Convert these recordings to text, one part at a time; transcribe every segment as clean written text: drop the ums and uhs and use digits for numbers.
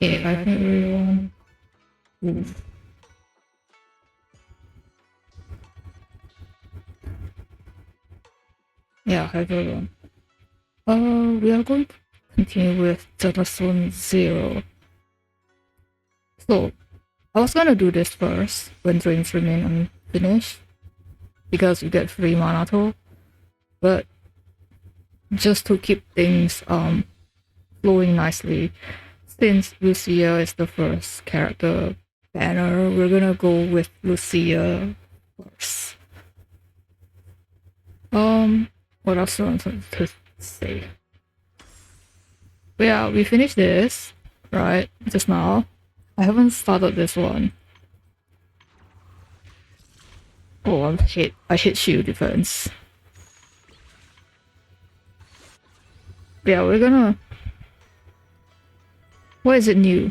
Okay, I think everyone. Oof. Yeah, hi everyone. We are going to continue with Zone Zero. So, I was gonna do this first when dreams remain unfinished because you get free mana tool, but just to keep things flowing nicely, since Lucia is the first character banner, we're gonna go with Lucia first. What else do I want to say? Yeah, we finished this, right? Just now. I haven't started this one. Oh, I hate shield defense. Yeah, we're gonna. What is it new?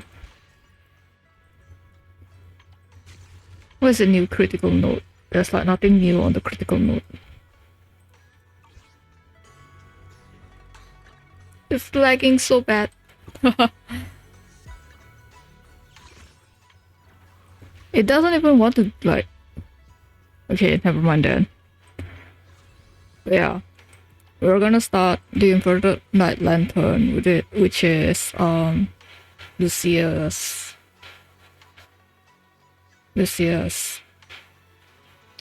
What is it new critical node? There's like nothing new on the critical node. It's lagging so bad. It doesn't even want to like. Okay, never mind then. Yeah, we're gonna start the inverted night lantern with it, which is Lucia's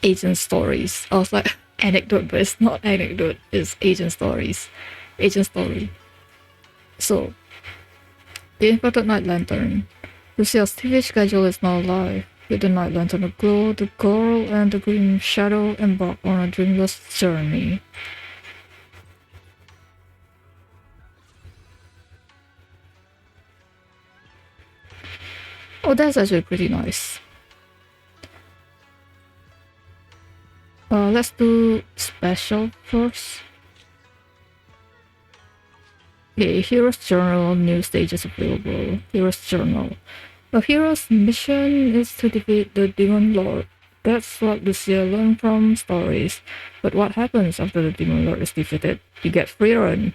agent stories. I was like anecdote, but it's not anecdote. It's agent stories, agent story. So the inverted night lantern. Lucia's TV schedule is now live. With the night lantern aglow, the girl and the green shadow embark on a dreamless journey. Oh, that's actually pretty nice. Let's do special first. Okay, Hero's Journal, new stages available. Hero's Journal. The hero's mission is to defeat the Demon Lord. That's what Lucia learned from stories. But what happens after the Demon Lord is defeated? You get free run.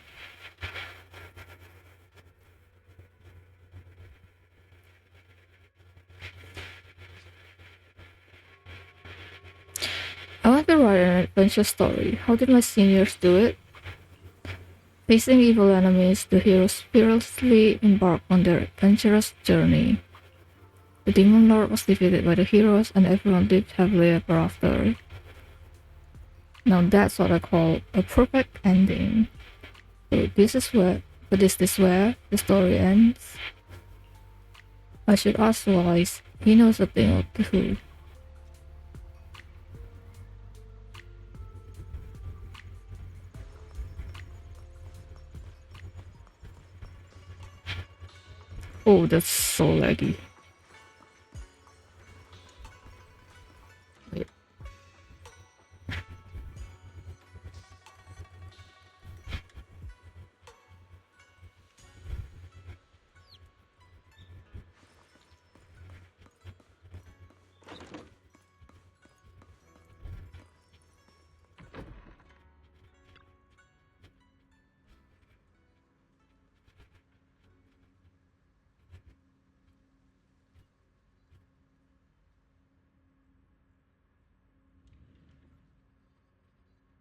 I want to write an adventure story. How did my seniors do it? Facing evil enemies, the heroes fearlessly embark on their adventurous journey. The Demon Lord was defeated by the heroes and everyone lived happily ever after. Now that's what I call a perfect ending. So this is where the story ends. I should ask Wise. He knows a thing or two. Oh, that's so laggy. Wait.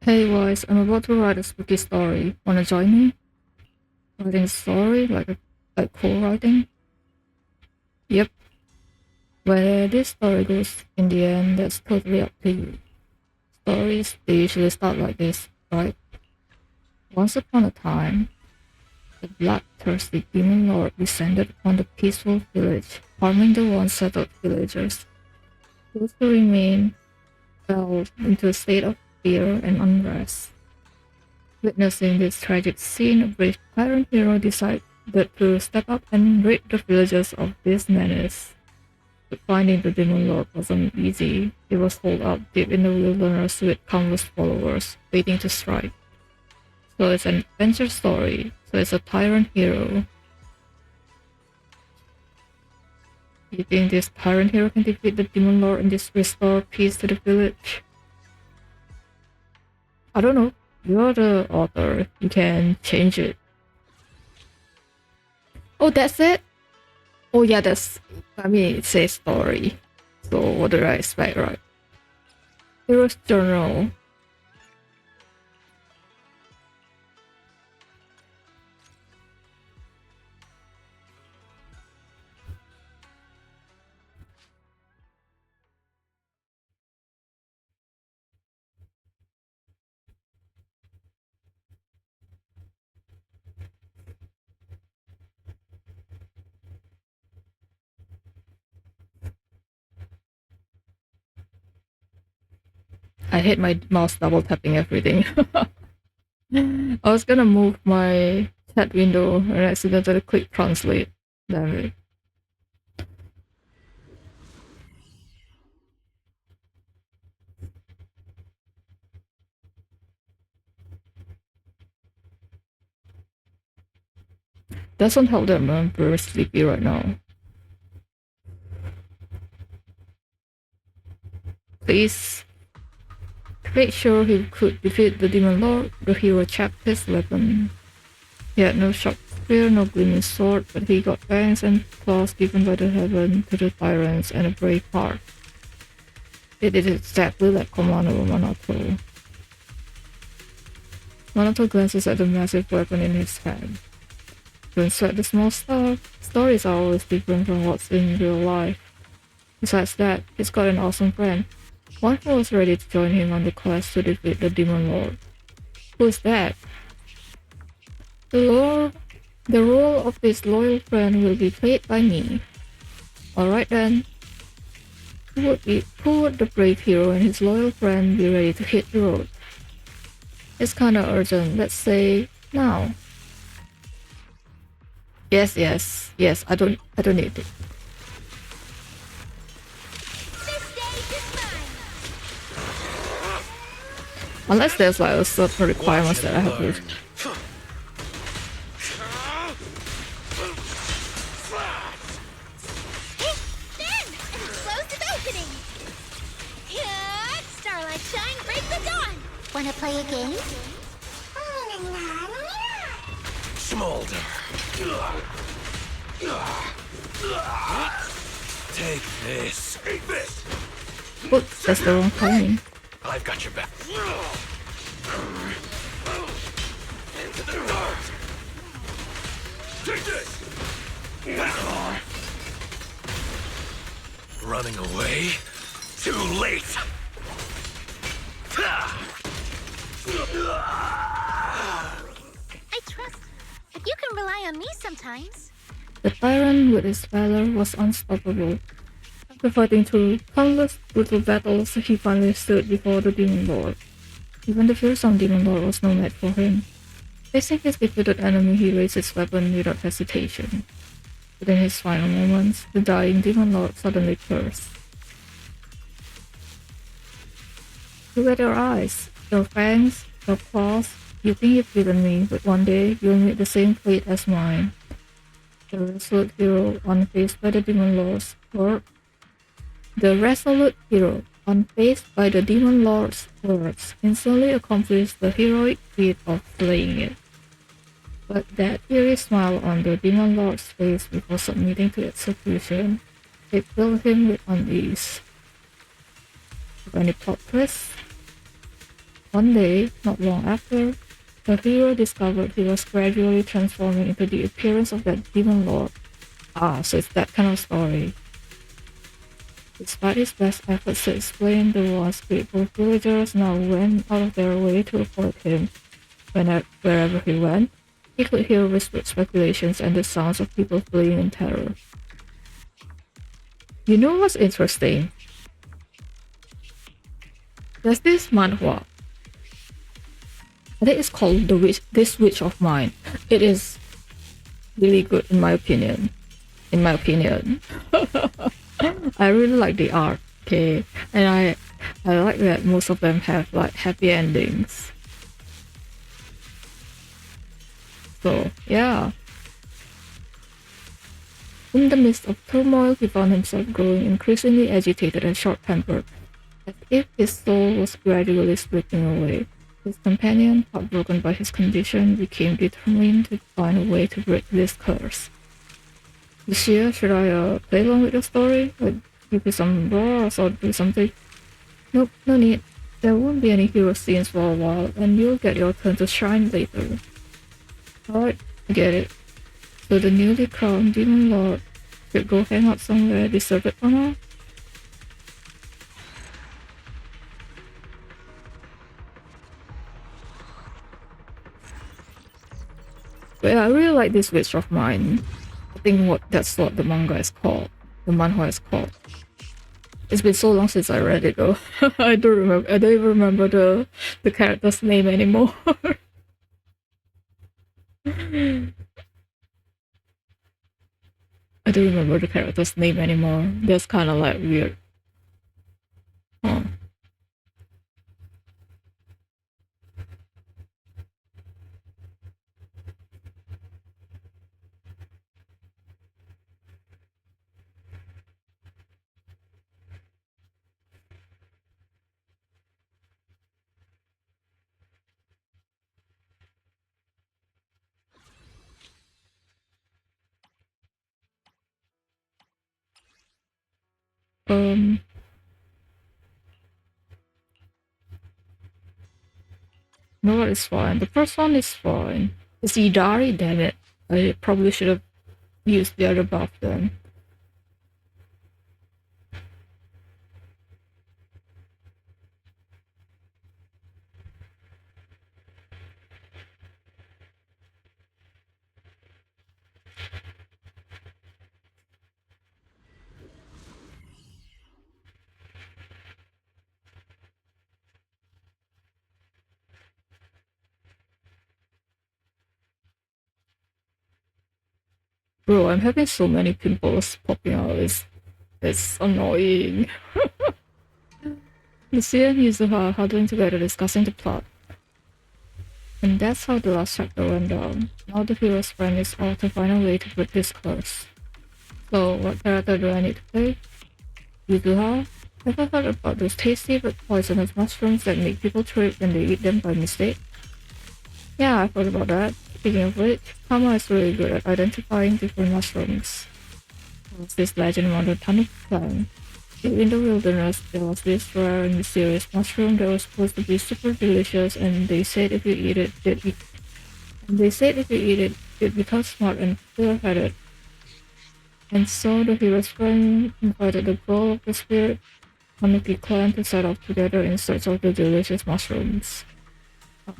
Hey Wise, I'm about to write a spooky story. Wanna join me? Writing a story? Like co-writing? Yep. Where this story goes in the end, that's totally up to you. Stories, they usually start like this, right? Once upon a time, the bloodthirsty demon lord descended upon the peaceful village, harming the once settled villagers. Those who remained fell into a state of fear and unrest. Witnessing this tragic scene, a brave tyrant hero decided to step up and rid the villagers of this menace. But finding the demon lord wasn't easy. He was holed up deep in the wilderness with countless followers, waiting to strike. So it's an adventure story. So it's a tyrant hero. You think this tyrant hero can defeat the demon lord and just restore peace to the village? I don't know. You're the author. You can change it. Oh, that's it? Oh yeah, it says story. So what did I expect, right? Hero's journal. I hate my mouse double tapping everything. I was gonna move my chat window and accidentally click translate. Damn it. Doesn't help that I'm very sleepy right now. Please make sure he could defeat the Demon Lord. The hero checked his weapon. He had no sharp spear, no gleaming sword, but he got fangs and claws given by the heaven to the tyrants and a brave heart. It is exactly like Commander Manato. Manato glances at the massive weapon in his hand. Don't sweat the small stuff. Stories are always different from what's in real life. Besides that, he's got an awesome friend. One who was ready to join him on the quest to defeat the Demon Lord. Who's that? The role of this loyal friend will be played by me. Alright then. Who would the brave hero and his loyal friend be ready to hit the road? It's kinda urgent, let's say now. Yes, I don't need it. Unless there's like a certain requirements that I have to. Wanna play a game? Smolder. Take this. Eat this. Oops, that's the wrong timing. I've got your back. Into the dark. Take this. Running away? Too late. I trust that you can rely on me sometimes. The tyrant with his valor was unstoppable. After fighting through countless brutal battles, he finally stood before the Demon Lord. Even the fearsome Demon Lord was no match for him. Facing his defeated enemy, he raised his weapon without hesitation. But in his final moments, the dying Demon Lord suddenly cursed. Look at your eyes, your fangs, your claws. You think you've beaten me, but one day you'll meet the same fate as mine. The resolute hero, unfazed by the Demon Lord's words, instantly accomplished the heroic feat of slaying it. But that eerie smile on the Demon Lord's face before submitting to execution, it filled him with unease. When it plot twist, one day, not long after, the hero discovered he was gradually transforming into the appearance of that Demon Lord. Ah, so it's that kind of story. Despite his best efforts to explain, the once grateful villagers now went out of their way to avoid him. Wherever he went, he could hear whispered speculations and the sounds of people fleeing in terror. You know what's interesting? There's this manhwa. I think it's called This Witch of Mine. It is really good in my opinion. I really like the art, okay, and I like that most of them have like happy endings. So yeah. In the midst of turmoil, he found himself growing increasingly agitated and short-tempered, as if his soul was gradually slipping away. His companion, heartbroken by his condition, became determined to find a way to break this curse. This year, should I play along with the story? Like, give you some bars or do something? Nope, no need. There won't be any hero scenes for a while, and you'll get your turn to shine later. Alright, I get it. So the newly crowned Demon Lord should go hang out somewhere deserted for now? But yeah, I really like this Witch of Mine. I think that's what the manga is called. The manhwa is called. It's been so long since I read it though. I don't remember. I don't even remember the character's name anymore. I don't remember the character's name anymore. That's kind of like weird. Oh. No, it's fine. The first one is fine. It's Idari, damn it. I probably should have used the other buff then. Bro, I'm having so many pimples popping out. It's annoying. Lucia and Yuzuha are huddling together discussing the plot. And that's how the last chapter went down. Now the hero's friend is out to find a way to break this curse. So, what character do I need to play? Yuzuha? Have I heard about those tasty but poisonous mushrooms that make people trip when they eat them by mistake? Yeah, I've heard about that. Speaking of which, Kama is really good at identifying different mushrooms. There was this legend about the Tanuki clan. In the wilderness, there was this rare and mysterious mushroom that was supposed to be super delicious, and they said if you eat it, you'd become smart and clear-headed. And so the hero's friend invited the girl of the spirit, Tanuki clan, to set off together in search of the delicious mushrooms. Oh,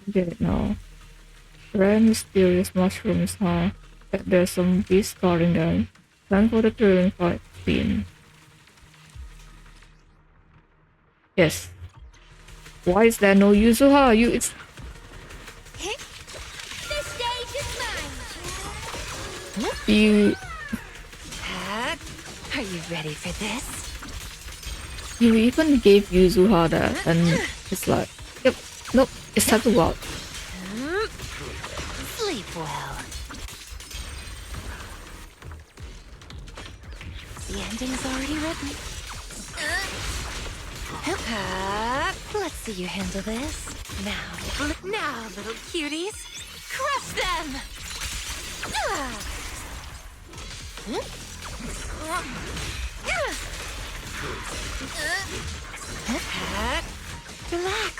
I get it now. Rare mysterious mushrooms, huh? Bet there's some beast guarding them. Time for the thrilling fight scene. Yes. Why is there no Yuzuha? It's... This stage is mine. You... Are you ready for this? You even gave Yuzuha that, and it's like, yep, nope, it's time to go out. Sleep well. The ending's already written. Let's see you handle this. Now, little cuties, crush them! Relax.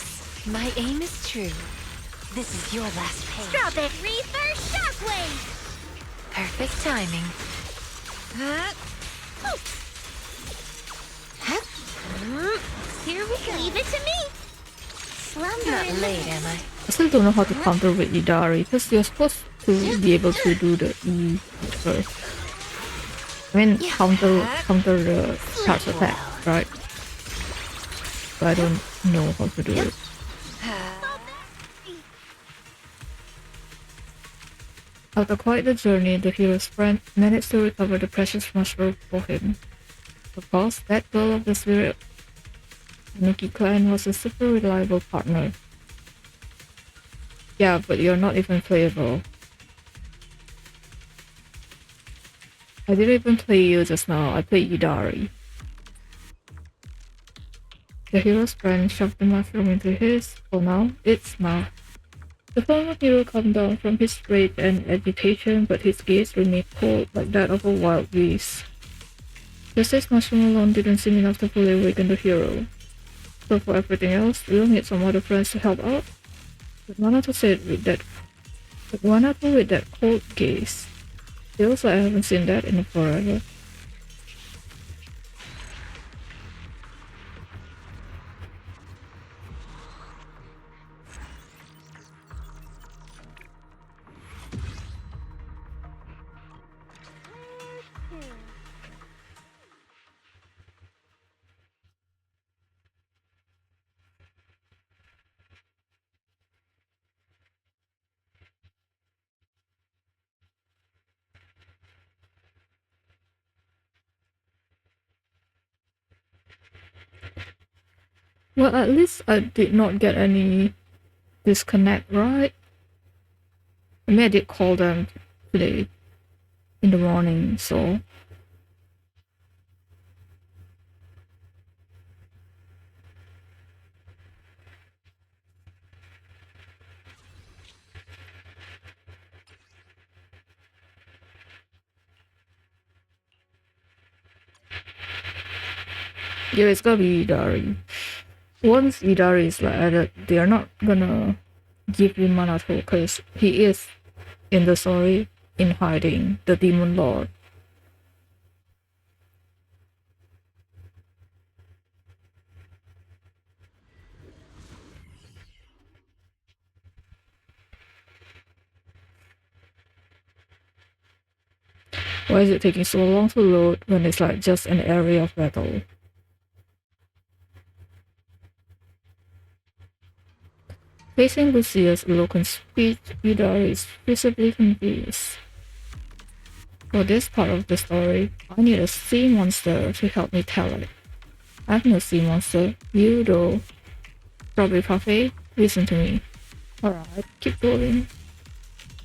My aim is true. This is your last page. Strawberry Reaper Shockwave. Perfect timing. Here we go. Leave it to me. Slumber Not in the late, am I? I still don't know how to counter with Idari, because you're supposed to be able to do the E first. I mean, counter the charge attack, right? But I don't know how to do it. After quite the journey, the hero's friend managed to recover the precious mushroom for him. Of course, that girl of the spirit Tanuki clan was a super reliable partner. Yeah, but you're not even playable. I didn't even play you just now, I played Idari. The hero's friend shoved the mushroom into his, for now, its mouth. The former hero calmed down from his rage and agitation, but his gaze remained cold like that of a wild beast. Just his mushroom alone didn't seem enough to fully awaken the hero. So for everything else, we'll need some other friends to help out. But Manato said with that cold gaze. Feels like I haven't seen that in forever. Well, at least I did not get any disconnect, right? I mean, I did call them today in the morning, so yeah, it's gotta be Idari. Once Idari is like added, they are not gonna give you Manato because he is in the story in hiding, the demon lord. Why is it taking so long to load when it's like just an area of battle? Facing Lucia's eloquent speech, Idari is visibly confused. For this part of the story, I need a sea monster to help me tell it. I'm no sea monster, you though. Strawberry Parfait, listen to me. Alright, keep going.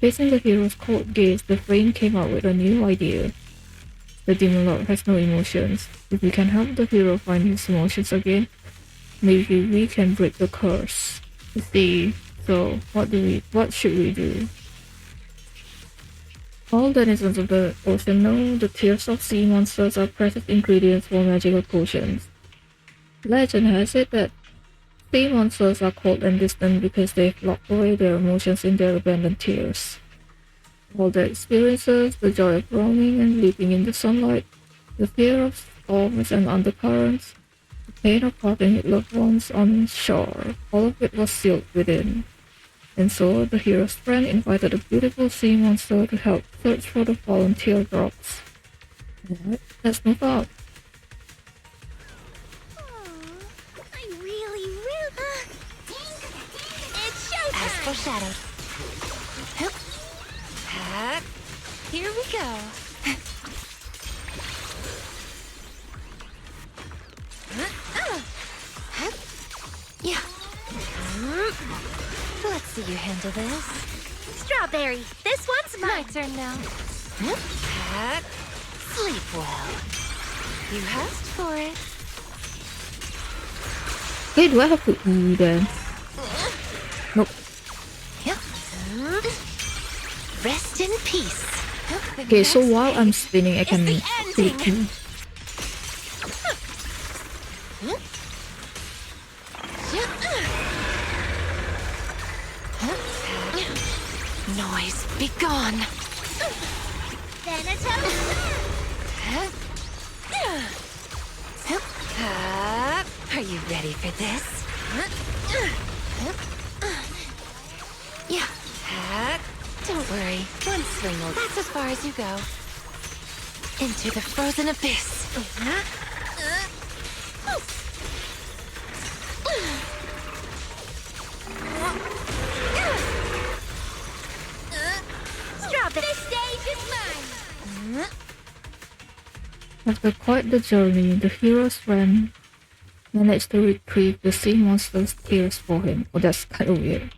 Facing the hero's cold gaze, the flame came up with a new idea. The Demon Lord has no emotions. If we can help the hero find his emotions again, maybe we can break the curse. You see, so what should we do? All denizens of the ocean know the tears of sea monsters are precious ingredients for magical potions. Legend has it that sea monsters are cold and distant because they've locked away their emotions in their abandoned tears. All their experiences, the joy of roaming and leaping in the sunlight, the fear of storms and undercurrents, the pain of parting with loved ones on shore, all of it was sealed within. And so the hero's friend invited a beautiful sea monster to help search for the fallen teardrops. Alright, let's move out. I really. It's As showtime! foreshadowed. Hup. Hup. Here we go. Yeah. Let's see you handle this. Strawberry, this one's My mine! turn now. Hup. Sleep well. You asked for it. Hey, do I have to eat then? Nope. Yep. Rest in peace. Okay, so while I'm spinning, I can the sleep ending. too. Noise, be gone. Are you ready for this? Yeah. Don't worry, one swing will. That's as far as you go. Into the frozen abyss. Strawberry, the stage is mine! After quite the journey, the hero's friend managed to retrieve the sea monster's tears for him. Oh, that's kind of weird.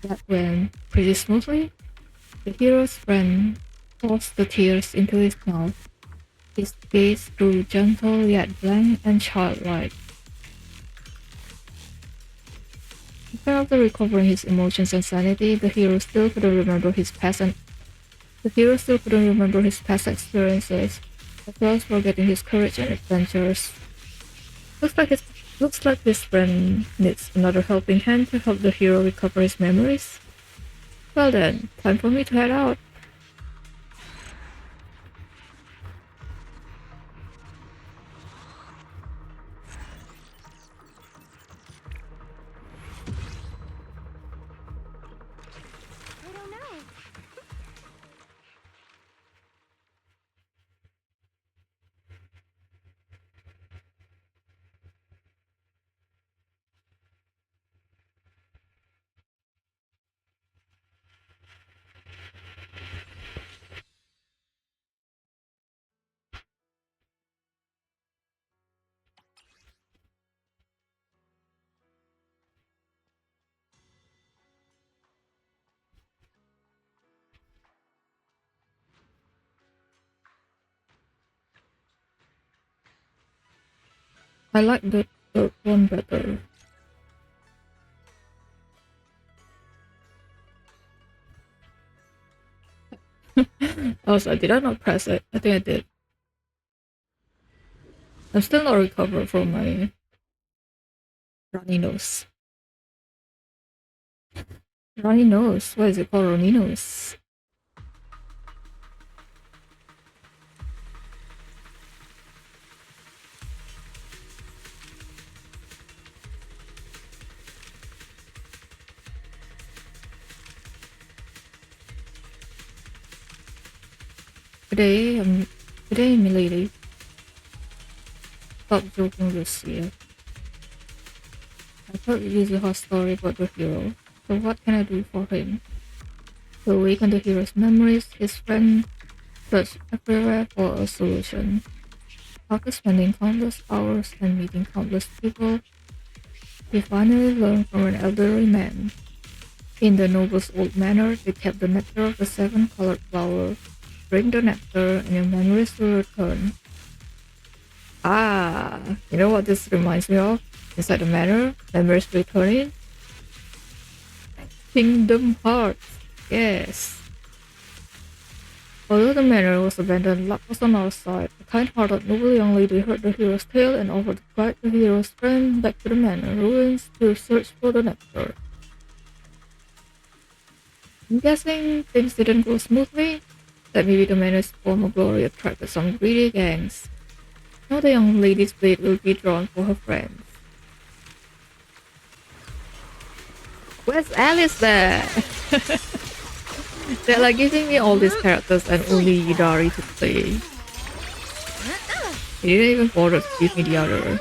That went pretty smoothly. The hero's friend forced the tears into his mouth. His gaze grew gentle yet blank and childlike. Even after recovering his emotions and sanity, the hero still couldn't remember his past experiences, as well as forgetting his courage and adventures. Looks like his friend needs another helping hand to help the hero recover his memories. Well then, time for me to head out. I don't know. I like the third one better. Also, did I not press it? I think I did. I'm still not recovered from my runny nose. Runny nose? Why is it called runny nose? Today, milady. Stop joking, Lucia. I thought it was a hot story about the hero, so what can I do for him? To awaken the hero's memories, his friend searched everywhere for a solution. After spending countless hours and meeting countless people, he finally learned from an elderly man. In the noble's old manor, they kept the nectar of the seven colored flower. Drink the nectar and your memories will return. Ah, you know what this reminds me of? Inside the manor, memories returning. Kingdom Hearts, yes. Although the manor was abandoned, luck was on our side. A kind-hearted noble young lady heard the hero's tale and offered to guide the hero's friend back to the manor ruins to search for the nectar. I'm guessing things didn't go smoothly, that maybe the manor's former glory attracted some greedy gangs. Now the young lady's blade will be drawn for her friends. Where's Alice there? They're like giving me all these characters and only Yidari to play. They didn't even bother to give me the other.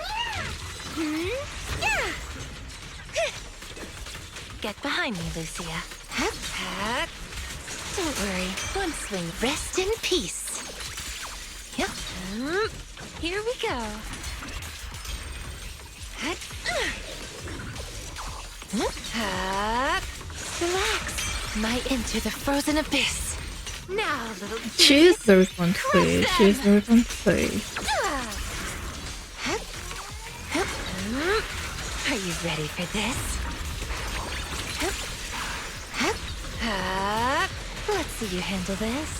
Get behind me, Lucia. Don't worry, one swing. Rest in peace. Yep. Here we go. Relax. Might enter the frozen abyss. Now, little She is very fun to play. She is very fun to play. Are you ready for this? Let's see you handle this.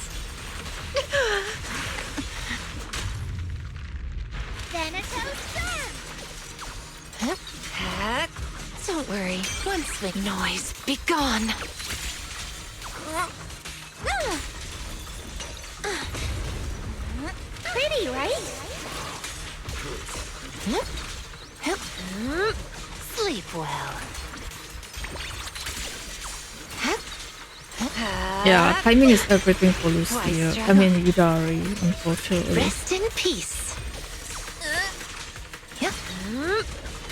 Don't worry, one swing. Noise, be gone. Pretty, right? Sleep well. Yeah, timing is everything for Lucia. I mean Yidari, unfortunately. Rest in peace. Yep.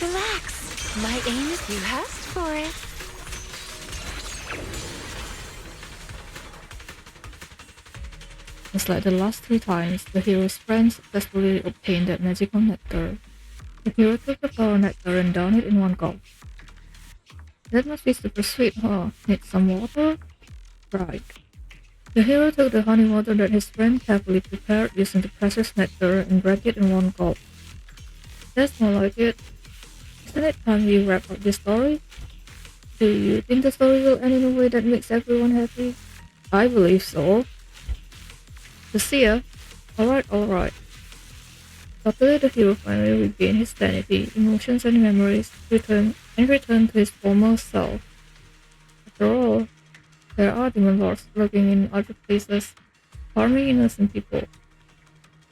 Relax. My aim is you asked for it. Just like the last 3 times, the hero's friend successfully obtained that magical nectar. The hero took the flower nectar and downed it in one gulp. That must be super sweet, huh? Need some water? Right. The hero took the honey water that his friend carefully prepared using the precious nectar and drank it in one gulp. That's more like it. Isn't it time we wrap up this story? Do you think the story will end in a way that makes everyone happy? I believe so. Lucia? Alright. Luckily, the hero finally regained his sanity, emotions, and memories, returned to his former self. After all, there are demon lords lurking in other places, harming innocent people.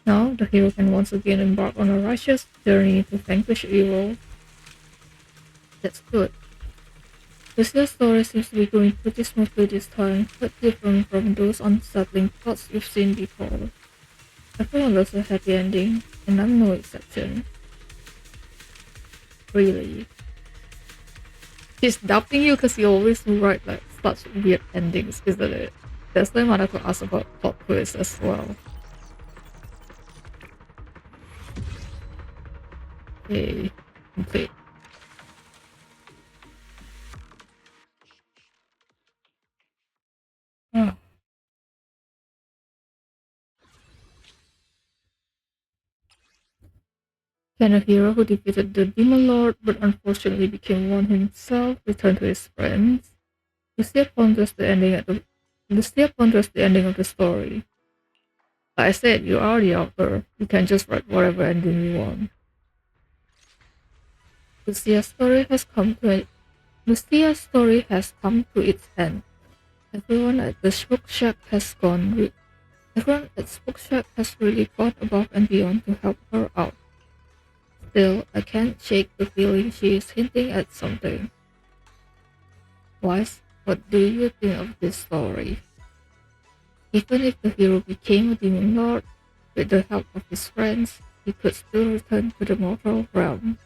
Now, the hero can once again embark on a righteous journey to vanquish evil. That's good. Lucia's story seems to be going pretty smoothly this time, quite different from those unsettling plots we've seen before. Everyone loves a happy ending, and I'm no exception. Really. She's doubting you because you always write like such weird endings, isn't it? That's why I could ask about plot twists as well. Okay, complete. Ah. Can a hero who defeated the Demon Lord but unfortunately became one himself return to his friends? Lucia ponders the ending of the story. Like I said, you are the author. You can just write whatever ending you want. Lucia's story has come to its end. Everyone at the Spook Shack has really gone above and beyond to help her out. Still, I can't shake the feeling she is hinting at something. Wise, what do you think of this story? Even if the hero became a demon lord, with the help of his friends, he could still return to the mortal realm.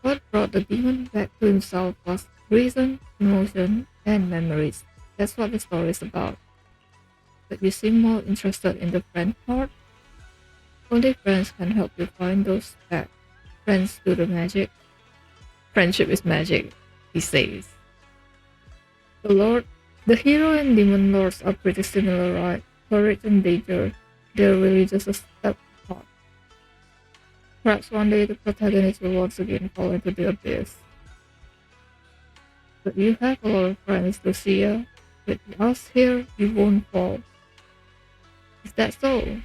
What brought the demon back to himself was reason, emotion, and memories. That's what the story is about. But you seem more interested in the friend part? Only friends can help you find those back. Friends do the magic. Friendship is magic, he says. The hero and demon lords are pretty similar, right? Courage and danger, they're really just a step apart. Perhaps one day the protagonist will once again fall into the abyss. But you have a lot of friends, Lucia. With us here, you won't fall. Is that so?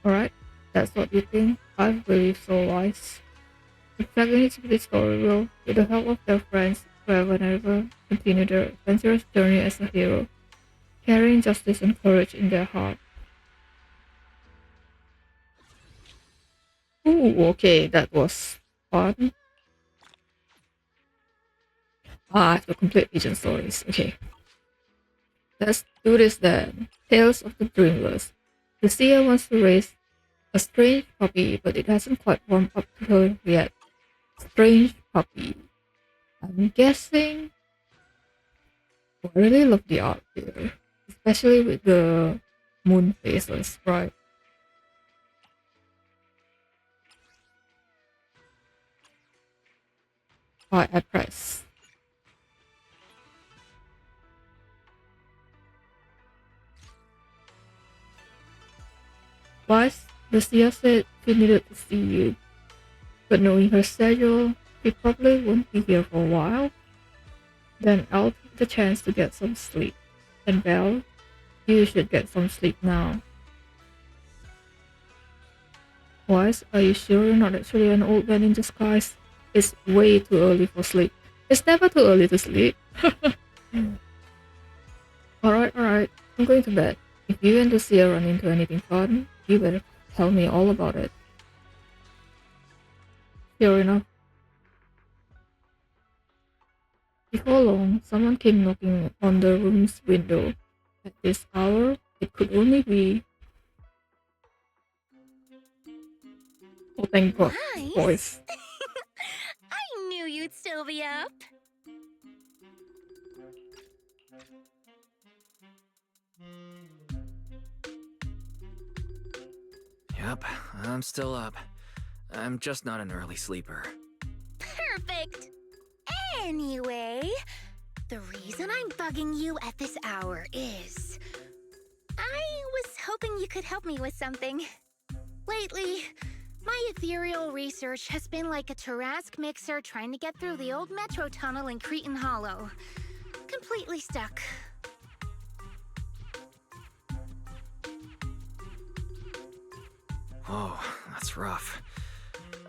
Alright, that's what you think. I believe so, Wise. The protagonist of this story will, with the help of their friends, forever and ever, continue their adventurous journey as a hero, carrying justice and courage in their heart. Ooh, okay, that was fun. I have to complete Agent Stories. Okay. Let's do this then. Tales of the Dreamless. Lucia wants to raise a strange puppy, but it hasn't quite warmed up to her yet. Strange puppy. I'm guessing. I really love the art here, especially with the moon faces, right? I press. Twice, Lucia said she needed to see you, but knowing her schedule, she probably won't be here for a while. Then I'll take the chance to get some sleep. And Belle, you should get some sleep now. Wise, are you sure you're not actually an old man in disguise? It's way too early for sleep. It's never too early to sleep. Alright. I'm going to bed. If you and Lucia run into anything fun, you better tell me all about it. Sure enough. Before long, someone came knocking on the room's window. At this hour, it could only be... Oh, thank God. Nice. Voice. I knew you'd still be up. Yep, I'm still up. I'm just not an early sleeper. Perfect. Anyway, the reason I'm bugging you at this hour is... I was hoping you could help me with something. Lately, My ethereal research has been like a Tarrasque mixer trying to get through the old metro tunnel in Cretan Hollow. Completely stuck. Oh, that's rough.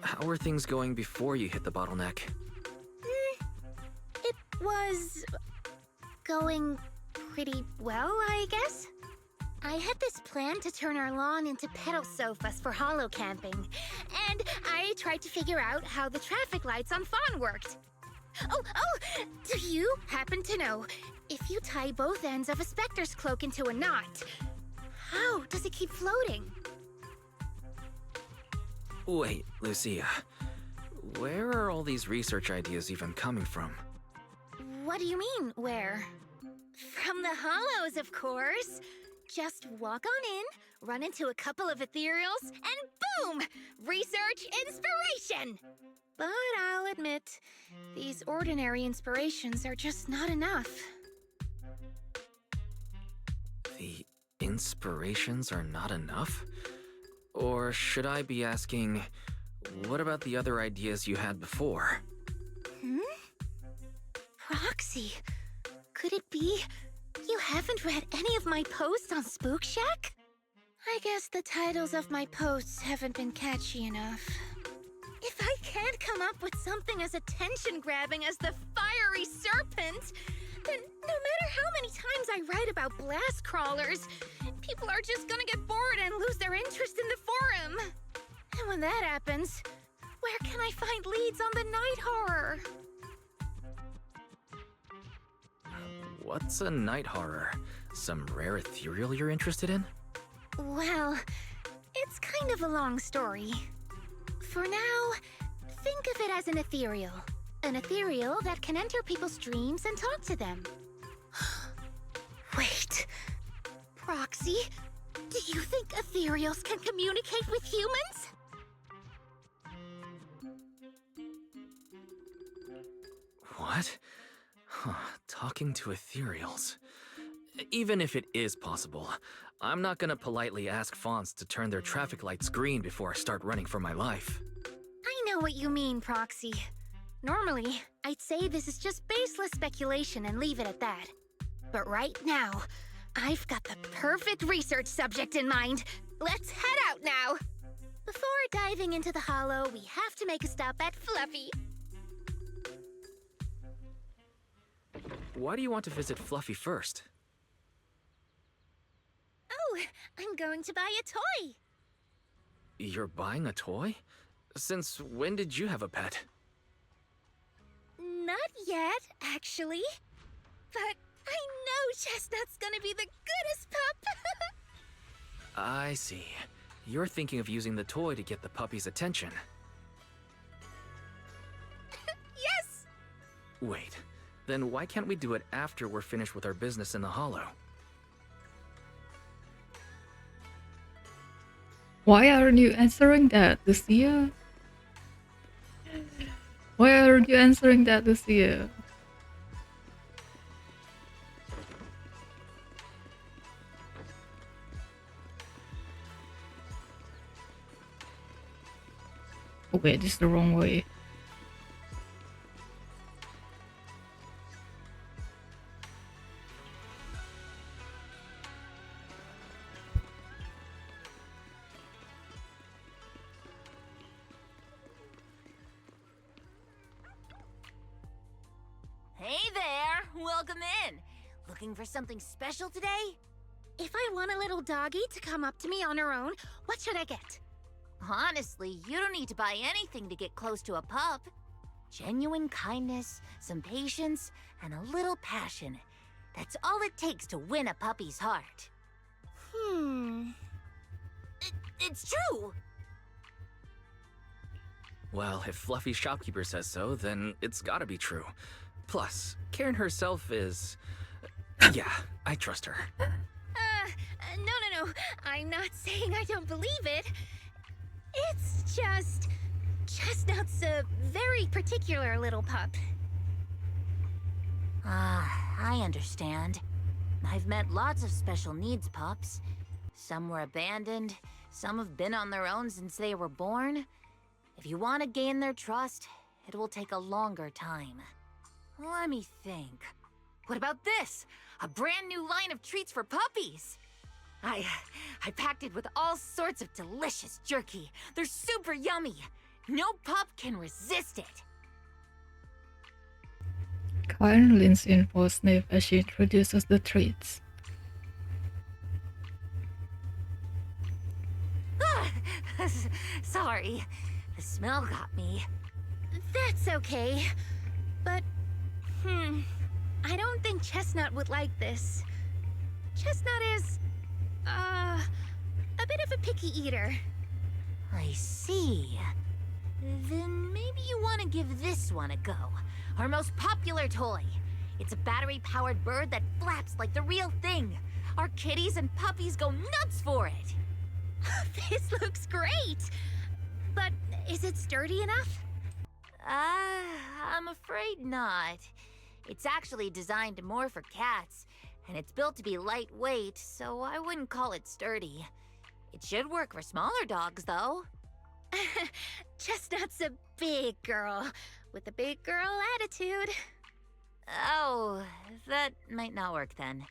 How were things going before you hit the bottleneck? It was going pretty well, I guess. I had this plan to turn our lawn into pedal sofas for hollow camping, and I tried to figure out how the traffic lights on Fawn worked. Oh, do you happen to know, if you tie both ends of a Spectre's cloak into a knot, how does it keep floating? Wait, Lucia. Where are all these research ideas even coming from? What do you mean, where? From the hollows, of course. Just walk on in, run into a couple of ethereals, and boom! Research inspiration! But I'll admit, these ordinary inspirations are just not enough. The inspirations are not enough? Or should I be asking, what about the other ideas you had before? Proxy, could it be you haven't read any of my posts on Spook Shack? I guess the titles of my posts haven't been catchy enough. If I can't come up with something as attention-grabbing as the fiery serpent, then no matter how many times I write about blast crawlers, people are just gonna get bored and lose their interest in the forum. And when that happens, where can I find leads on the night horror? What's a night horror? Some rare ethereal you're interested in? Well, it's kind of a long story. For now, think of it as an ethereal. An ethereal that can enter people's dreams and talk to them. Wait, Proxy, do you think ethereals can communicate with humans? What? Talking to ethereals. Even if it is possible, I'm not gonna politely ask Fawns to turn their traffic lights green before I start running for my life. I know what you mean, Proxy. Normally, I'd say this is just baseless speculation and leave it at that. But right now, I've got the perfect research subject in mind. Let's head out now! Before diving into the hollow, we have to make a stop at Fluffy. Why do you want to visit Fluffy first? Oh, I'm going to buy a toy. You're buying a toy? Since when did you have a pet? Not yet, actually. But I know Chestnut's gonna be the goodest pup. I see. You're thinking of using the toy to get the puppy's attention. Yes! Wait, then why can't we do it after we're finished with our business in the Hollow? Why aren't you answering that, Lucia? Why aren't you answering that, Lucia? Oh wait, this is the wrong way. Hey there! Welcome in! Looking for something special today? If I want a little doggy to come up to me on her own, what should I get? Honestly, you don't need to buy anything to get close to a pup. Genuine kindness, some patience, and a little passion. That's all it takes to win a puppy's heart. It's true! Well, if Fluffy's shopkeeper says so, then it's gotta be true. Plus, Karen herself is... yeah, I trust her. No. I'm not saying I don't believe it. It's just... Chestnut's a very particular little pup. Ah, I understand. I've met lots of special needs pups. Some were abandoned, some have been on their own since they were born. If you want to gain their trust, it will take a longer time. Let me think. What about this? A brand new line of treats for puppies! I packed it with all sorts of delicious jerky. They're super yummy. No pup can resist it. Karen leans in for a sniff as she introduces the treats. Sorry, the smell got me. That's okay. But, I don't think Chestnut would like this. Chestnut is, a bit of a picky eater. I see. Then maybe you want to give this one a go. Our most popular toy. It's a battery-powered bird that flaps like the real thing. Our kitties and puppies go nuts for it. This looks great! But is it sturdy enough? I'm afraid not. It's actually designed more for cats, and it's built to be lightweight, so I wouldn't call it sturdy. It should work for smaller dogs, though. Chestnut's a big girl, with a big girl attitude. Oh, that might not work then.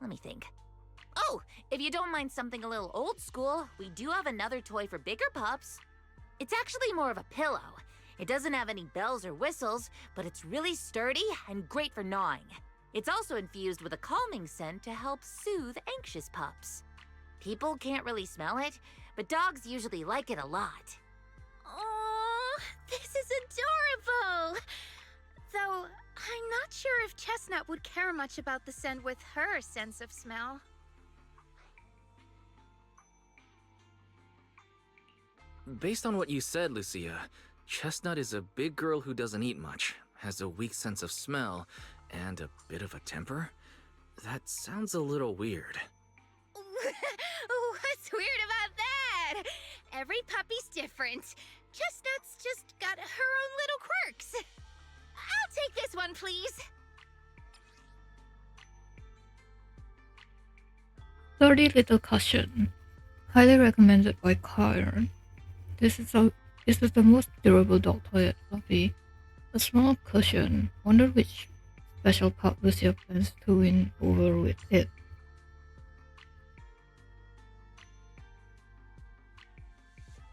Let me think. Oh, if you don't mind something a little old school, we do have another toy for bigger pups. It's actually more of a pillow. It doesn't have any bells or whistles, but it's really sturdy and great for gnawing. It's also infused with a calming scent to help soothe anxious pups. People can't really smell it, but dogs usually like it a lot. Oh, this is adorable! Though, I'm not sure if Chestnut would care much about the scent with her sense of smell. Based on what you said, Lucia, Chestnut is a big girl who doesn't eat much, has a weak sense of smell, and a bit of a temper? That sounds a little weird. What's weird about that? Every puppy's different. Chestnut's just got her own little quirks. I'll take this one, please. 30 Little Cushion. Highly recommended by Karen. This is the most durable dog toy at Fluffy. A small cushion. Wonder which special pup Lucia plans to win over with it.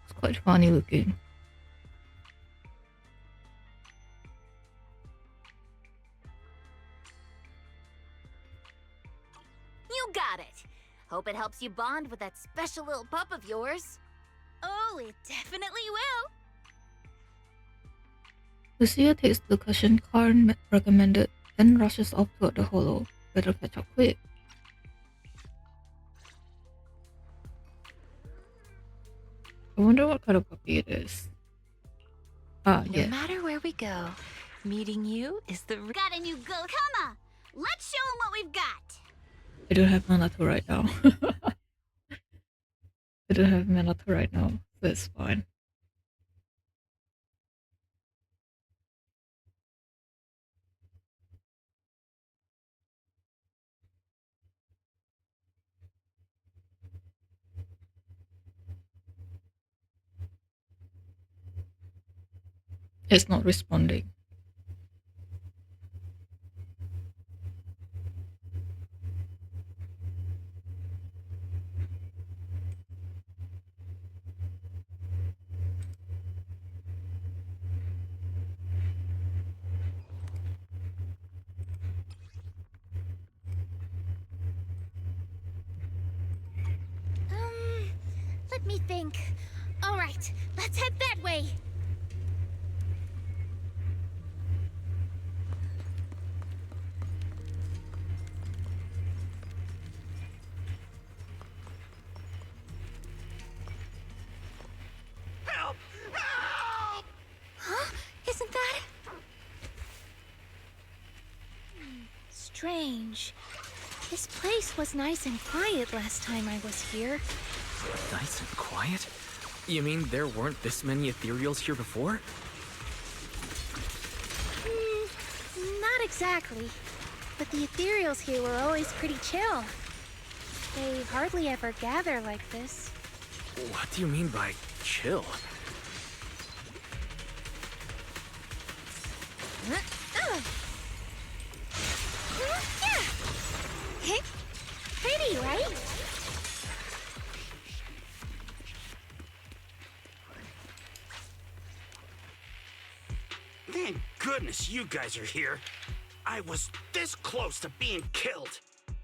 It's quite funny looking. You got it! Hope it helps you bond with that special little pup of yours. Oh, it definitely will. Lucia takes the cushion Karen recommended, then rushes off toward the hollow. Better catch up quick. I wonder what kind of puppy it is. No Yeah. matter where we go, meeting you is the Got a new go. Come on, let's show them what we've got. I don't have mana to right now. I don't have mana to right now, so it's fine. It's not responding. Let me think. All right, let's head that way. Help! Help! Huh? Isn't that... Strange. This place was nice and quiet last time I was here. Nice and quiet? You mean there weren't this many ethereals here before? Not exactly. But the ethereals here were always pretty chill. They hardly ever gather like this. What do you mean by chill? Pretty, right? Thank goodness you guys are here. I was this close to being killed.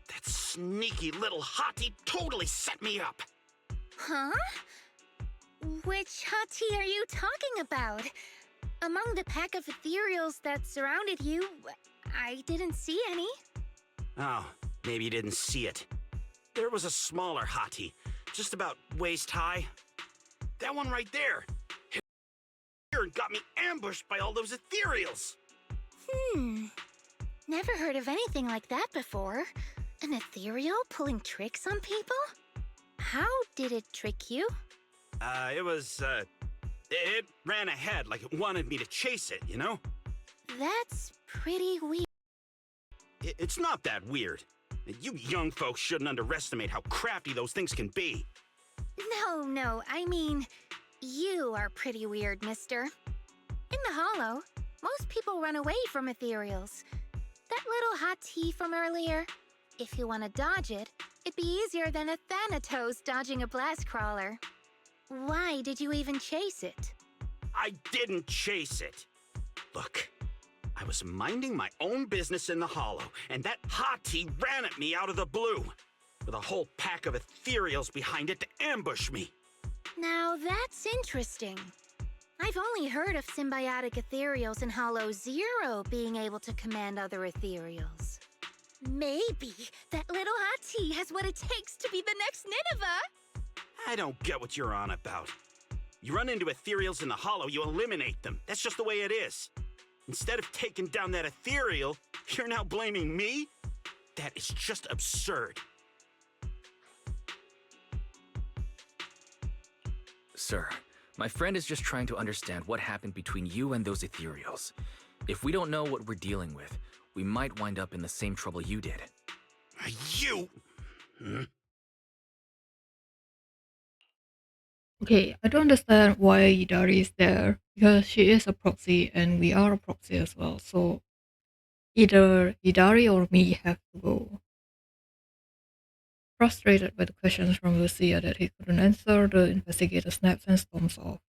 That sneaky little hottie totally set me up. Huh? Which hottie are you talking about? Among the pack of ethereals that surrounded you, I didn't see any. Oh, maybe you didn't see it. There was a smaller hottie, just about waist high. That one right there. Here and got me ambushed by all those ethereals. Never heard of anything like that before. An ethereal pulling tricks on people? How did it trick you? It ran ahead like it wanted me to chase it, you know? That's pretty weird. It's not that weird. You young folks shouldn't underestimate how crafty those things can be. No, I mean, you are pretty weird, mister. In the Hollow, most people run away from ethereals. That little hot tea from earlier, if you want to dodge it, it'd be easier than a Thanatos dodging a blast crawler. Why did you even chase it? I didn't chase it. Look, I was minding my own business in the Hollow, and that hottie ran at me out of the blue, with a whole pack of ethereals behind it to ambush me. Now that's interesting. I've only heard of symbiotic ethereals in Hollow Zero being able to command other ethereals. Maybe that little hottie has what it takes to be the next Nineveh. I don't get what you're on about. You run into ethereals in the Hollow, you eliminate them. That's just the way it is. Instead of taking down that ethereal, you're now blaming me? That is just absurd. Sir, my friend is just trying to understand what happened between you and those ethereals. If we don't know what we're dealing with, we might wind up in the same trouble you did. You... Okay, I don't understand why Idari is there, because she is a proxy and we are a proxy as well, so either Idari or me have to go. Frustrated by the questions from Lucia that he couldn't answer, the investigator snaps and storms off.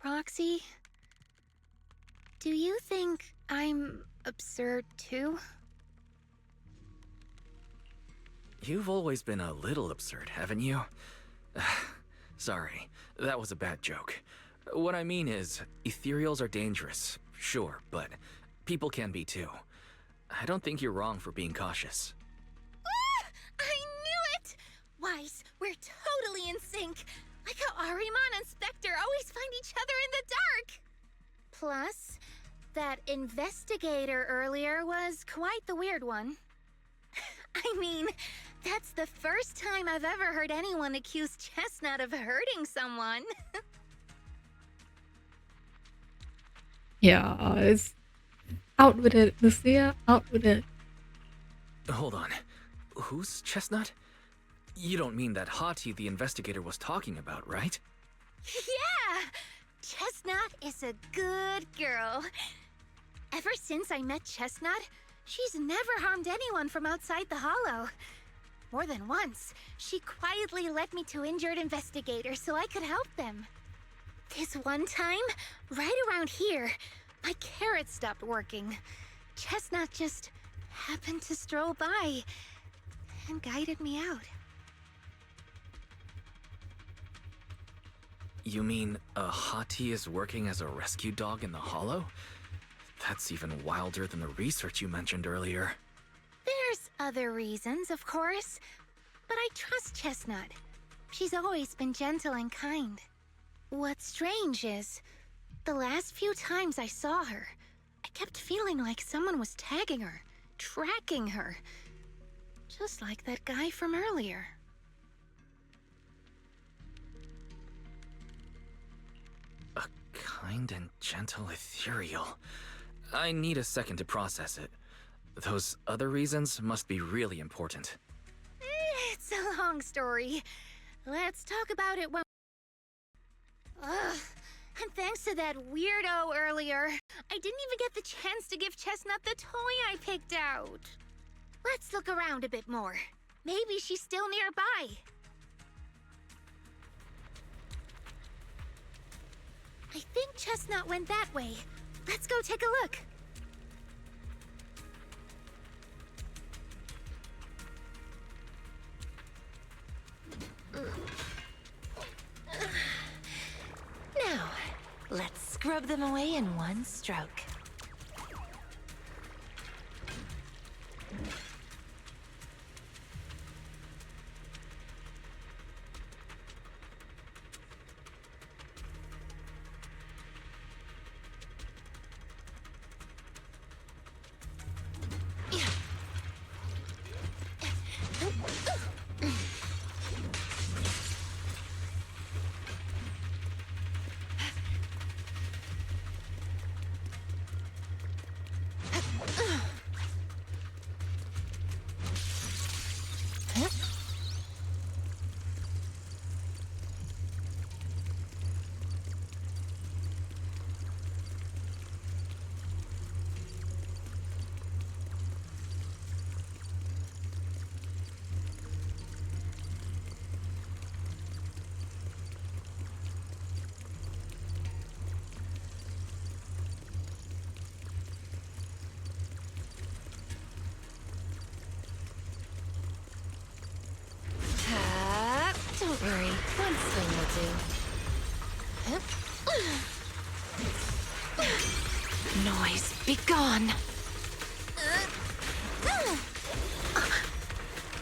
Roxy, do you think I'm absurd too? You've always been a little absurd, haven't you? Sorry, that was a bad joke. What I mean is, ethereals are dangerous, sure, but people can be too. I don't think you're wrong for being cautious. I knew it! Wise, we're totally in sync. Like how Ahriman and Spectre always find each other in the dark. Plus, that investigator earlier was quite the weird one. I mean, that's the first time I've ever heard anyone accuse Chestnut of hurting someone. Yeah, it's out with it, Lucia, out with it. Hold on. Who's Chestnut? You don't mean that hottie the investigator was talking about, right? Yeah! Chestnut is a good girl. Ever since I met Chestnut, she's never harmed anyone from outside the Hollow. More than once, she quietly led me to injured investigators so I could help them. This one time, right around here, my carrot stopped working. Chestnut just happened to stroll by and guided me out. You mean a hottie is working as a rescue dog in the Hollow? That's even wilder than the research you mentioned earlier. There's other reasons, of course, but I trust Chestnut. She's always been gentle and kind. What's strange is, the last few times I saw her, I kept feeling like someone was tagging her, tracking her. Just like that guy from earlier. A kind and gentle ethereal. I need a second to process it. Those other reasons must be really important. It's a long story. Let's talk about it when... Ugh. And thanks to that weirdo earlier, I didn't even get the chance to give Chestnut the toy I picked out. Let's look around a bit more. Maybe she's still nearby. I think Chestnut went that way. Let's go take a look. Now, let's scrub them away in one stroke. Don't worry, one swing will do. Noise, be gone.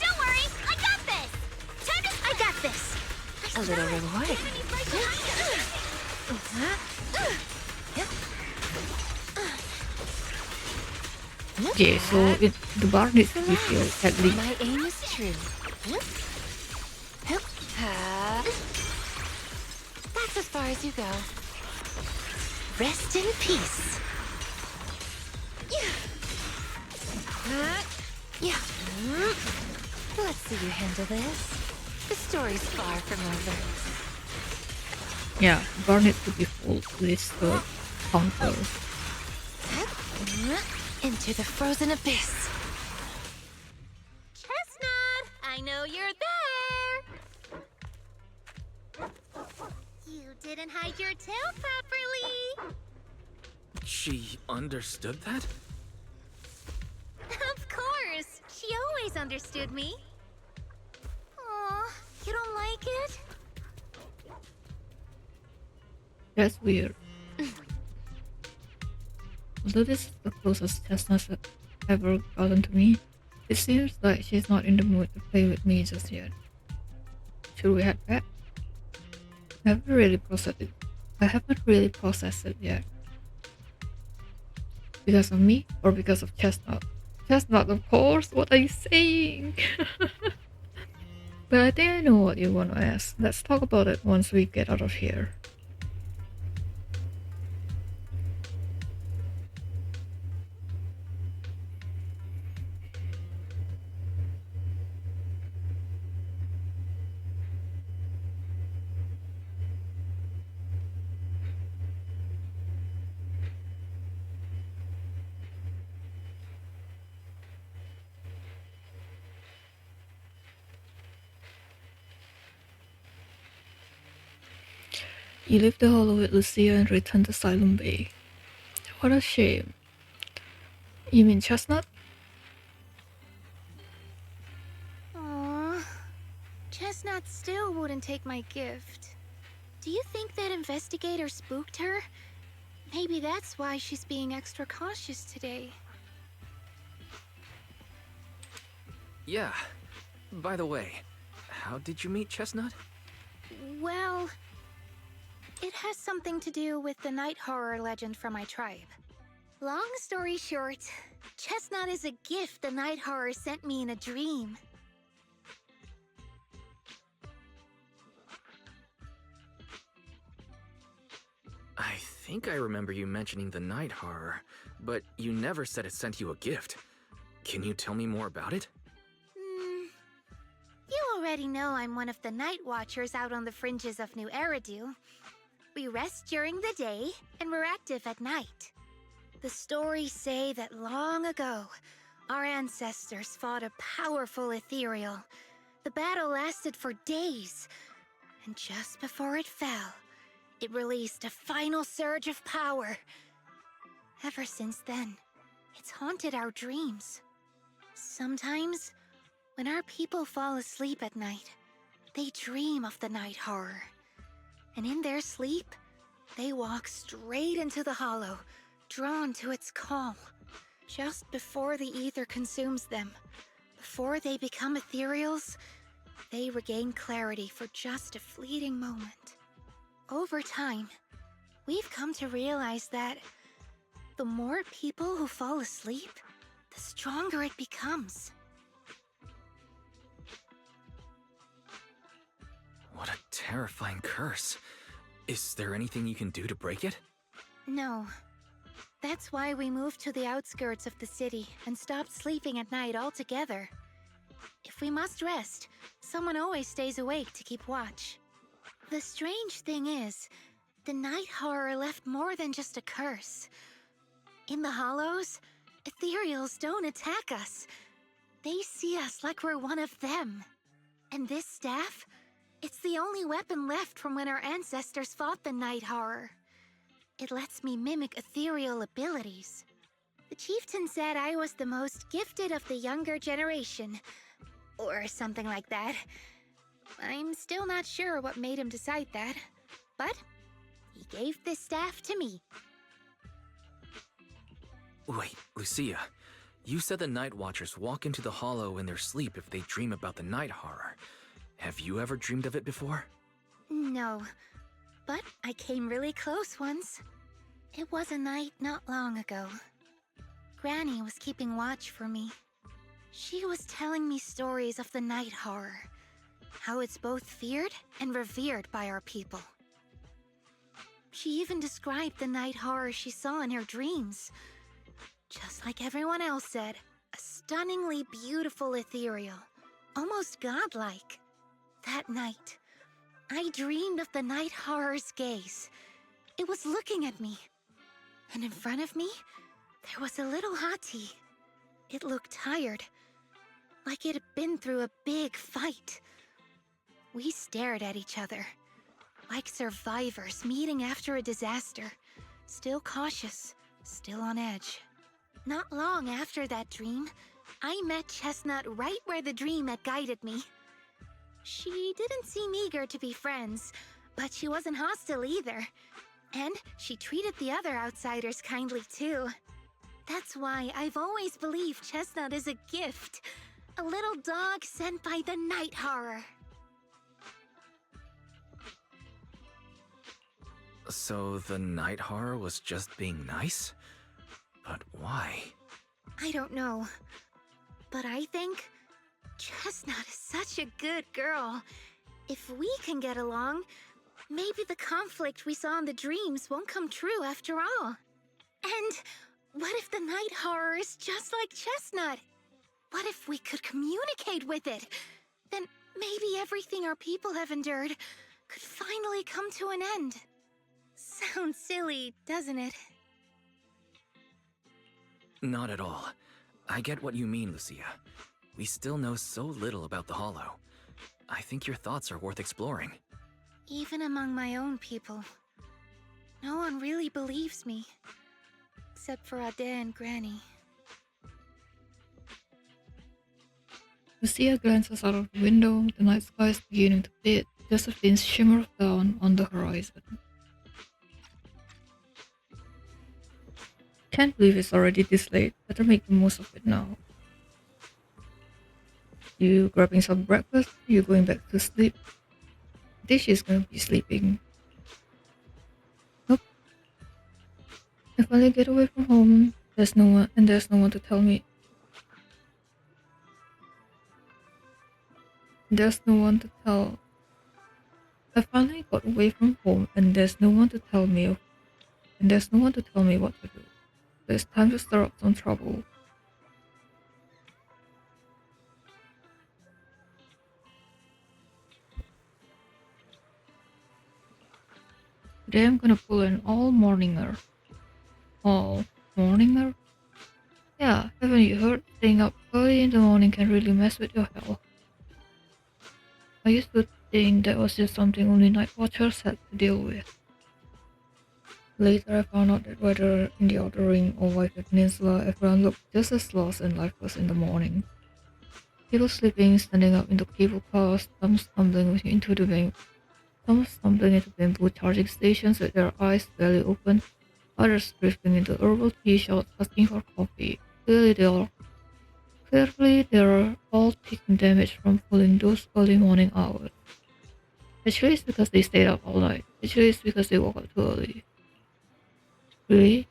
Don't worry, I got this! Time to... I got this! A little reward. Okay, so the bar needs to be filled at least. My aim is true. That's as far as you go. Rest in peace. Yeah. Let's see you handle this. The story's far from over. Yeah, the bar needs to be full to this counter. Into the frozen abyss. Chestnut, I know you're there! You didn't hide your tail properly! She understood that? Of course! She always understood me. Aw, you don't like it? That's weird. Although this is the closest Chestnut's ever gotten to me, it seems like she's not in the mood to play with me just yet. Should we head back? I haven't really processed it yet. Because of me or because of Chestnut? Chestnut, of course! What are you saying? But I think I know what you want to ask. Let's talk about it once we get out of here. You leave the hollow with Lucia and return to Silent Bay. What a shame. You mean Chestnut? Aww. Chestnut still wouldn't take my gift. Do you think that investigator spooked her? Maybe that's why she's being extra cautious today. Yeah. By the way, how did you meet Chestnut? Well, it has something to do with the night horror legend from my tribe. Long story short, Chestnut is a gift the night horror sent me in a dream. I think I remember you mentioning the night horror, but you never said it sent you a gift. Can you tell me more about it? You already know I'm one of the night watchers out on the fringes of New Eridu. We rest during the day, and we're active at night. The stories say that long ago, our ancestors fought a powerful ethereal. The battle lasted for days, and just before it fell, it released a final surge of power. Ever since then, it's haunted our dreams. Sometimes, when our people fall asleep at night, they dream of the night horror. And in their sleep, they walk straight into the hollow, drawn to its call. Just before the ether consumes them, before they become ethereals, they regain clarity for just a fleeting moment. Over time, we've come to realize that the more people who fall asleep, the stronger it becomes. What a terrifying curse. Is there anything you can do to break it? No. That's why we moved to the outskirts of the city and stopped sleeping at night altogether. If we must rest, someone always stays awake to keep watch. The strange thing is, the night horror left more than just a curse. In the hollows, ethereals don't attack us. They see us like we're one of them. And this staff, it's the only weapon left from when our ancestors fought the night horror. It lets me mimic ethereal abilities. The chieftain said I was the most gifted of the younger generation, or something like that. I'm still not sure what made him decide that, but he gave this staff to me. Wait, Lucia. You said the Night Watchers walk into the hollow in their sleep if they dream about the night horror. Have you ever dreamed of it before? No, but I came really close once. It was a night not long ago. Granny was keeping watch for me. She was telling me stories of the night horror, how it's both feared and revered by our people. She even described the night horror she saw in her dreams. Just like everyone else said, a stunningly beautiful ethereal, almost godlike. That night, I dreamed of the night horror's gaze. It was looking at me. And in front of me, there was a little hottie. It looked tired, like it had been through a big fight. We stared at each other, like survivors meeting after a disaster, still cautious, still on edge. Not long after that dream, I met Chestnut right where the dream had guided me. She didn't seem eager to be friends, but she wasn't hostile either. And she treated the other outsiders kindly too. That's why I've always believed Chestnut is a gift. A little dog sent by the night horror. So the night horror was just being nice? But why? I don't know. But I think Chestnut is such a good girl. If we can get along, maybe the conflict we saw in the dreams won't come true after all. And what if the night horror is just like Chestnut? What if we could communicate with it? Then maybe everything our people have endured could finally come to an end. Sounds silly, doesn't it? Not at all. I get what you mean, Lucia. We still know so little about the Hollow. I think your thoughts are worth exploring. Even among my own people, no one really believes me. Except for Ade and Granny. Lucia glances out of the window. The night sky is beginning to fade. Just a thin shimmer of dawn on the horizon. Can't believe it's already this late. Better make the most of it now. You grabbing some breakfast? You going back to sleep? I think she's gonna be sleeping. Nope. I finally get away from home. There's no one to tell me. There's no one to tell. I finally got away from home and there's no one to tell me and there's no one to tell me what to do. So it's time to stir up some trouble. Today I'm gonna pull an all-morninger. All-morninger? Yeah, haven't you heard? Staying up early in the morning can really mess with your health. I used to think that was just something only night watchers had to deal with. Later I found out that whether in the Outer Ring or White Peninsula, everyone looked just as lost and lifeless in the morning. People sleeping, standing up in the cable cars, some stumbling into the some stumbling into bamboo charging stations with their eyes barely open, others drifting into herbal tea shops asking for coffee. Clearly they're all taking damage from pulling those early morning hours. Actually it's because they stayed up all night. Actually it's because they woke up too early. Really?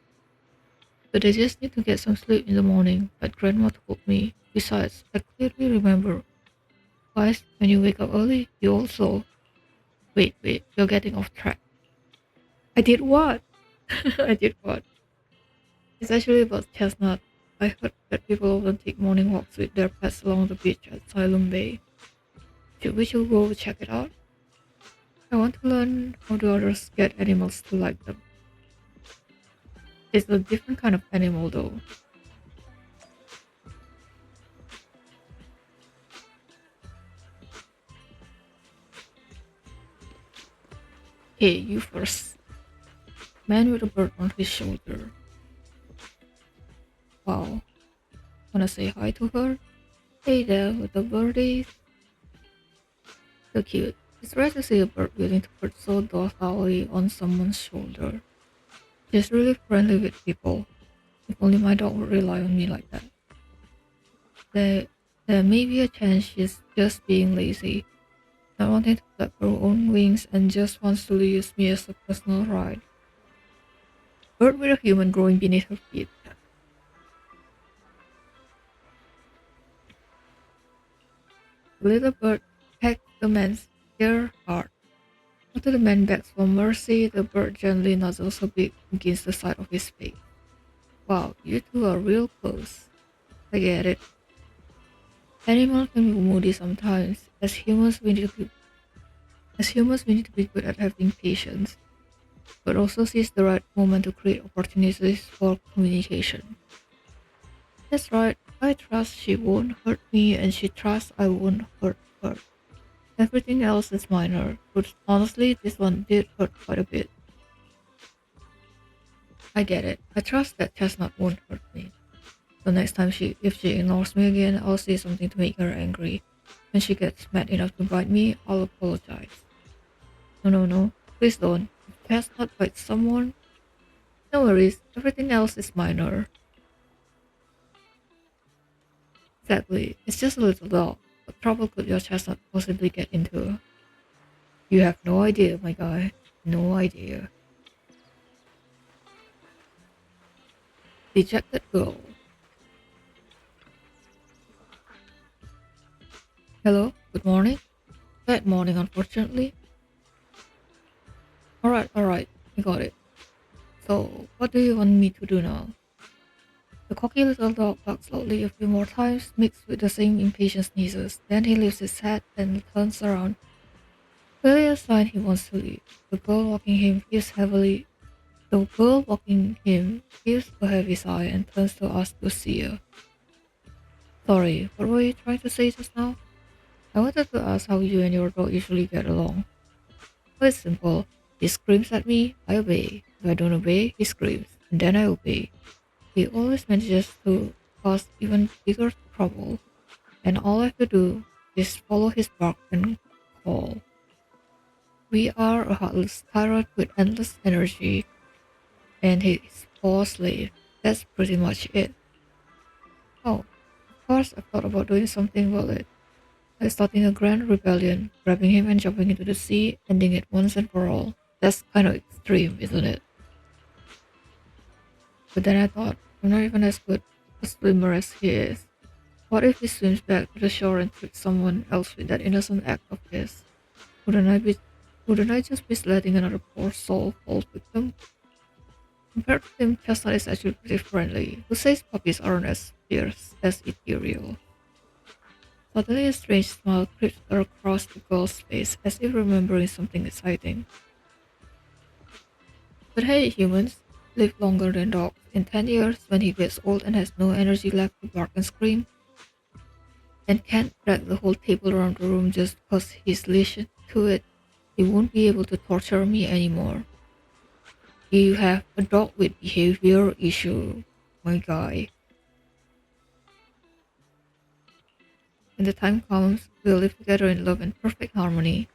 But I just need to get some sleep in the morning, like Grandma told me. Besides, I clearly remember. Guys, when you wake up early, you also... Wait, you're getting off track. I did what? I did what? It's actually about Chestnut. I heard that people often take morning walks with their pets along the beach at Silum Bay. Should we go check it out? I want to learn how the others get animals to like them. It's a different kind of animal though. Hey, you first. Man with a bird on his shoulder. Wow. Wanna say hi to her? Hey there, little birdie. So cute. It's rare to see a bird willing to perch so docilely on someone's shoulder. She's really friendly with people. If only my dog would rely on me like that. There, there may be a chance she's just being lazy, not wanting to flap her own wings and just wants to use me as a personal ride. Bird with a human growing beneath her feet. The little bird pecked the man's ear hard. After the man begs for mercy, the bird gently nuzzles her beak against the side of his face. Wow, you two are real close. I get it. Animals can be moody sometimes. As humans, we need to be good at having patience, but also seize the right moment to create opportunities for communication. That's right. I trust she won't hurt me, and she trusts I won't hurt her. Everything else is minor, but honestly, this one did hurt quite a bit. I get it. I trust that Chestnut won't hurt me. So next time if she ignores me again, I'll say something to make her angry. When she gets mad enough to bite me, I'll apologize. No. Please don't. If Chestnut bites someone, no worries. Everything else is minor. Exactly. It's just a little dog. What trouble could your Chestnut possibly get into? You have no idea, my guy. No idea. Dejected girl. Hello, good morning. Bad morning, unfortunately. Alright, I got it. So, what do you want me to do now? The cocky little dog barks loudly a few more times, mixed with the same impatient sneezes. Then he lifts his head and turns around. Clearly a sign he wants to leave. The girl walking him gives a heavy sigh and turns to ask Lucia. Sorry, what were you trying to say just now? I wanted to ask how you and your dog usually get along. Oh, it's simple. He screams at me, I obey. If I don't obey, he screams, and then I obey. He always manages to cause even bigger trouble, and all I have to do is follow his bark and call. We are a heartless tyrant with endless energy, and his poor slave. That's pretty much it. Oh, of course I've thought about doing something about it. Like starting a grand rebellion, grabbing him and jumping into the sea, ending it once and for all. That's kind of extreme, isn't it? But then I thought, I'm not even as good a swimmer as he is. What if he swims back to the shore and tricks someone else with that innocent act of his? Wouldn't I just be letting another poor soul fall victim? Compared to him, Chestnut is actually pretty friendly. Who says puppies aren't as fierce as ethereal? Suddenly a strange smile creeps across the girl's face as if remembering something exciting. But hey, humans live longer than dogs. In 10 years, when he gets old and has no energy left to bark and scream, and can't drag the whole table around the room just because he's leashed to it, he won't be able to torture me anymore. You have a dog with behavior issue, my guy. When the time comes, we'll live together in love and perfect harmony.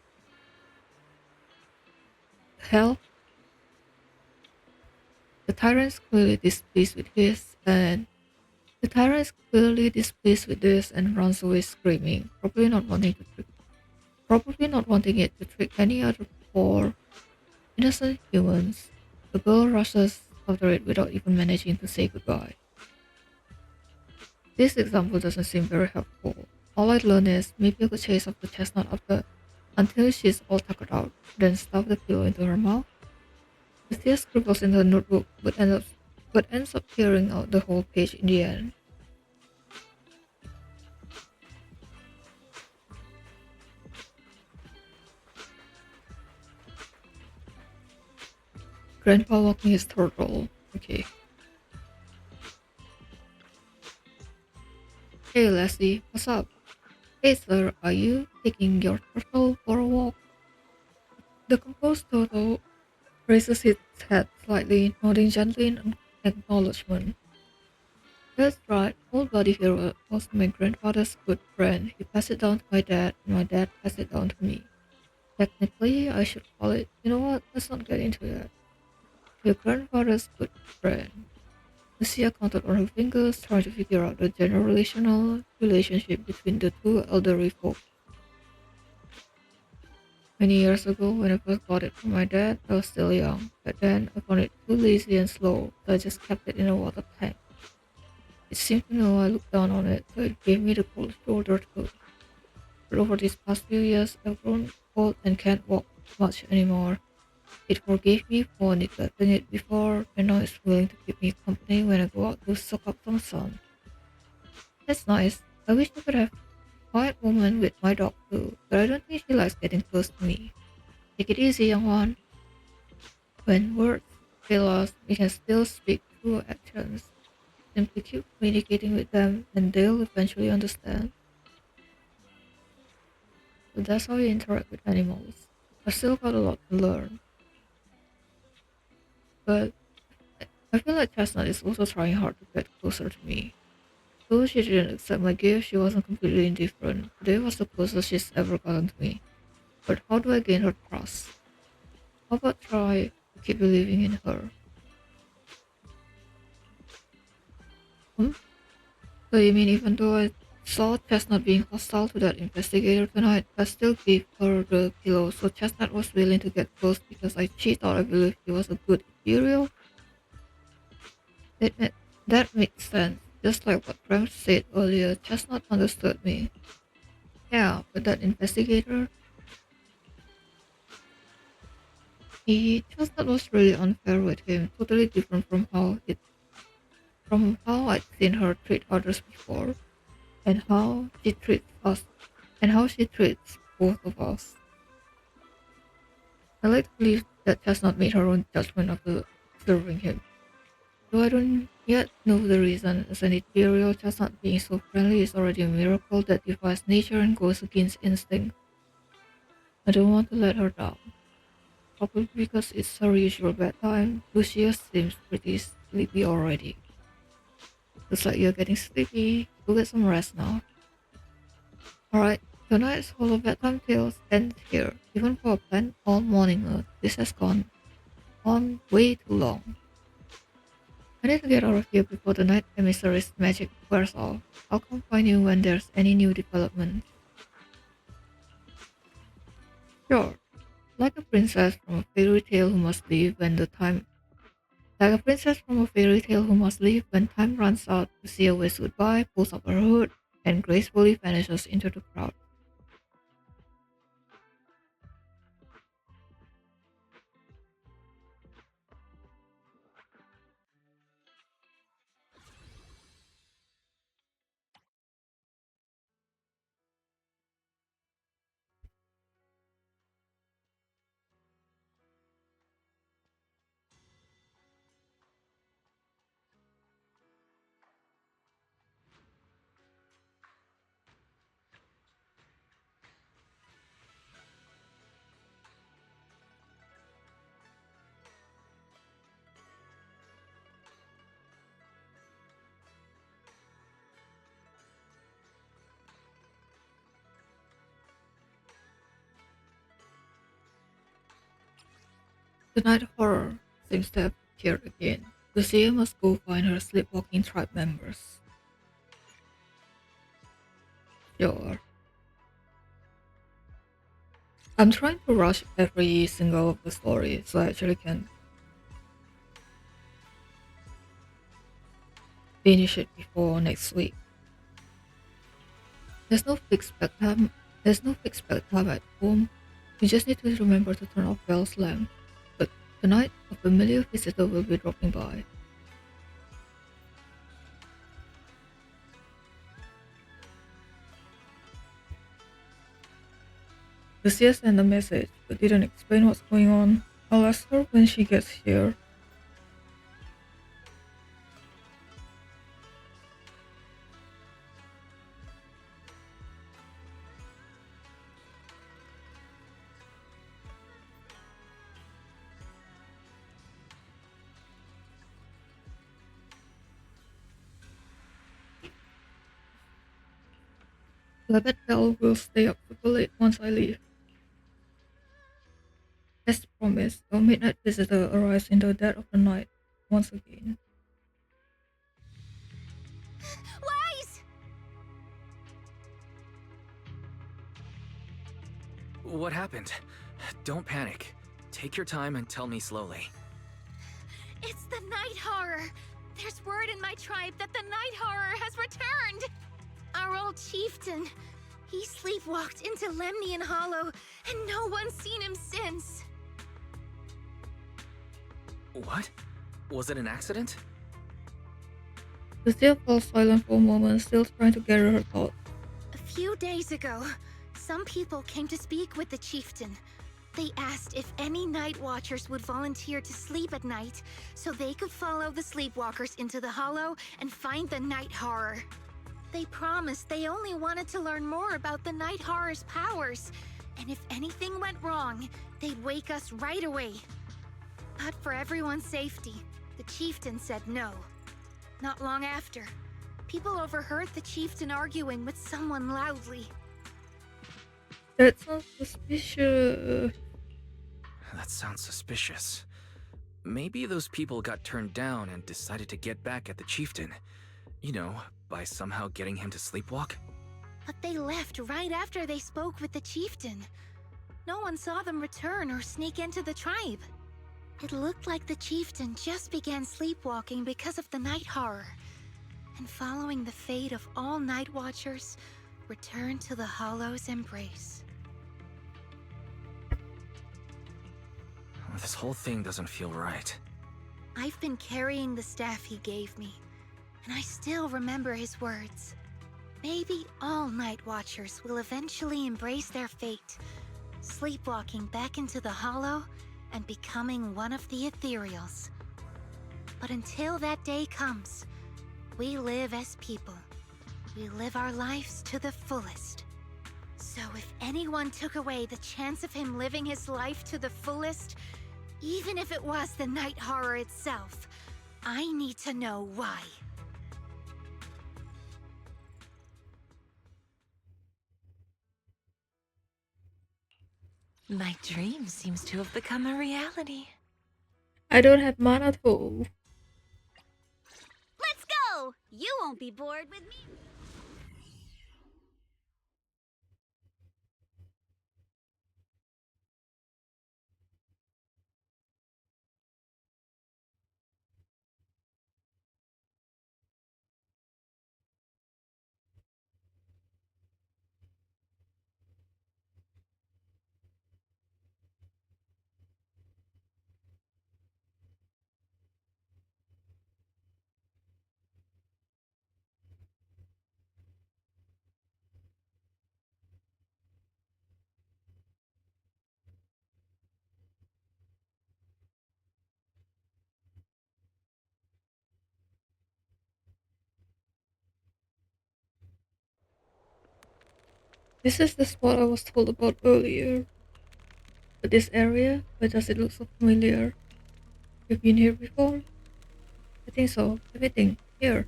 Hell, the tyrant's clearly displeased with this, and the tyrant is clearly displeased with this and runs away screaming, probably not wanting it to trick any other poor innocent humans. The girl rushes after it without even managing to say goodbye. This example doesn't seem very helpful. All I'd learned is maybe I could chase after Chestnut after until she's all tuckered out, then stuff the pillow into her mouth. The tear scribbles in the notebook, but ends up tearing out the whole page in the end. Grandpa walking his turtle. Okay. Hey Leslie, what's up? Hey sir, are you taking your turtle for a walk? The composed turtle raises its head slightly, nodding gently in acknowledgement. That's right, old buddy here was my grandfather's good friend. He passed it down to my dad, and my dad passed it down to me. Technically, I should call it. You know what? Let's not get into that. Your grandfather's good friend. Lucia counted on her fingers, trying to figure out the generational relationship between the two elderly folk. Many years ago, when I first got it from my dad, I was still young. But then I found it too lazy and slow, so I just kept it in a water tank. It seemed to know I looked down on it, so it gave me the cold shoulder too. But over these past few years, I've grown old and can't walk much anymore. It forgave me for neglecting it before, and now it's willing to keep me company when I go out to soak up some sun. That's nice. I wish I could have a quiet moment with my dog too, but I don't think she likes getting close to me. Take it easy, young one. When words fail us, we can still speak through actions. Simply keep communicating with them, and they'll eventually understand. So that's how you interact with animals. I've still got a lot to learn, but I feel like Chestnut is also trying hard to get closer to me. Though she didn't accept my gift, she wasn't completely indifferent. Today was the closest she's ever gotten to me. But how do I gain her trust? How about try to keep believing in her? Hmm? So you mean even though I saw Chestnut being hostile to that investigator tonight, I still gave her the pillow, so Chestnut was willing to get close because she thought I believed he was a good Imperial? That, ma- that makes sense. Just like what Graham said earlier, Chestnut understood me. Yeah, but that investigator, Chestnut was really unfair with him, totally different from how I'd seen her treat others before, and how she treats us, and how she treats both of us. I like to believe that Chestnut made her own judgment after observing him. Though I don't yet know the reason, as an Imperial, Chestnut being so friendly is already a miracle that defies nature and goes against instinct. I don't want to let her down. Probably because it's her usual bedtime, Lucia seems pretty sleepy already. Looks like you're getting sleepy. Go get some rest now. Alright, tonight's Holo Bedtime Tales ends here. Even for a planned all morning mode, this has gone on way too long. I need to get out of here before the night emissary's magic wears off. I'll come find you when there's any new development. Sure, like a princess from a fairy tale who must leave when the time like a princess from a fairy tale who must leave when time runs out, Lucia waves goodbye, pulls up her hood, and gracefully vanishes into the crowd. The night horror seems to have appeared again. Lucia must go find her sleepwalking tribe members. Sure. I'm trying to rush every single of the story so I actually can finish it before next week. There's no fixed bedtime. There's no fixed bedtime at home. You just need to remember to turn off Belle's lamp. But tonight, a familiar visitor will be dropping by. Lucia sent a message but didn't explain what's going on. I'll ask her when she gets here. I bet Belle will stay up super late once I leave. As promised, our midnight visitor arrives in the dead of the night once again. Wise! What happened? Don't panic. Take your time and tell me slowly. It's the night horror. There's word in my tribe that the night horror has returned. Our old chieftain. He sleepwalked into Lemnian Hollow, and no one's seen him since. What? Was it an accident? Lucia falls silent for a moment, still trying to gather her thoughts. A few days ago, some people came to speak with the chieftain. They asked if any night watchers would volunteer to sleep at night so they could follow the sleepwalkers into the hollow and find the night horror. They promised they only wanted to learn more about the night horror's powers, and if anything went wrong, they'd wake us right away. But for everyone's safety, the chieftain said no. Not long after, people overheard the chieftain arguing with someone loudly. That sounds suspicious. That sounds suspicious. Maybe those people got turned down and decided to get back at the chieftain. You know, by somehow getting him to sleepwalk? But they left right after they spoke with the chieftain. No one saw them return or sneak into the tribe. It looked like the chieftain just began sleepwalking because of the night horror. And following the fate of all night watchers, returned to the Hollow's embrace. This whole thing doesn't feel right. I've been carrying the staff he gave me, and I still remember his words. Maybe all night watchers will eventually embrace their fate, sleepwalking back into the Hollow and becoming one of the ethereals. But until that day comes, we live as people. We live our lives to the fullest. So if anyone took away the chance of him living his life to the fullest, even if it was the night horror itself, I need to know why. My dream seems to have become a reality. I don't have mana though. Let's go! You won't be bored with me. This is the spot I was told about earlier. But this area, why does it look so familiar? You've been here before? I think so. Let me think. Here.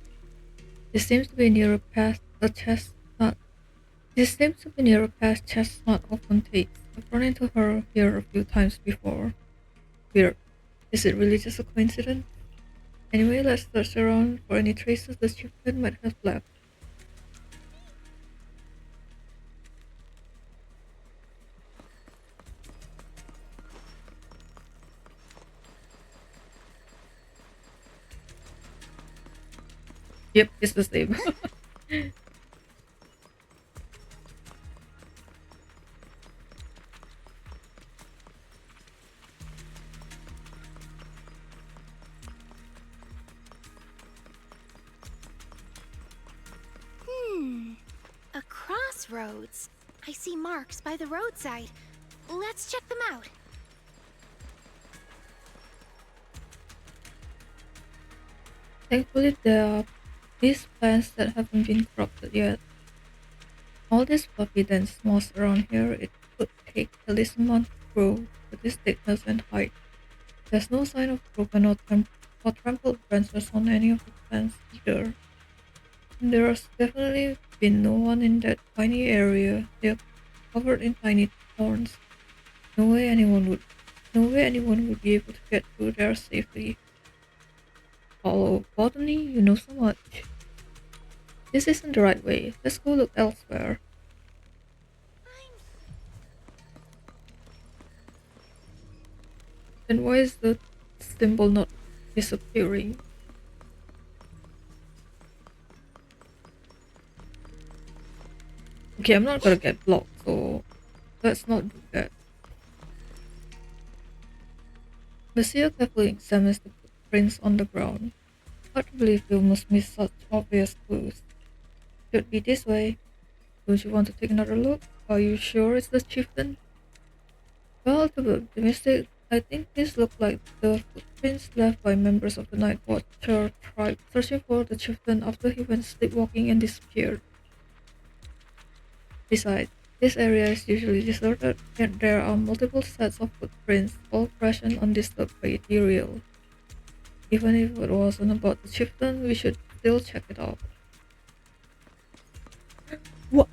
This seems to be near a chestnut. This seems to be near a path chestnut often takes. I've run into her here a few times before. Weird. Is it really just a coincidence? Anyway, let's search around for any traces the chieftain might have left. Yep, it's the same. A crossroads. I see marks by the roadside. Let's check them out. Thankfully, there are these plants that haven't been corrupted yet. All this fluffy dense moss around here, it could take at least a month to grow to this thickness and height. There's no sign of broken or trampled branches on any of the plants either. And there's definitely been no one in that tiny area. They're covered in tiny thorns. No way anyone would be able to get through there safely. Follow botany, you know so much. This isn't the right way. Let's go look elsewhere. Then why is the symbol not disappearing? Okay, I'm not gonna get blocked, so let's not do that. Monsieur carefully examines the footprints on the ground. Hard to believe you must miss such obvious clues. Should be this way. Don't you want to take another look? Are you sure it's the chieftain? Well, to be optimistic, I think these look like the footprints left by members of the Night Watcher tribe searching for the chieftain after he went sleepwalking and disappeared. Besides, this area is usually deserted, and there are multiple sets of footprints, all fresh and undisturbed by ethereal. Even if it wasn't about the chieftain, we should still check it out. What?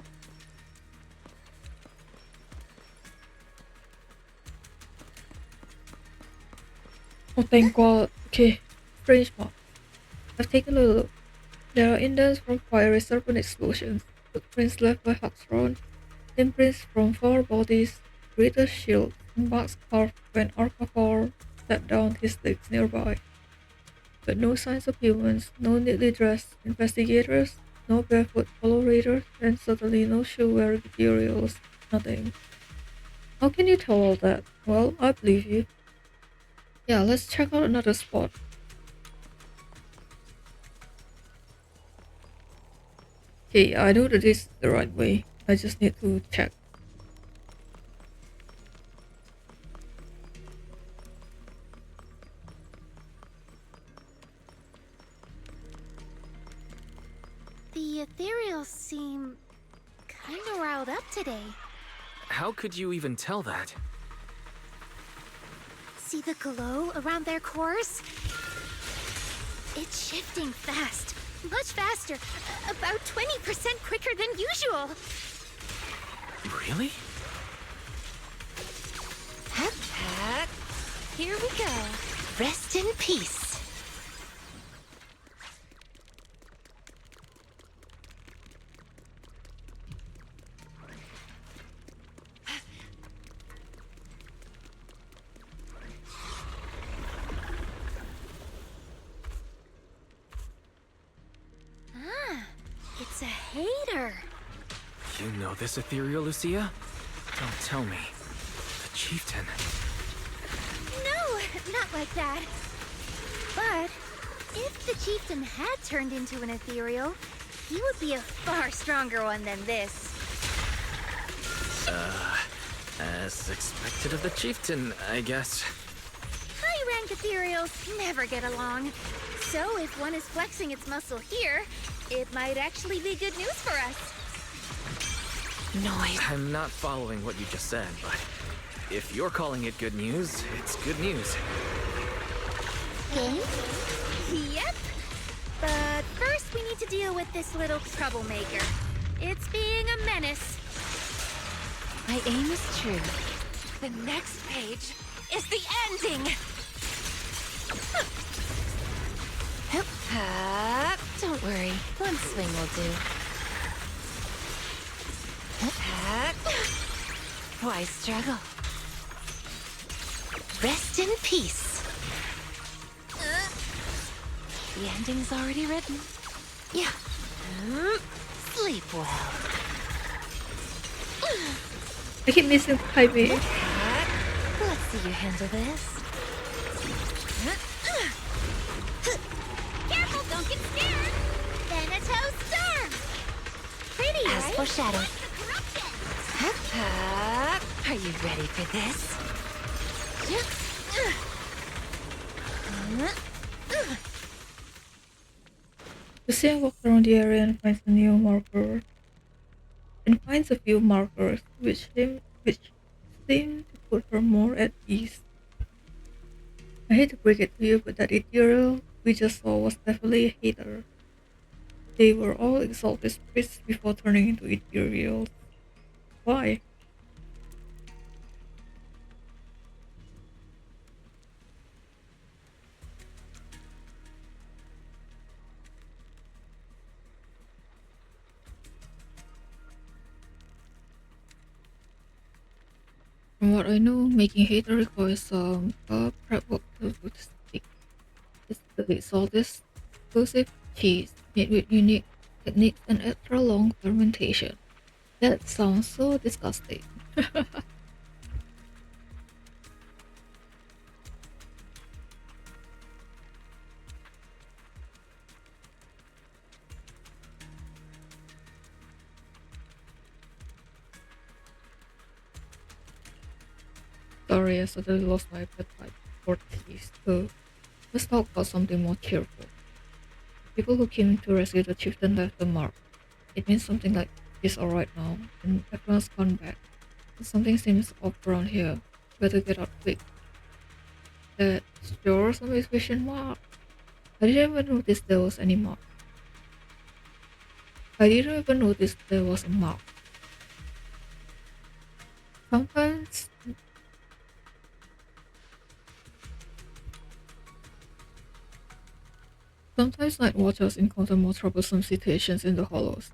Oh, thank God. Okay, strange mark. I've taken a look. There are indents from fiery serpent explosions, footprints left by Huxron, imprints from four bodies, greater shield, and marks carved when Arcacor set down his legs nearby. But no signs of humans, no neatly dressed investigators, no barefoot follow raiders, and certainly no shoe-wearing ethereals. Nothing. How can you tell all that? Well, I believe you. Yeah, let's check out another spot. Okay, I know that this is the right way. I just need to check. The ethereals seem kinda riled up today. How could you even tell that? See the glow around their cores? It's shifting fast. Much faster. About 20% quicker than usual. Really? Hup, hup. Here we go. Rest in peace. It's a hater. You know this ethereal, Lucia? Don't tell me. The chieftain. No, not like that. But if the chieftain had turned into an ethereal, he would be a far stronger one than this. As expected of the chieftain, I guess. High-rank ethereals never get along. So if one is flexing its muscle here, it might actually be good news for us. Noise. I'm not following what you just said, but if you're calling it good news, it's good news. Yep. But first we need to deal with this little troublemaker. It's being a menace. My aim is true. The next page is the ending. Don't worry, one swing will do. Why struggle? Rest in peace. The ending's already written. Yeah. Sleep well. I keep missing Hybe. Let's see you handle this. Careful, don't get scared! Thanatos Storm! Pretty, As right? foreshadowed. Corruption! Are you ready for this? Lucia walks around the area and finds a new marker. And finds a few markers which seem to put her more at ease. I hate to break it to you, but that ethereal we just saw was definitely a hater. They were all exalted spirits before turning into ethereals. Why? From what I know, making hater requires some prep work to stick. It's the exalted exclusive cheese made with unique techniques and extra long fermentation. That sounds so disgusting. Sorry, I suddenly lost my appetite for cheese. So let's talk about something more cheerful. People who came to rescue the chieftain left a mark. It means something like he's alright now, and everyone's gone back. But something seems off around here. Better get out quick. That's yours on this vision mark. I didn't even notice there was any mark. I didn't even notice there was a mark. Sometimes Sometimes night watchers encounter more troublesome situations in the hollows.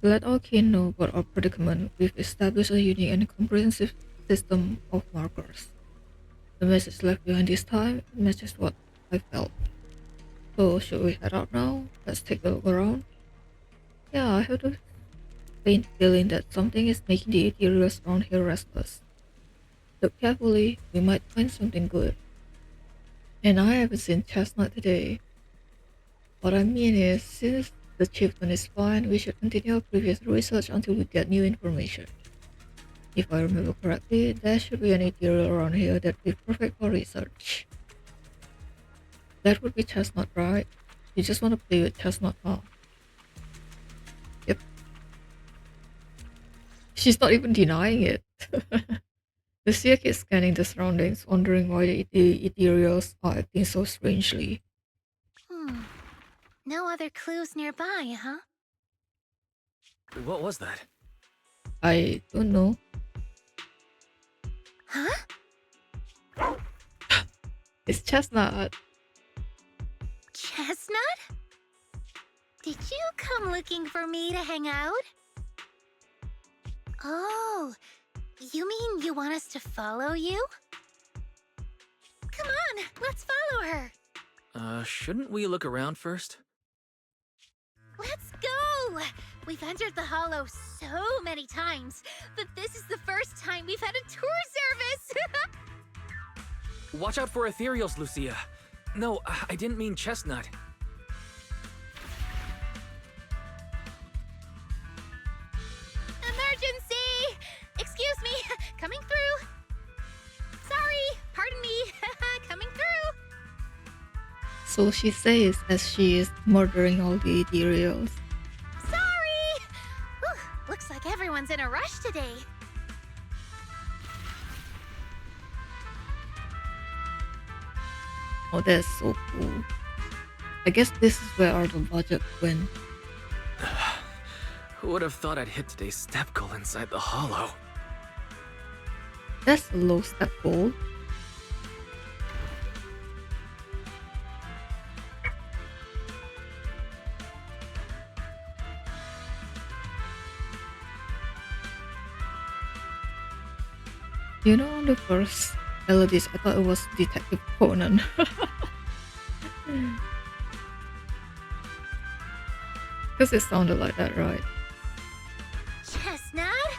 To let our kin know about our predicament, we've established a unique and comprehensive system of markers. The message left behind this time matches what I felt. So should we head out now? Let's take a look around. Yeah, I have the faint feeling that something is making the ethereals around here restless. Look carefully, we might find something good. And I haven't seen Chestnut today. What I mean is, since the chieftain is fine, we should continue our previous research until we get new information. If I remember correctly, there should be an ethereal around here that would be perfect for research. That would be Chestnut, right? You just want to play with Chestnut, huh? Yep. She's not even denying it. Lucia keeps scanning the surroundings, wondering why the ethereals are acting so strangely. No other clues nearby, huh? What was that? I don't know. Huh? It's Chestnut. Chestnut? Did you come looking for me to hang out? Oh, you mean you want us to follow you? Come on, let's follow her. Shouldn't we look around first? Let's go! We've entered the Hollow so many times, but this is the first time we've had a tour service! Watch out for ethereals, Lucia. No, I didn't mean Chestnut. Emergency! Excuse me, coming through. Sorry, pardon me, coming through. So she says as she is murdering all the ethereals. Sorry! Whew, looks like everyone's in a rush today. Oh, that's so cool. I guess this is where our budget went. Who would have thought I'd hit today's step goal inside the hollow? That's a low step goal. You know, on the first melodies, I thought it was Detective Conan. Because it sounded like that, right? Chestnut,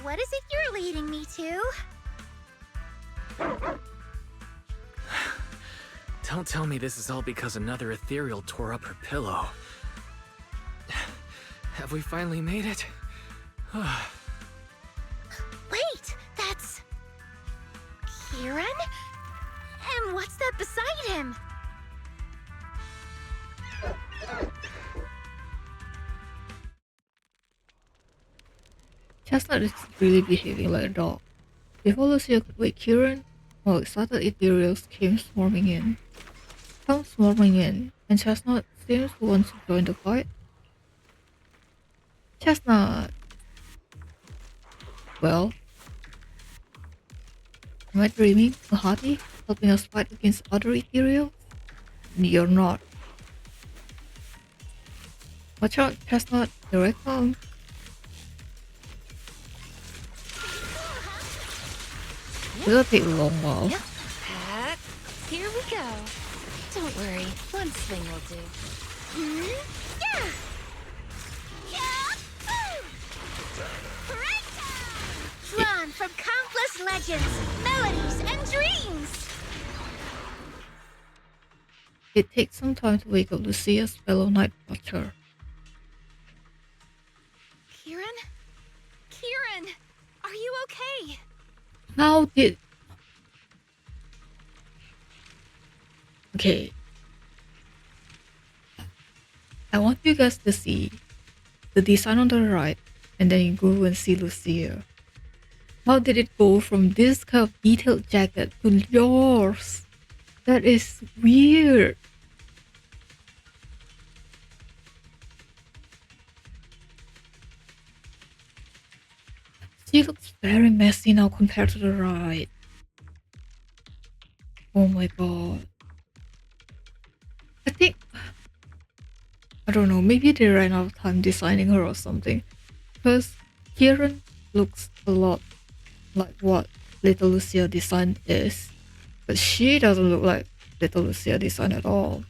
what is it you're leading me to? Don't tell me this is all because another ethereal tore up her pillow. Have we finally made it? Wait, that's... Kieran? And what's that beside him? Chestnut is really behaving like a dog. Before Lucia could wake Kieran, more excited ethereals came swarming in. And Chestnut seems to want to join the fight. Chestnut! Well, am I dreaming? A Hati? Helping us fight against other ethereals? You're not. Watch out, Chestnut, here I come. It'll take a long while. Yep. Pat. Here we go. Don't worry, one swing will do. Yeah! Drawn from countless legends, melodies, and dreams! It takes some time to wake up Lucia's fellow Night Watcher. Kieran? Kieran! Are you okay? How did... Okay. I want you guys to see the design on the right, and then you go and see Lucia. How did it go from this kind of detailed jacket to yours? That is weird. She looks very messy now compared to the right. Oh my god. I think... I don't know, maybe they ran out of time designing her or something. Because Kieran looks a lot like what Little Lucia design is. But she doesn't look like Little Lucia design at all.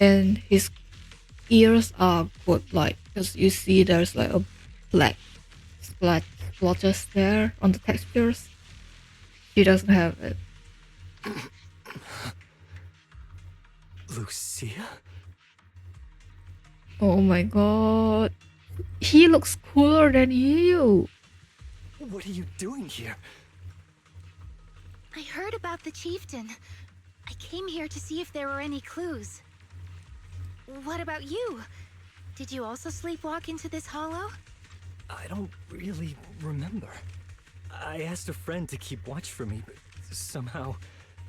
And his ears are good, like, because you see there's like a black splotches there on the textures. She doesn't have it. Lucia? Oh my god. He looks cooler than you. What are you doing here? I heard about the chieftain. I came here to see if there were any clues. What about you? Did you also sleepwalk into this hollow? I don't really remember. I asked a friend to keep watch for me, but somehow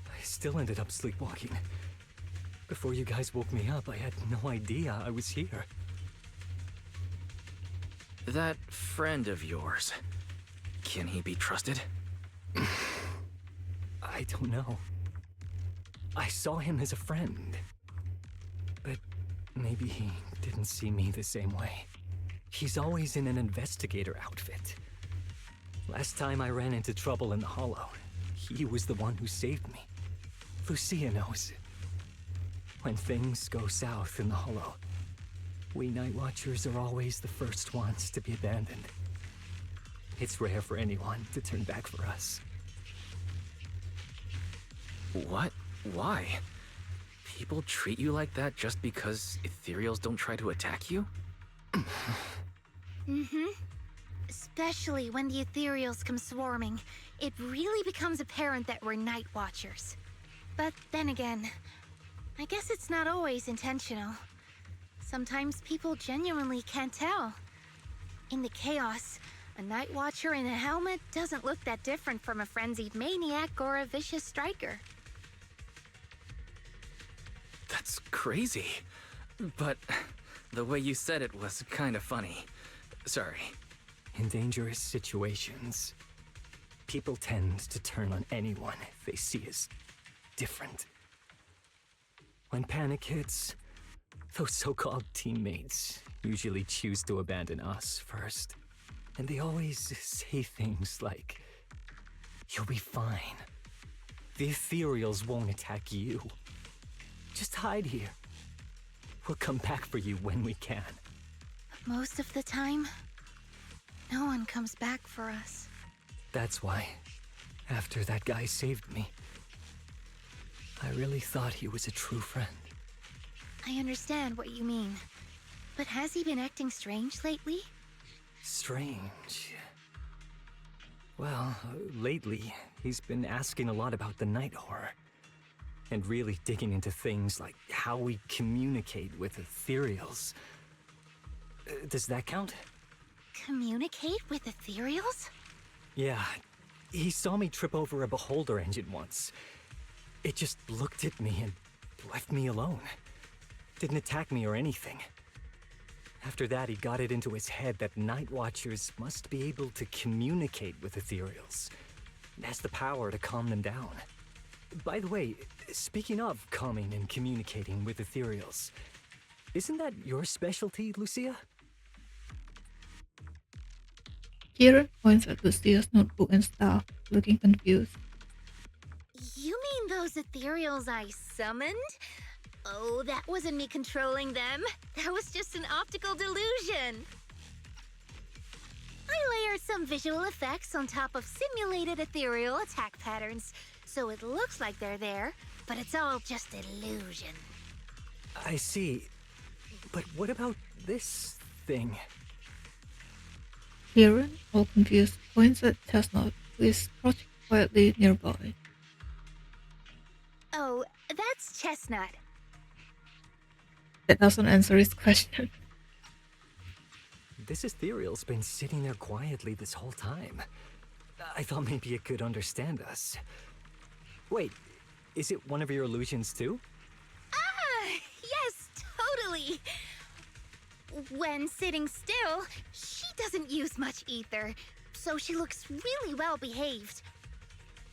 I still ended up sleepwalking. Before you guys woke me up, I had no idea I was here. That friend of yours, can he be trusted? I don't know. I saw him as a friend. But maybe he didn't see me the same way. He's always in an investigator outfit. Last time I ran into trouble in the Hollow, he was the one who saved me. Lucia knows. When things go south in the Hollow, we Night Watchers are always the first ones to be abandoned. It's rare for anyone to turn back for us. What? Why? People treat you like that just because ethereals don't try to attack you? Especially when the ethereals come swarming, it really becomes apparent that we're Night Watchers. But then again, I guess it's not always intentional. Sometimes people genuinely can't tell. In the chaos, a Night Watcher in a helmet doesn't look that different from a frenzied maniac or a vicious striker. That's crazy. But the way you said it was kind of funny. Sorry. In dangerous situations, people tend to turn on anyone they see as different. When panic hits, those so-called teammates usually choose to abandon us first. And they always say things like, "You'll be fine. The ethereals won't attack you. Just hide here. We'll come back for you when we can." Most of the time, no one comes back for us. That's why, after that guy saved me, I really thought he was a true friend. I understand what you mean. But has he been acting strange lately? Strange. Well, lately, he's been asking a lot about the night horror. And really digging into things like how we communicate with ethereals. Does that count? Communicate with ethereals? Yeah, he saw me trip over a beholder engine once. It just looked at me and left me alone. Didn't attack me or anything. After that, he got it into his head that Night Watchers must be able to communicate with ethereals. It has the power to calm them down. By the way, speaking of calming and communicating with ethereals, isn't that your specialty, Lucia? Kieran points at Lucia's notebook and staff, looking confused. You mean those ethereals I summoned? Oh, that wasn't me controlling them. That was just an optical delusion. I layered some visual effects on top of simulated ethereal attack patterns, so it looks like they're there, but it's all just illusion. I see. But what about this thing? Kieran, all confused, points at Chestnut, who is crouching quietly nearby. Oh, that's Chestnut. That doesn't answer his question. This ethereal's been sitting there quietly this whole time. I thought maybe it could understand us. Wait, is it one of your illusions too? Ah, yes, totally. When sitting still, she doesn't use much ether, so she looks really well behaved.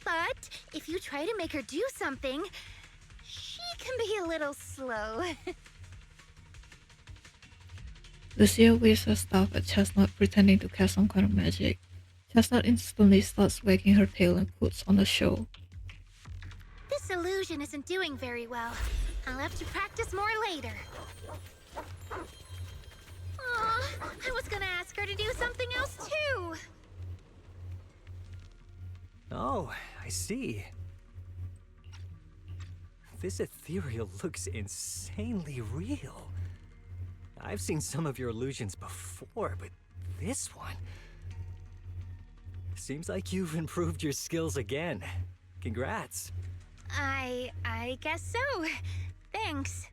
But if you try to make her do something, she can be a little slow. Lucia waves her staff at Chestnut, pretending to cast some kind of magic. Chestnut instantly starts wagging her tail and puts on a show. This illusion isn't doing very well. I'll have to practice more later. Aw, I was gonna ask her to do something else too. Oh, I see. This ethereal looks insanely real. I've seen some of your illusions before, but this one... Seems like you've improved your skills again. Congrats. I guess so. Thanks.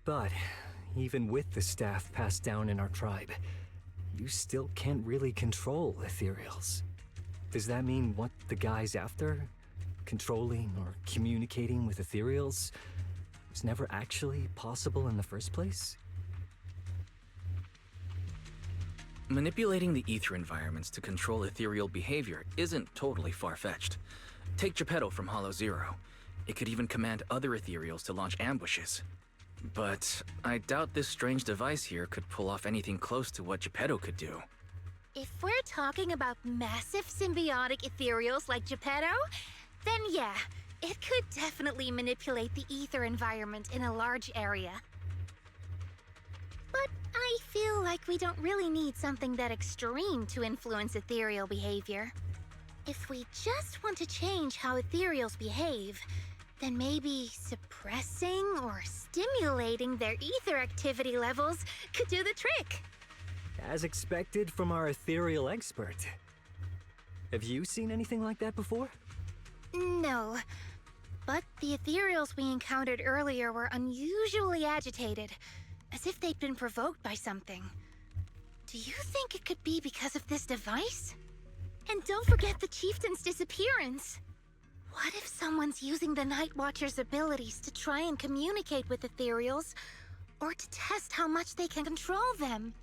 But even with the staff passed down in our tribe, you still can't really control ethereals. Does that mean what the guy's after? Controlling or communicating with ethereals was never actually possible in the first place? Manipulating the ether environments to control ethereal behavior isn't totally far-fetched. Take Geppetto from Hollow Zero. It could even command other ethereals to launch ambushes. But I doubt this strange device here could pull off anything close to what Geppetto could do. If we're talking about massive symbiotic ethereals like Geppetto, then yeah, it could definitely manipulate the ether environment in a large area. But I feel like we don't really need something that extreme to influence ethereal behavior. If we just want to change how ethereals behave, then maybe suppressing or stimulating their ether activity levels could do the trick. As expected from our ethereal expert. Have you seen anything like that before? No, but the ethereals we encountered earlier were unusually agitated, as if they'd been provoked by something. Do you think it could be because of this device? And don't forget the chieftain's disappearance. What if someone's using the Night Watcher's abilities to try and communicate with ethereals, or to test how much they can control them?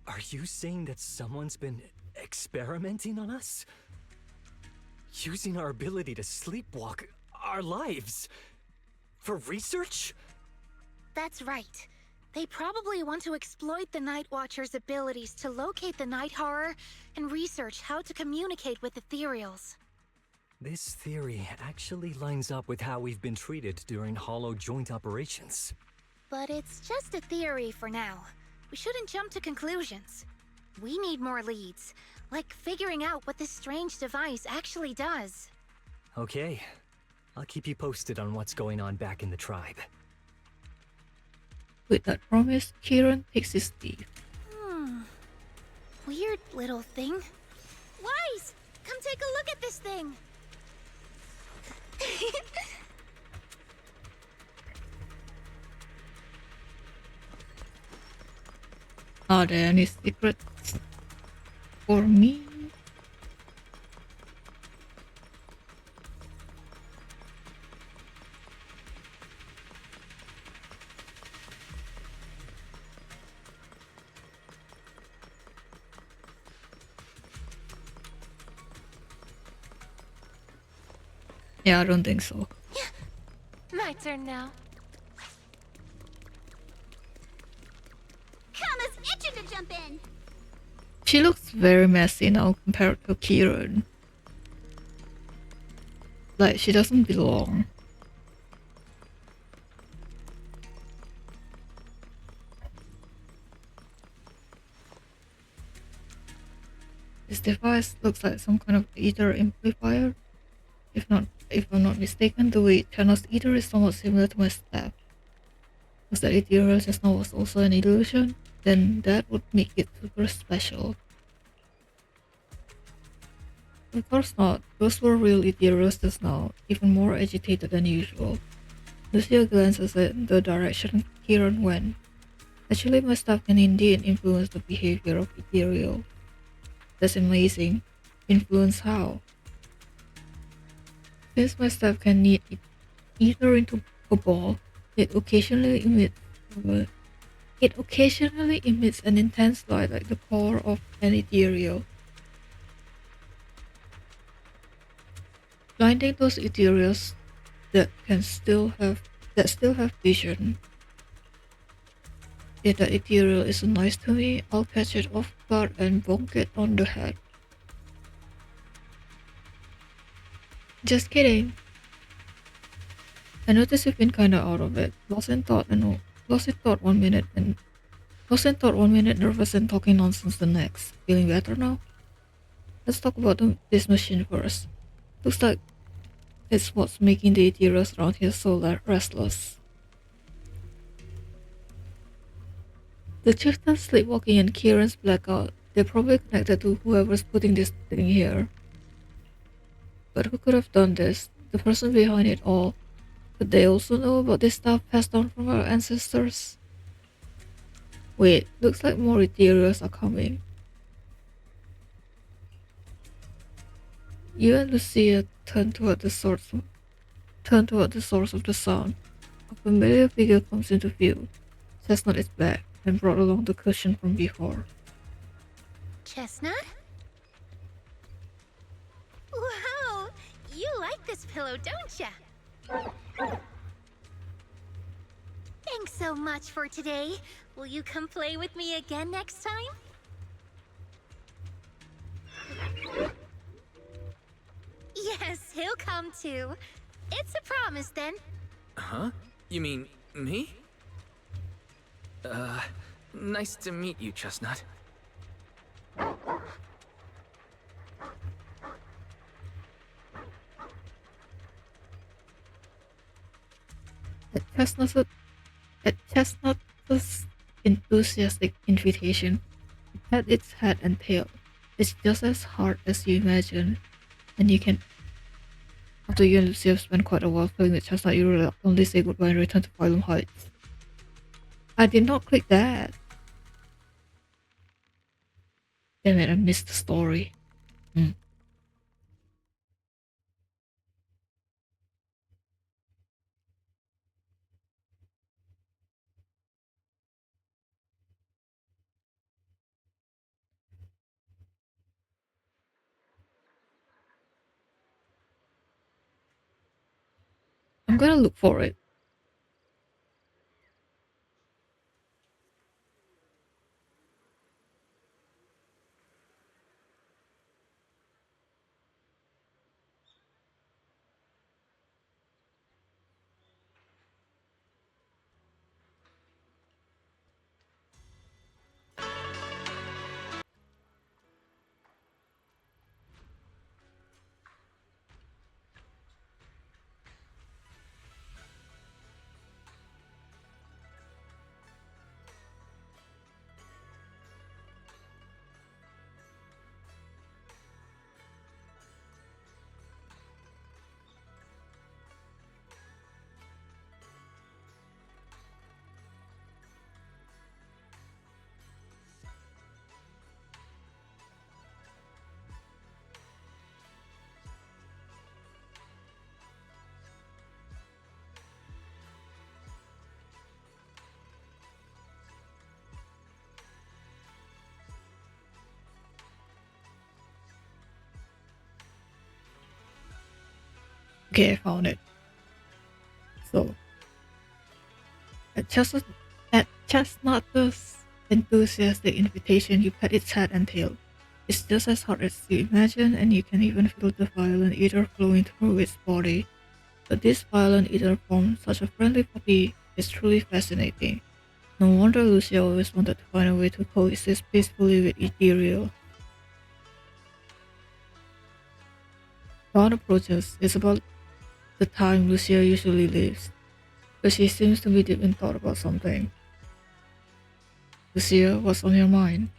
Are you saying that someone's been experimenting on us? Using our ability to sleepwalk our lives? For research? That's right. They probably want to exploit the Night Watcher's abilities to locate the night horror and research how to communicate with ethereals. This theory actually lines up with how we've been treated during Hollow joint operations. But it's just a theory for now. We shouldn't jump to conclusions. We need more leads, like figuring out what this strange device actually does. Okay, I'll keep you posted on what's going on back in the tribe. With that promise, Kieran takes his leave. Weird little thing. Wise! Come take a look at this thing! Are there any secrets for me? Yeah, I don't think so. My turn now. Kama's itching to jump in! She looks very messy now compared to Kieran. Like she doesn't belong. This device looks like some kind of ether amplifier. If I'm not mistaken, the way Chana's ether is somewhat similar to my staff. Was that ethereal just now was also an illusion? Then that would make it super special. Of course not. Those were real ethereals just now, even more agitated than usual. Lucia glances at the direction Kieran went. Actually, my staff can indeed influence the behavior of ethereal. That's amazing. Influence how? Since my staff can knead ether into a ball, it occasionally emits an intense light like the core of an ethereal. Blinding those ethereals that still have vision. If that ethereal isn't nice to me, I'll catch it off guard and bonk it on the head. Just kidding. I noticed you've been kinda out of it. Lost in thought 1 minute, nervous and talking nonsense the next. Feeling better now? Let's talk about this machine first. Looks like it's what's making the ethereals around here so restless. The chieftain's sleepwalking and Kieran's blackout, they're probably connected to whoever's putting this thing here. But who could have done this? The person behind it all. Could they also know about this stuff passed down from our ancestors? Wait, looks like more ethereals are coming. You and Lucia turn toward the source of the sound. A familiar figure comes into view. Chestnut is back and brought along the cushion from before. Chestnut? Wow! You like this pillow, don't ya? Thanks so much for today. Will you come play with me again next time? Yes, he'll come too. It's a promise then. Huh? You mean me? Nice to meet you, Chestnut. At Chestnut's enthusiastic invitation, it had its head and tail. It's just as hard as you imagine, and you can. After you and Lucy have spent quite a while playing with Chestnut, you reluctantly say goodbye and return to Phylum Heights. I did not click that. Damn it, I missed the story. I'm gonna look for it. Okay, I found it. So, at Chestnut's enthusiastic invitation, you pet its head and tail. It's just as hard as you imagine, and you can even feel the violent ether flowing through its body. But this violent ether from such a friendly puppy is truly fascinating. No wonder Lucy always wanted to find a way to coexist peacefully with Ethereal. Dawn approaches. It's about the time Lucia usually leaves, but she seems to be deep in thought about something. Lucia, what's on your mind?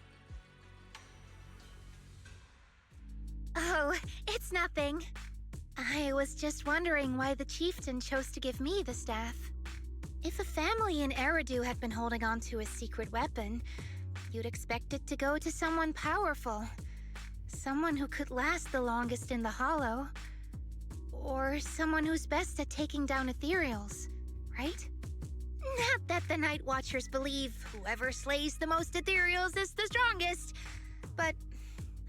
Oh, it's nothing. I was just wondering why the chieftain chose to give me the staff. If a family in Eridu had been holding on to a secret weapon, you'd expect it to go to someone powerful. Someone who could last the longest in the Hollow. Or someone who's best at taking down ethereals, right? Not that the Night Watchers believe whoever slays the most ethereals is the strongest, but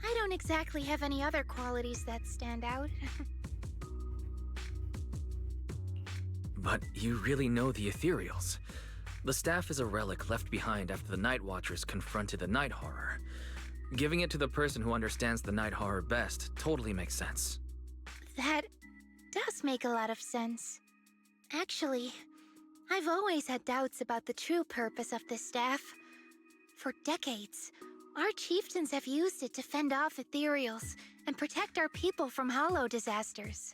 I don't exactly have any other qualities that stand out. But you really know the ethereals. The staff is a relic left behind after the Night Watchers confronted the Night Horror. Giving it to the person who understands the Night Horror best totally makes sense. That does make a lot of sense. Actually, I've always had doubts about the true purpose of this staff. For decades, our chieftains have used it to fend off ethereals and protect our people from hollow disasters.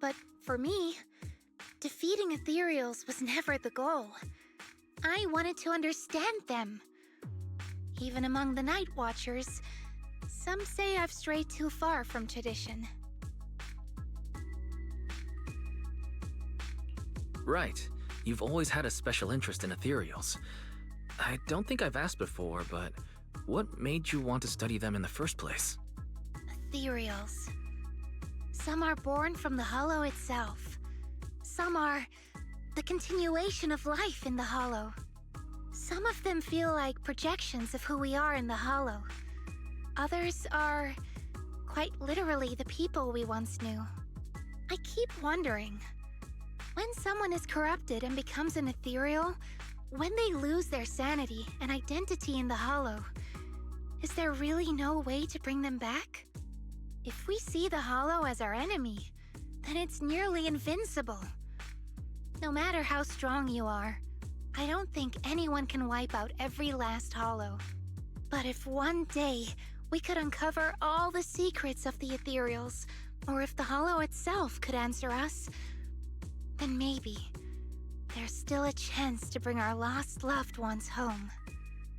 But for me, defeating ethereals was never the goal. I wanted to understand them. Even among the Night Watchers, some say I've strayed too far from tradition. Right. You've always had a special interest in ethereals. I don't think I've asked before, but what made you want to study them in the first place? Ethereals. Some are born from the Hollow itself. Some are the continuation of life in the Hollow. Some of them feel like projections of who we are in the Hollow. Others are quite literally the people we once knew. I keep wondering, when someone is corrupted and becomes an ethereal, when they lose their sanity and identity in the Hollow, is there really no way to bring them back? If we see the Hollow as our enemy, then it's nearly invincible. No matter how strong you are, I don't think anyone can wipe out every last Hollow. But if one day we could uncover all the secrets of the ethereals, or if the Hollow itself could answer us, then maybe there's still a chance to bring our lost loved ones home.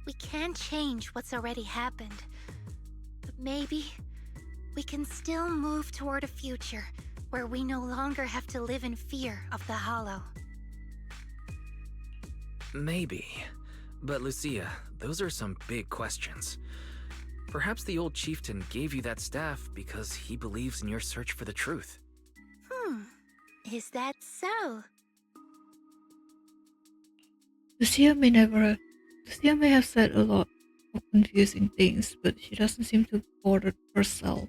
We can't change what's already happened, but maybe we can still move toward a future where we no longer have to live in fear of the Hollow. Maybe. But Lucia, those are some big questions. Perhaps the old chieftain gave you that staff because he believes in your search for the truth. Is that so? Lucia may have said a lot of confusing things, but she doesn't seem to bother herself.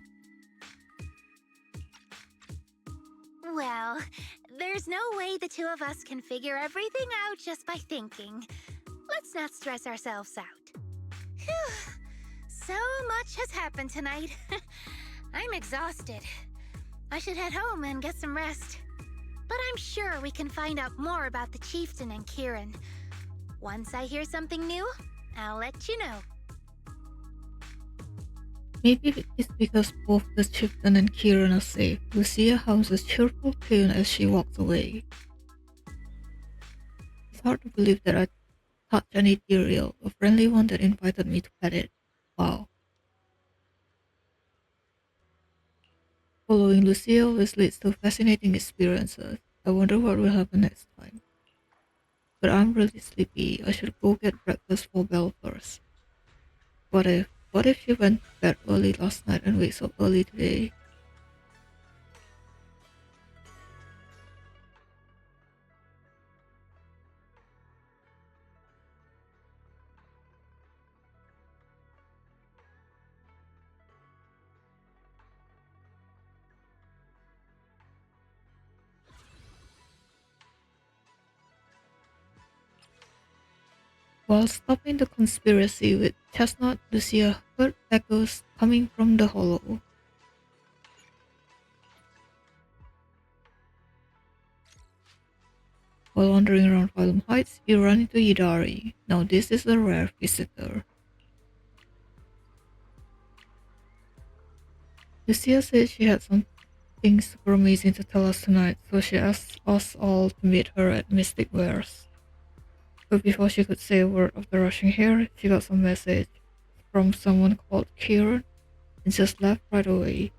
Well, there's no way the two of us can figure everything out just by thinking. Let's not stress ourselves out. Phew. So much has happened tonight. I'm exhausted. I should head home and get some rest. But I'm sure we can find out more about the chieftain and Kieran. Once I hear something new, I'll let you know. Maybe it's because both the chieftain and Kieran are safe. Lucia hums a cheerful tune as she walks away. It's hard to believe that I touched an ethereal, a friendly one that invited me to pet it. Wow. Following Lucia always leads to fascinating experiences. I wonder what will happen next time. But I'm really sleepy. I should go get breakfast for Belle first. What if she went to bed early last night and wakes up early today? While stopping the conspiracy with Chestnut, Lucia heard echoes coming from the hollow. While wandering around Phylum Heights, you run into Yidari. Now this is a rare visitor. Lucia said she had something super amazing to tell us tonight, so she asked us all to meet her at Mystic Wares. But before she could say a word after rushing here, she got some message from someone called Kieran and just left right away.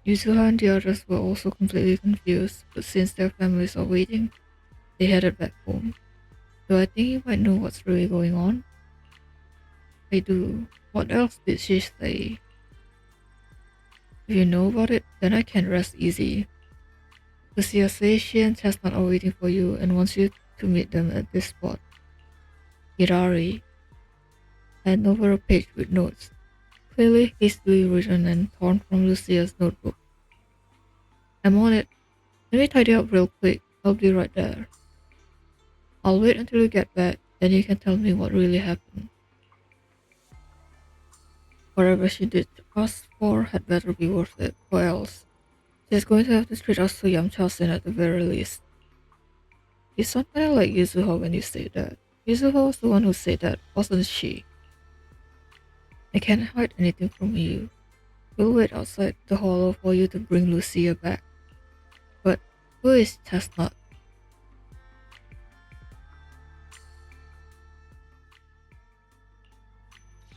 Yuzuha and the others were also completely confused, but since their families are waiting, they headed back home. Do I think you might know what's really going on? I do. What else did she say? If you know about it, then I can rest easy. Lucia says she and Chestnut are waiting for you and wants you to meet them at this spot. Hirari handed over a page with notes, clearly hastily written and torn from Lucia's notebook. I'm on it. Let me tidy up real quick. I'll be right there. I'll wait until you get back, then you can tell me what really happened. Whatever she did ask for had better be worth it, or else she's going to have to treat us to Yamcha-sen at the very least. You sound kinda like Yuzuha when you say that. Yuzuha was the one who said that, wasn't she? I can't hide anything from you. We'll wait outside the hollow for you to bring Lucia back. But who is Chestnut?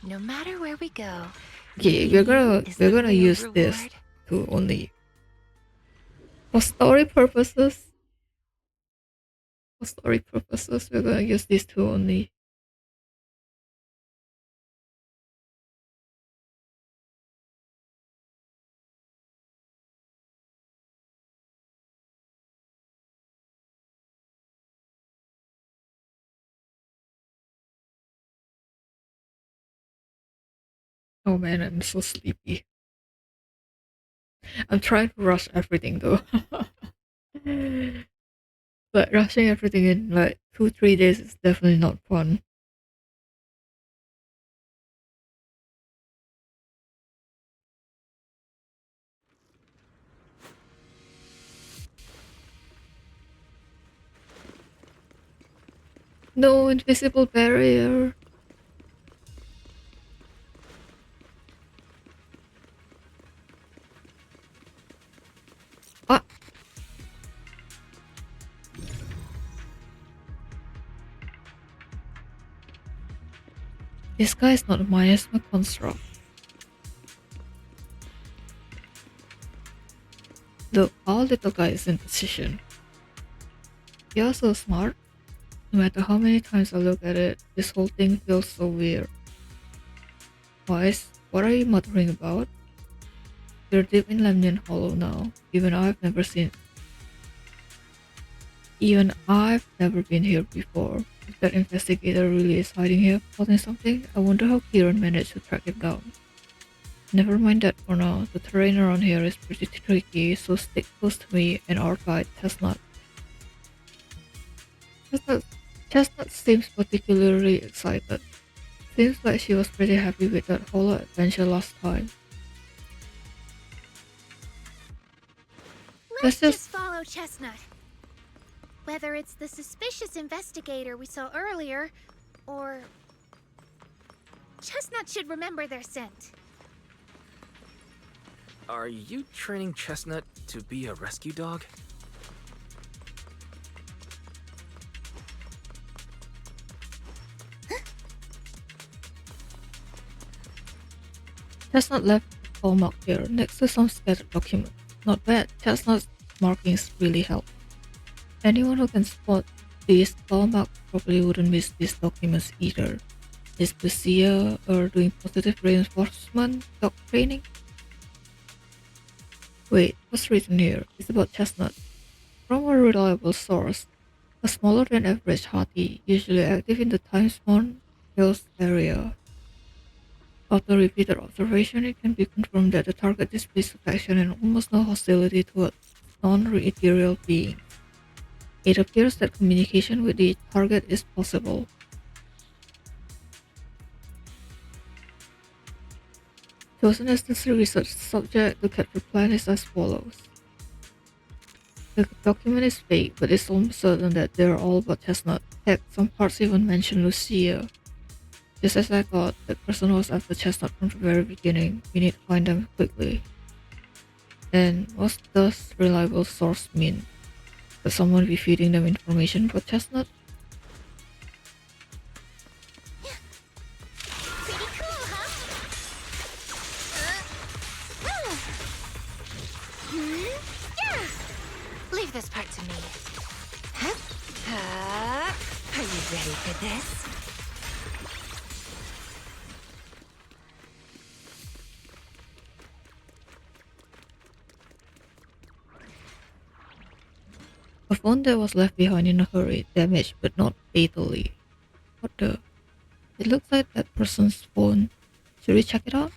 No matter where we go, Okay, he we're is the gonna real use reward. this to only for story purposes. For story purposes, we're gonna use these two only. Oh man, I'm so sleepy. I'm trying to rush everything though. But rushing everything in like 2-3 days is definitely not fun. No invisible barrier. Ah! This guy is not a miasma construct. Look, our little guy is in position. You're so smart. No matter how many times I look at it, this whole thing feels so weird. Wise, what are you muttering about? You're deep in Lemnian Hollow now. Even I've never been here before. If that investigator really is hiding here, plotting something, I wonder how Kieran managed to track him down. Never mind that for now. The terrain around here is pretty tricky, so stick close to me and our guide, Chestnut. Chestnut seems particularly excited. Seems like she was pretty happy with that hollow adventure last time. Let's just- just follow Chestnut. Whether it's the suspicious investigator we saw earlier, or... Chestnut should remember their scent. Are you training Chestnut to be a rescue dog? Chestnut left a claw mark here next to some scattered documents. Not bad, Chestnut's markings really help. Anyone who can spot these claw marks probably wouldn't miss these documents either. Is Lucia doing positive reinforcement dog training? Wait, what's written here? It's about Chestnut. From a reliable source, a smaller than average Hati, usually active in the Time-Spawn Hills area. After repeated observation, it can be confirmed that the target displays affection and almost no hostility towards non-ethereal beings. It appears that communication with the target is possible. chosen as the research subject to capture plan is as follows. The document is fake, but it's almost certain that they're all about Chestnut. Heck, some parts even mention Lucia. Just as I thought, that person was after Chestnut from the very beginning. We need to find them quickly. And what does reliable source mean? Could someone be feeding them information about Chestnut? Pretty cool, huh? Yeah. Leave this part to me. Are you ready for this? A phone that was left behind in a hurry, damaged but not fatally. What the? It looks like that person's phone. Should we check it out?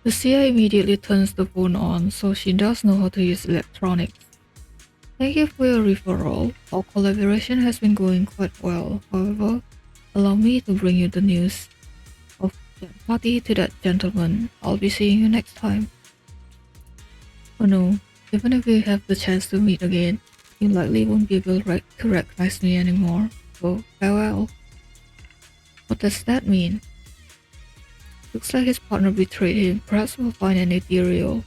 Lucia immediately turns the phone on, so she does know how to use electronics. Thank you for your referral. Our collaboration has been going quite well. However, allow me to bring you the news of that party to that gentleman. I'll be seeing you next time. Oh no, even if we have the chance to meet again, you likely won't be able to recognize me anymore. So, farewell. What does that mean? Looks like his partner betrayed him. Perhaps we'll find an ethereal.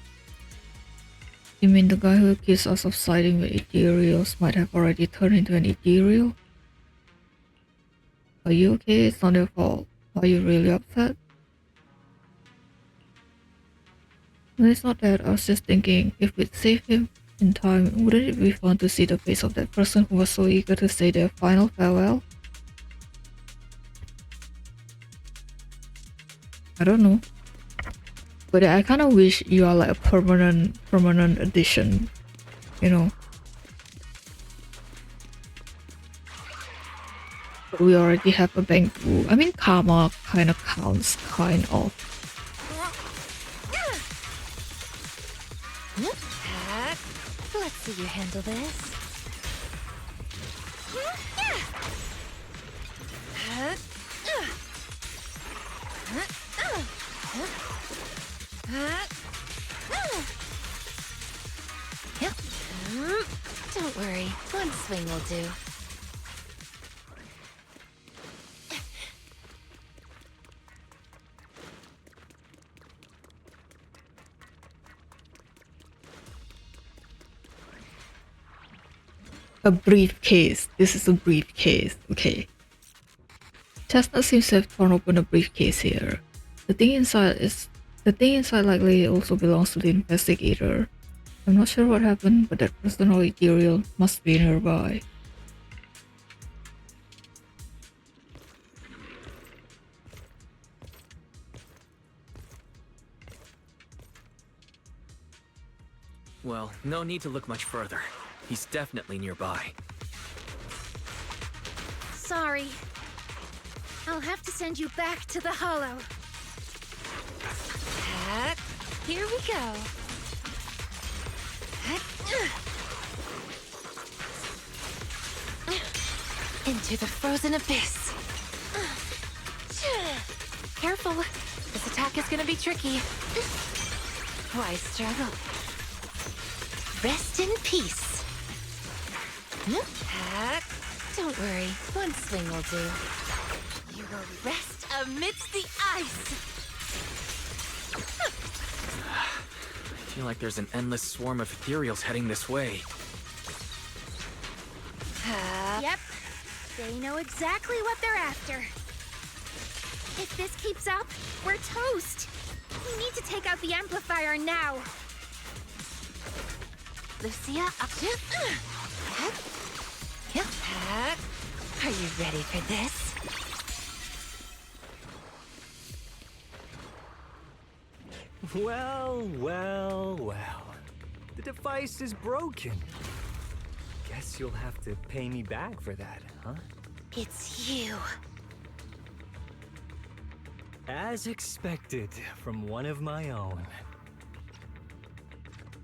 You mean the guy who accused us of siding with ethereals might have already turned into an ethereal? Are you okay? It's not your fault. Are you really upset? No, it's not that. I was just thinking, if we'd save him in time, wouldn't it be fun to see the face of that person who was so eager to say their final farewell? I don't know. But I kind of wish you are like a permanent addition, you know. But we already have a bank rule. I mean, karma kind of counts, kind of. Let's see you handle this. Don't worry, one swing will do. A briefcase. This is a briefcase. Okay. Chestnut seems to have torn open a briefcase here. The thing inside likely also belongs to the investigator. I'm not sure what happened, but that person or ethereal must be nearby. Well, no need to look much further. He's definitely nearby. Sorry. I'll have to send you back to the Hollow. Here we go. Into the frozen abyss. Careful. This attack is gonna be tricky. Why struggle? Rest in peace. Don't worry, one swing will do. You will rest amidst the ice. I feel like there's an endless swarm of ethereals heading this way. Yep. They know exactly what they're after. If this keeps up, we're toast. We need to take out the amplifier now. Lucia, up to... Are you ready for this? Well. The device is broken. Guess you'll have to pay me back for that, huh? It's you. As expected from one of my own.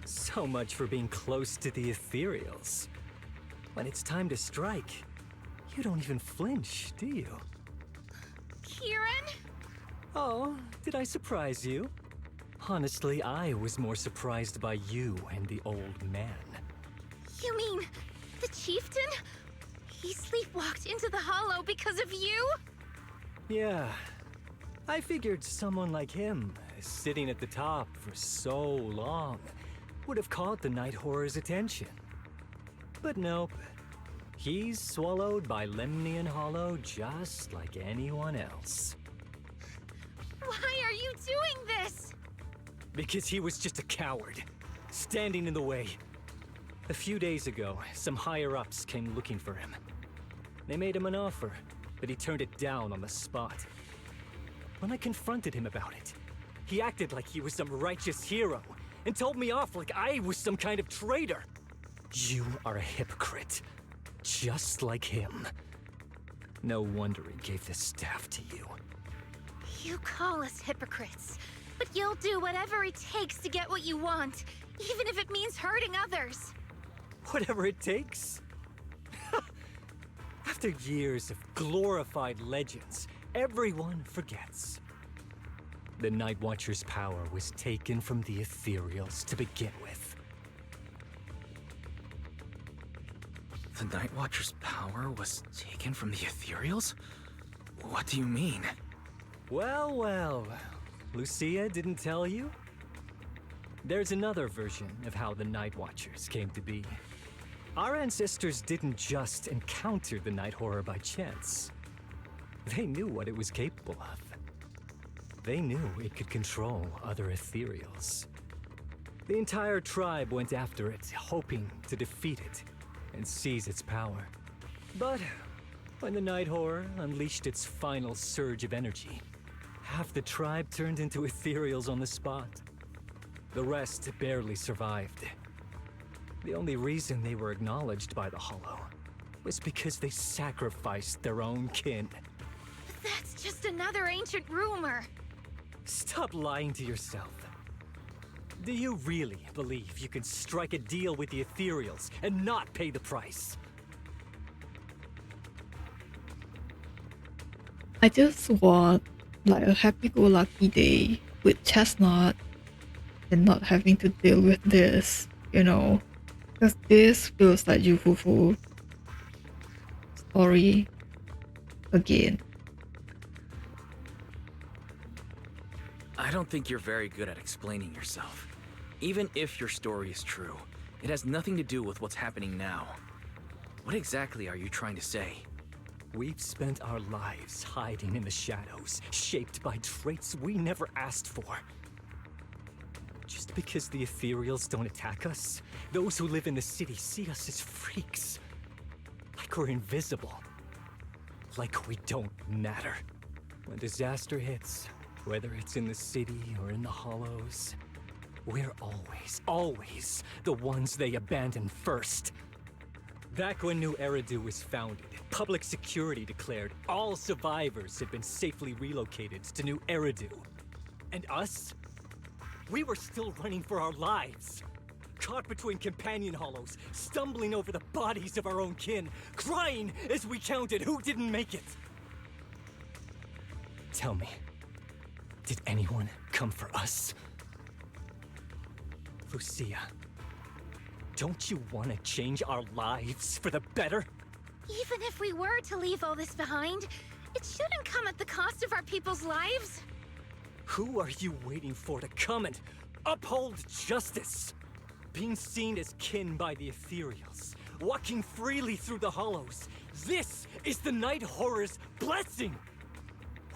So much for being close to the ethereals. When it's time to strike, you don't even flinch, do you? Kieran? Oh, did I surprise you? Honestly, I was more surprised by you and the old man. You mean the chieftain? He sleepwalked into the hollow because of you? Yeah. I figured someone like him, sitting at the top for so long, would have caught the Night Horror's attention. But nope. He's swallowed by Lemnian Hollow just like anyone else. Why are you doing this? Because he was just a coward, standing in the way. A few days ago, some higher-ups came looking for him. They made him an offer, but he turned it down on the spot. When I confronted him about it, he acted like he was some righteous hero and told me off like I was some kind of traitor. You are a hypocrite, just like him. No wonder he gave this staff to you. You call us hypocrites, but you'll do whatever it takes to get what you want, even if it means hurting others. Whatever it takes. After years of glorified legends, everyone forgets. The Night Watcher's power was taken from the ethereals to begin with. The Night Watcher's power was taken from the ethereals? What do you mean? Well, well. Lucia didn't tell you? There's another version of how the Night Watchers came to be. Our ancestors didn't just encounter the Night Horror by chance. They knew what it was capable of. They knew it could control other ethereals. The entire tribe went after it, hoping to defeat it and seize its power. But when the Night Horror unleashed its final surge of energy, half the tribe turned into ethereals on the spot. The rest barely survived. The only reason they were acknowledged by the Hollow was because they sacrificed their own kin. But that's just another ancient rumor. Stop lying to yourself. Do you really believe you can strike a deal with the ethereals and not pay the price? I just want like a happy-go-lucky day with Chestnut and not having to deal with this, you know. Because this feels like Yufufu story again. I don't think you're very good at explaining yourself. Even if your story is true, it has nothing to do with what's happening now. What exactly are you trying to say? We've spent our lives hiding in the shadows, shaped by traits we never asked for. Just because the ethereals don't attack us, those who live in the city see us as freaks. Like we're invisible. Like we don't matter. When disaster hits, whether it's in the city or in the hollows, we're always the ones they abandon first. Back when New Eridu was founded, public security declared all survivors had been safely relocated to New Eridu. And us? We were still running for our lives. Caught between companion hollows, stumbling over the bodies of our own kin, crying as we counted who didn't make it. Tell me, did anyone come for us? Lucia, don't you want to change our lives for the better? Even if we were to leave all this behind, it shouldn't come at the cost of our people's lives. Who are you waiting for to come and uphold justice? Being seen as kin by the ethereals, walking freely through the hollows, this is the Night Horror's blessing!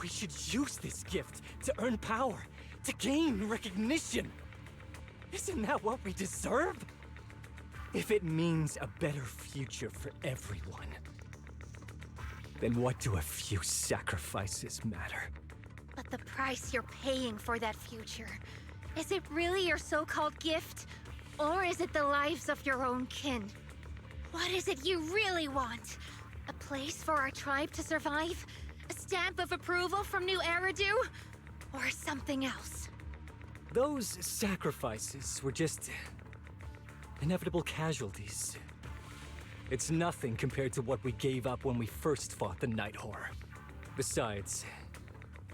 We should use this gift to earn power, to gain recognition. Isn't that what we deserve? If it means a better future for everyone, then what do a few sacrifices matter? But the price you're paying for that future, is it really your so-called gift? Or is it the lives of your own kin? What is it you really want? A place for our tribe to survive? A stamp of approval from New Eridu? Or something else? Those sacrifices were just inevitable casualties. It's nothing compared to what we gave up when we first fought the Night Horror. Besides,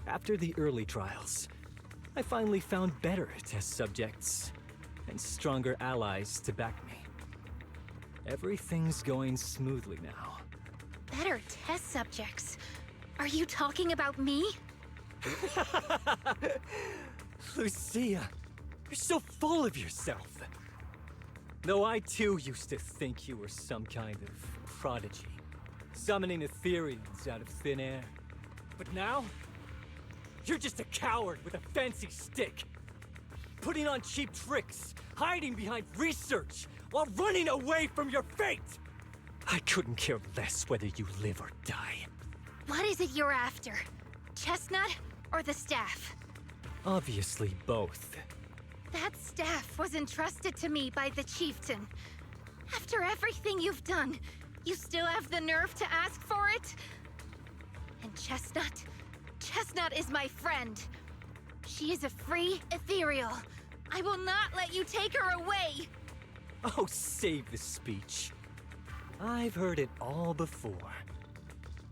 after the early trials, I finally found better test subjects and stronger allies to back me. Everything's going smoothly now. Better test subjects? Are you talking about me? Lucia, you're so full of yourself. Though I too used to think you were some kind of prodigy, summoning Ethereals out of thin air. But now, you're just a coward with a fancy stick, putting on cheap tricks, hiding behind research, while running away from your fate! I couldn't care less whether you live or die. What is it you're after? Chestnut or the staff? Obviously both. That staff was entrusted to me by the chieftain. After everything you've done, you still have the nerve to ask for it? And Chestnut? Chestnut is my friend. She is a free ethereal. I will not let you take her away! Oh, save the speech. I've heard it all before.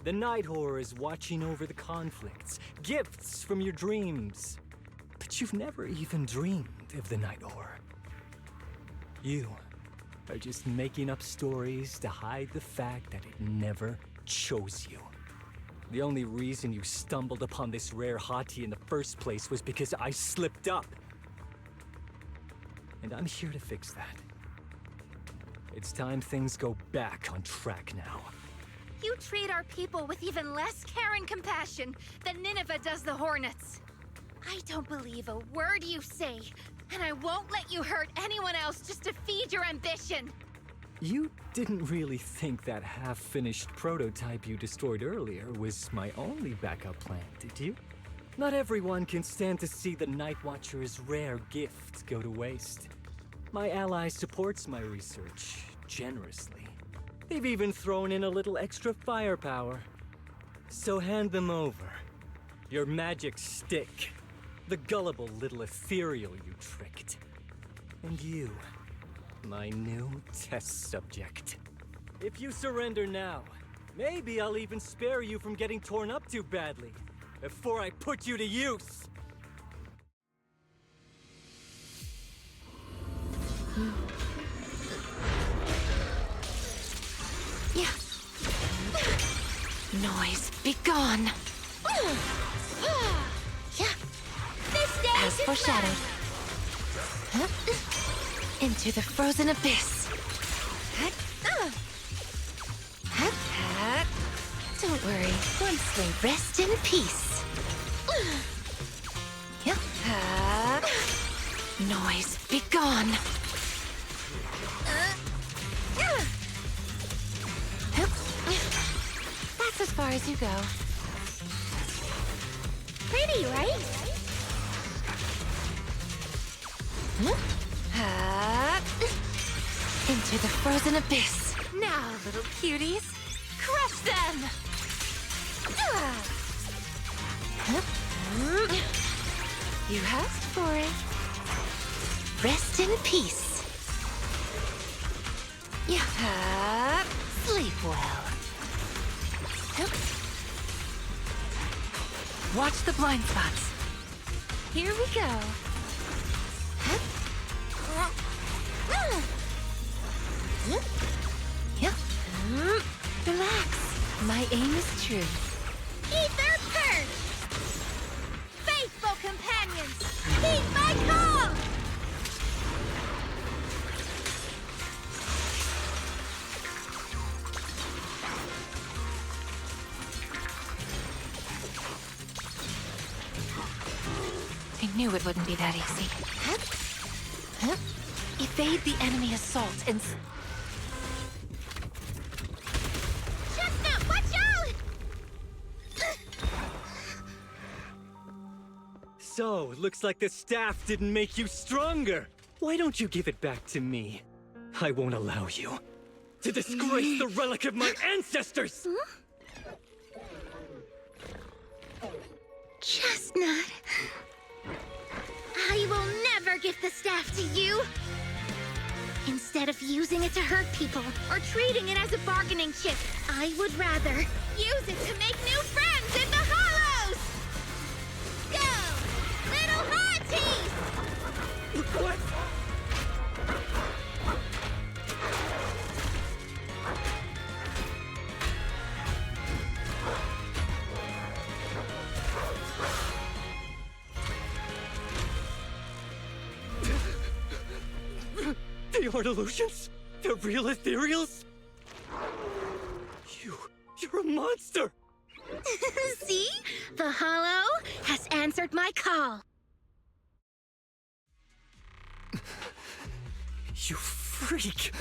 The Night Horror is watching over the conflicts, gifts from your dreams. But you've never even dreamed of the Night Horror. You are just making up stories to hide the fact that it never chose you. The only reason you stumbled upon this rare hottie in the first place was because I slipped up. And I'm here to fix that. It's time things go back on track now. You treat our people with even less care and compassion than Nineveh does the Hornets. I don't believe a word you say, and I won't let you hurt anyone else just to feed your ambition. You didn't really think that half-finished prototype you destroyed earlier was my only backup plan, did you? Not everyone can stand to see the Night Watcher's rare gift go to waste. My ally supports my research generously. They've even thrown in a little extra firepower. So hand them over. Your magic stick. The gullible little ethereal you tricked. And you, my new test subject. If you surrender now, maybe I'll even spare you from getting torn up too badly before I put you to use. Yeah. Noise, be gone. Yeah. This day As foreshadowed. Huh? Into the frozen abyss. Don't worry, one swing. Rest in peace. Yep. Noise, be gone. That's as far as you go. Pretty, right? Into the frozen abyss. Now, little cuties, crush them! You asked for it. Rest in peace. Yeah. Sleep well. Watch the blind spots. Here we go. Yep. Relax. My aim is true. Ether Purge! Faithful companions, heed my call! I knew it wouldn't be that easy. Evade the enemy assault and... Chestnut, watch out! So, looks like the staff didn't make you stronger. Why don't you give it back to me? I won't allow you. to disgrace the relic of my ancestors! Chestnut. I will never give the staff to you! Instead of using it to hurt people or treating it as a bargaining chip, I would rather use it to make new friends in the Hollows! Go, little hotties! What? They aren't illusions? They're real ethereals? You're a monster! See? The Hollow has answered my call. You freak!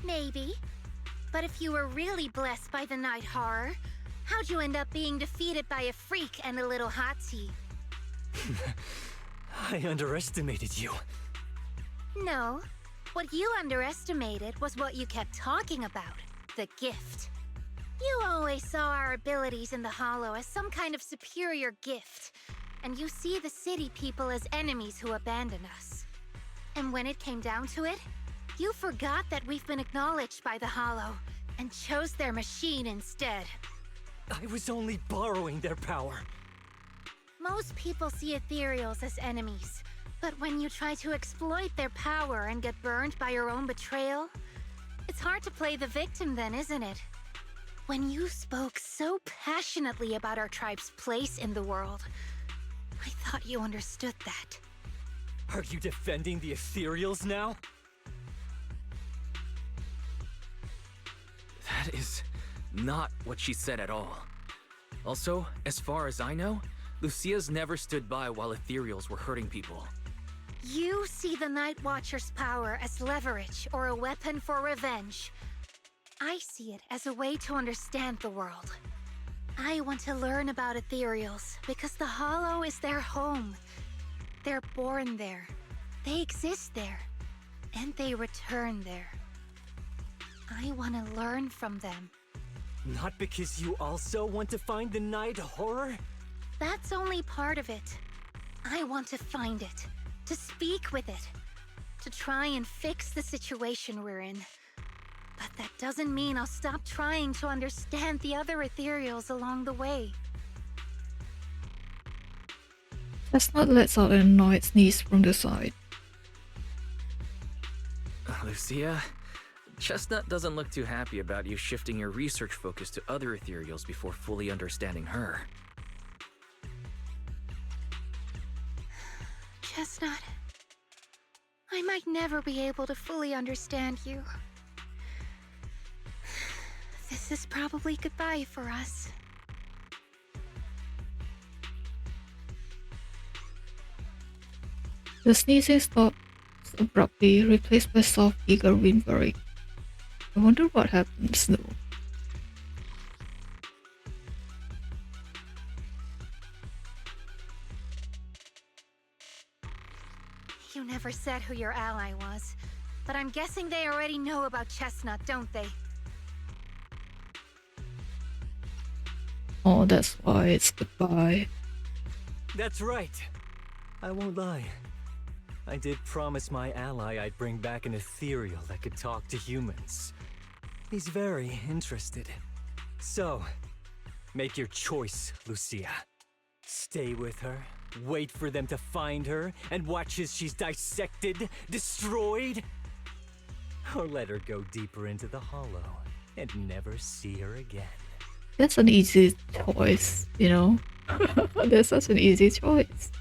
Maybe. But if you were really blessed by the night horror, how'd you end up being defeated by a freak and a little hottie? I underestimated you. No. What you underestimated was what you kept talking about. The gift. You always saw our abilities in the Hollow as some kind of superior gift. And you see the city people as enemies who abandon us. And when it came down to it, you forgot that we've been acknowledged by the Hollow and chose their machine instead. I was only borrowing their power. Most people see ethereals as enemies, but when you try to exploit their power and get burned by your own betrayal, it's hard to play the victim then, isn't it? When you spoke so passionately about our tribe's place in the world, I thought you understood that. Are you defending the ethereals now? That is not what she said at all. Also, as far as I know, Lucia's never stood by while ethereals were hurting people. You see the Night Watcher's power as leverage or a weapon for revenge. I see it as a way to understand the world. I want to learn about ethereals because the Hollow is their home. They're born there, they exist there, and they return there. I want to learn from them. Not because you also want to find the night horror? That's only part of it. I want to find it, to speak with it, to try and fix the situation we're in. But that doesn't mean I'll stop trying to understand the other ethereals along the way. Chestnut lets out a annoyed sneeze from the side. Lucia, Chestnut doesn't look too happy about you shifting your research focus to other ethereals before fully understanding her. Chestnut, I might never be able to fully understand you. This is probably goodbye for us. The sneezing stops abruptly, replaced by soft, eager whimpering. I wonder what happens though. You never said who your ally was, but I'm guessing they already know about Chestnut, don't they? Oh, that's why it's goodbye. That's right. I won't lie. I did promise my ally I'd bring back an ethereal that could talk to humans. He's very interested. So, make your choice, Lucia. Stay with her, wait for them to find her, and watch as she's dissected, destroyed? Or let her go deeper into the Hollow and never see her again. That's an easy choice, you know? That's such an easy choice.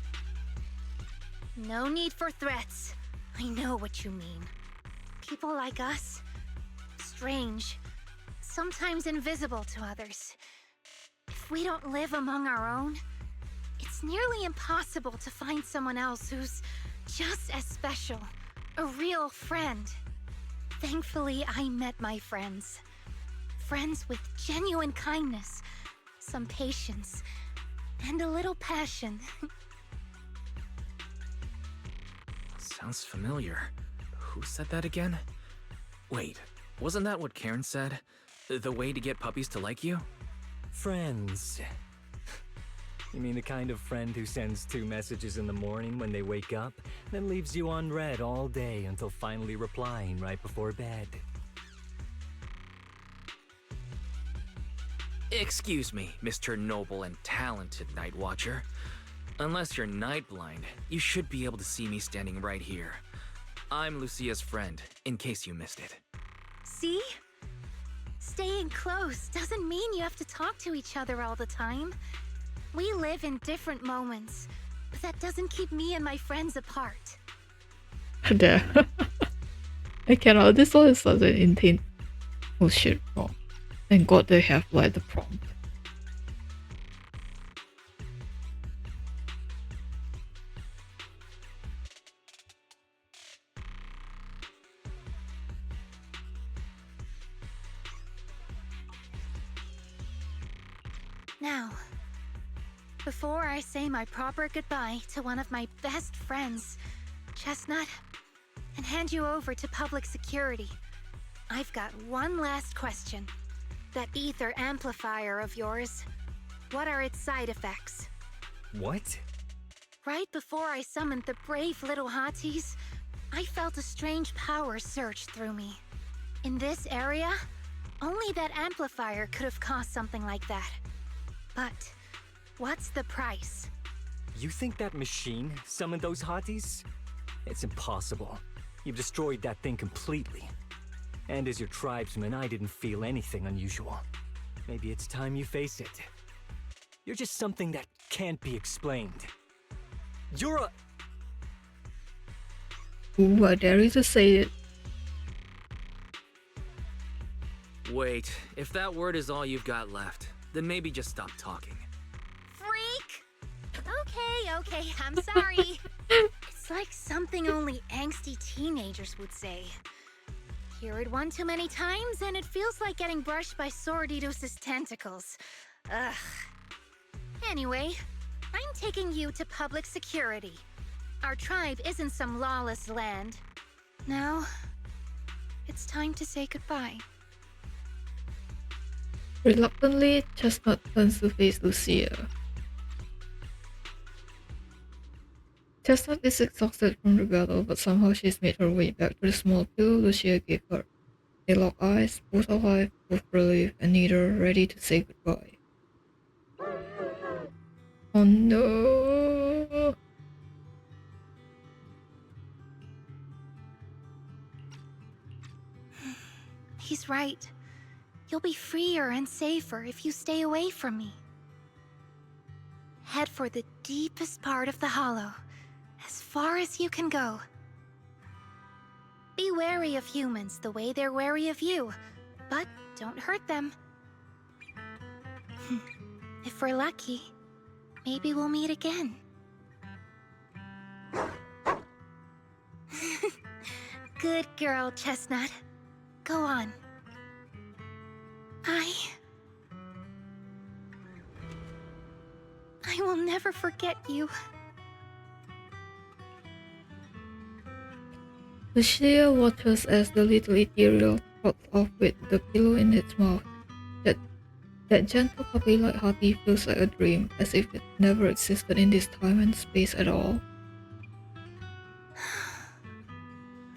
No need for threats. I know what you mean. People like us, strange, sometimes invisible to others. If we don't live among our own, it's nearly impossible to find someone else who's just as special, a real friend. Thankfully, I met my friends. Friends with genuine kindness, some patience, and a little passion. Sounds familiar. Who said that again? Wait, wasn't that what Karen said? The way to get puppies to like you? Friends. You mean the kind of friend who sends 2 messages in the morning when they wake up, then leaves you unread all day until finally replying right before bed? Excuse me, Mr. Noble and talented Night Watcher. Unless you're night blind, you should be able to see me standing right here. I'm Lucia's friend, in case you missed it. See? Staying close doesn't mean you have to talk to each other all the time. We live in different moments, but that doesn't keep me and my friends apart. There. I cannot. This one is such an intense. Oh shit. Oh. Thank god they have like the prompt. Now, before I say my proper goodbye to one of my best friends, Chestnut, and hand you over to public security, I've got one last question. That ether amplifier of yours, what are its side effects? What? Right before I summoned the brave little hotties, I felt a strange power surge through me. In this area, only that amplifier could have caused something like that. But what's the price? You think that machine summoned those hotties? It's impossible. You've destroyed that thing completely. And as your tribesman, I didn't feel anything unusual. Maybe it's time you face it. You're just something that can't be explained. You're a... Ooh, I dare you to say it. Wait, if that word is all you've got left, then maybe just stop talking. Freak! Okay, I'm sorry. It's like something only angsty teenagers would say. Hear it one too many times, and it feels like getting brushed by Sordidus's tentacles. Ugh. Anyway, I'm taking you to public security. Our tribe isn't some lawless land. Now, it's time to say goodbye. Reluctantly, Chestnut turns to face Lucia. Chestnut is exhausted from the battle, but somehow she's made her way back to the small pillow Lucia gave her. They lock eyes, both alive, both relieved, and neither ready to say goodbye. Oh no! He's right. You'll be freer and safer if you stay away from me. Head for the deepest part of the hollow, as far as you can go. Be wary of humans the way they're wary of you, but don't hurt them. If we're lucky, maybe we'll meet again. Good girl, Chestnut. Go on. I will never forget you. Lucia watches as the little ethereal trots off with the pillow in its mouth. That gentle puppy-like hearty feels like a dream, as if it never existed in this time and space at all.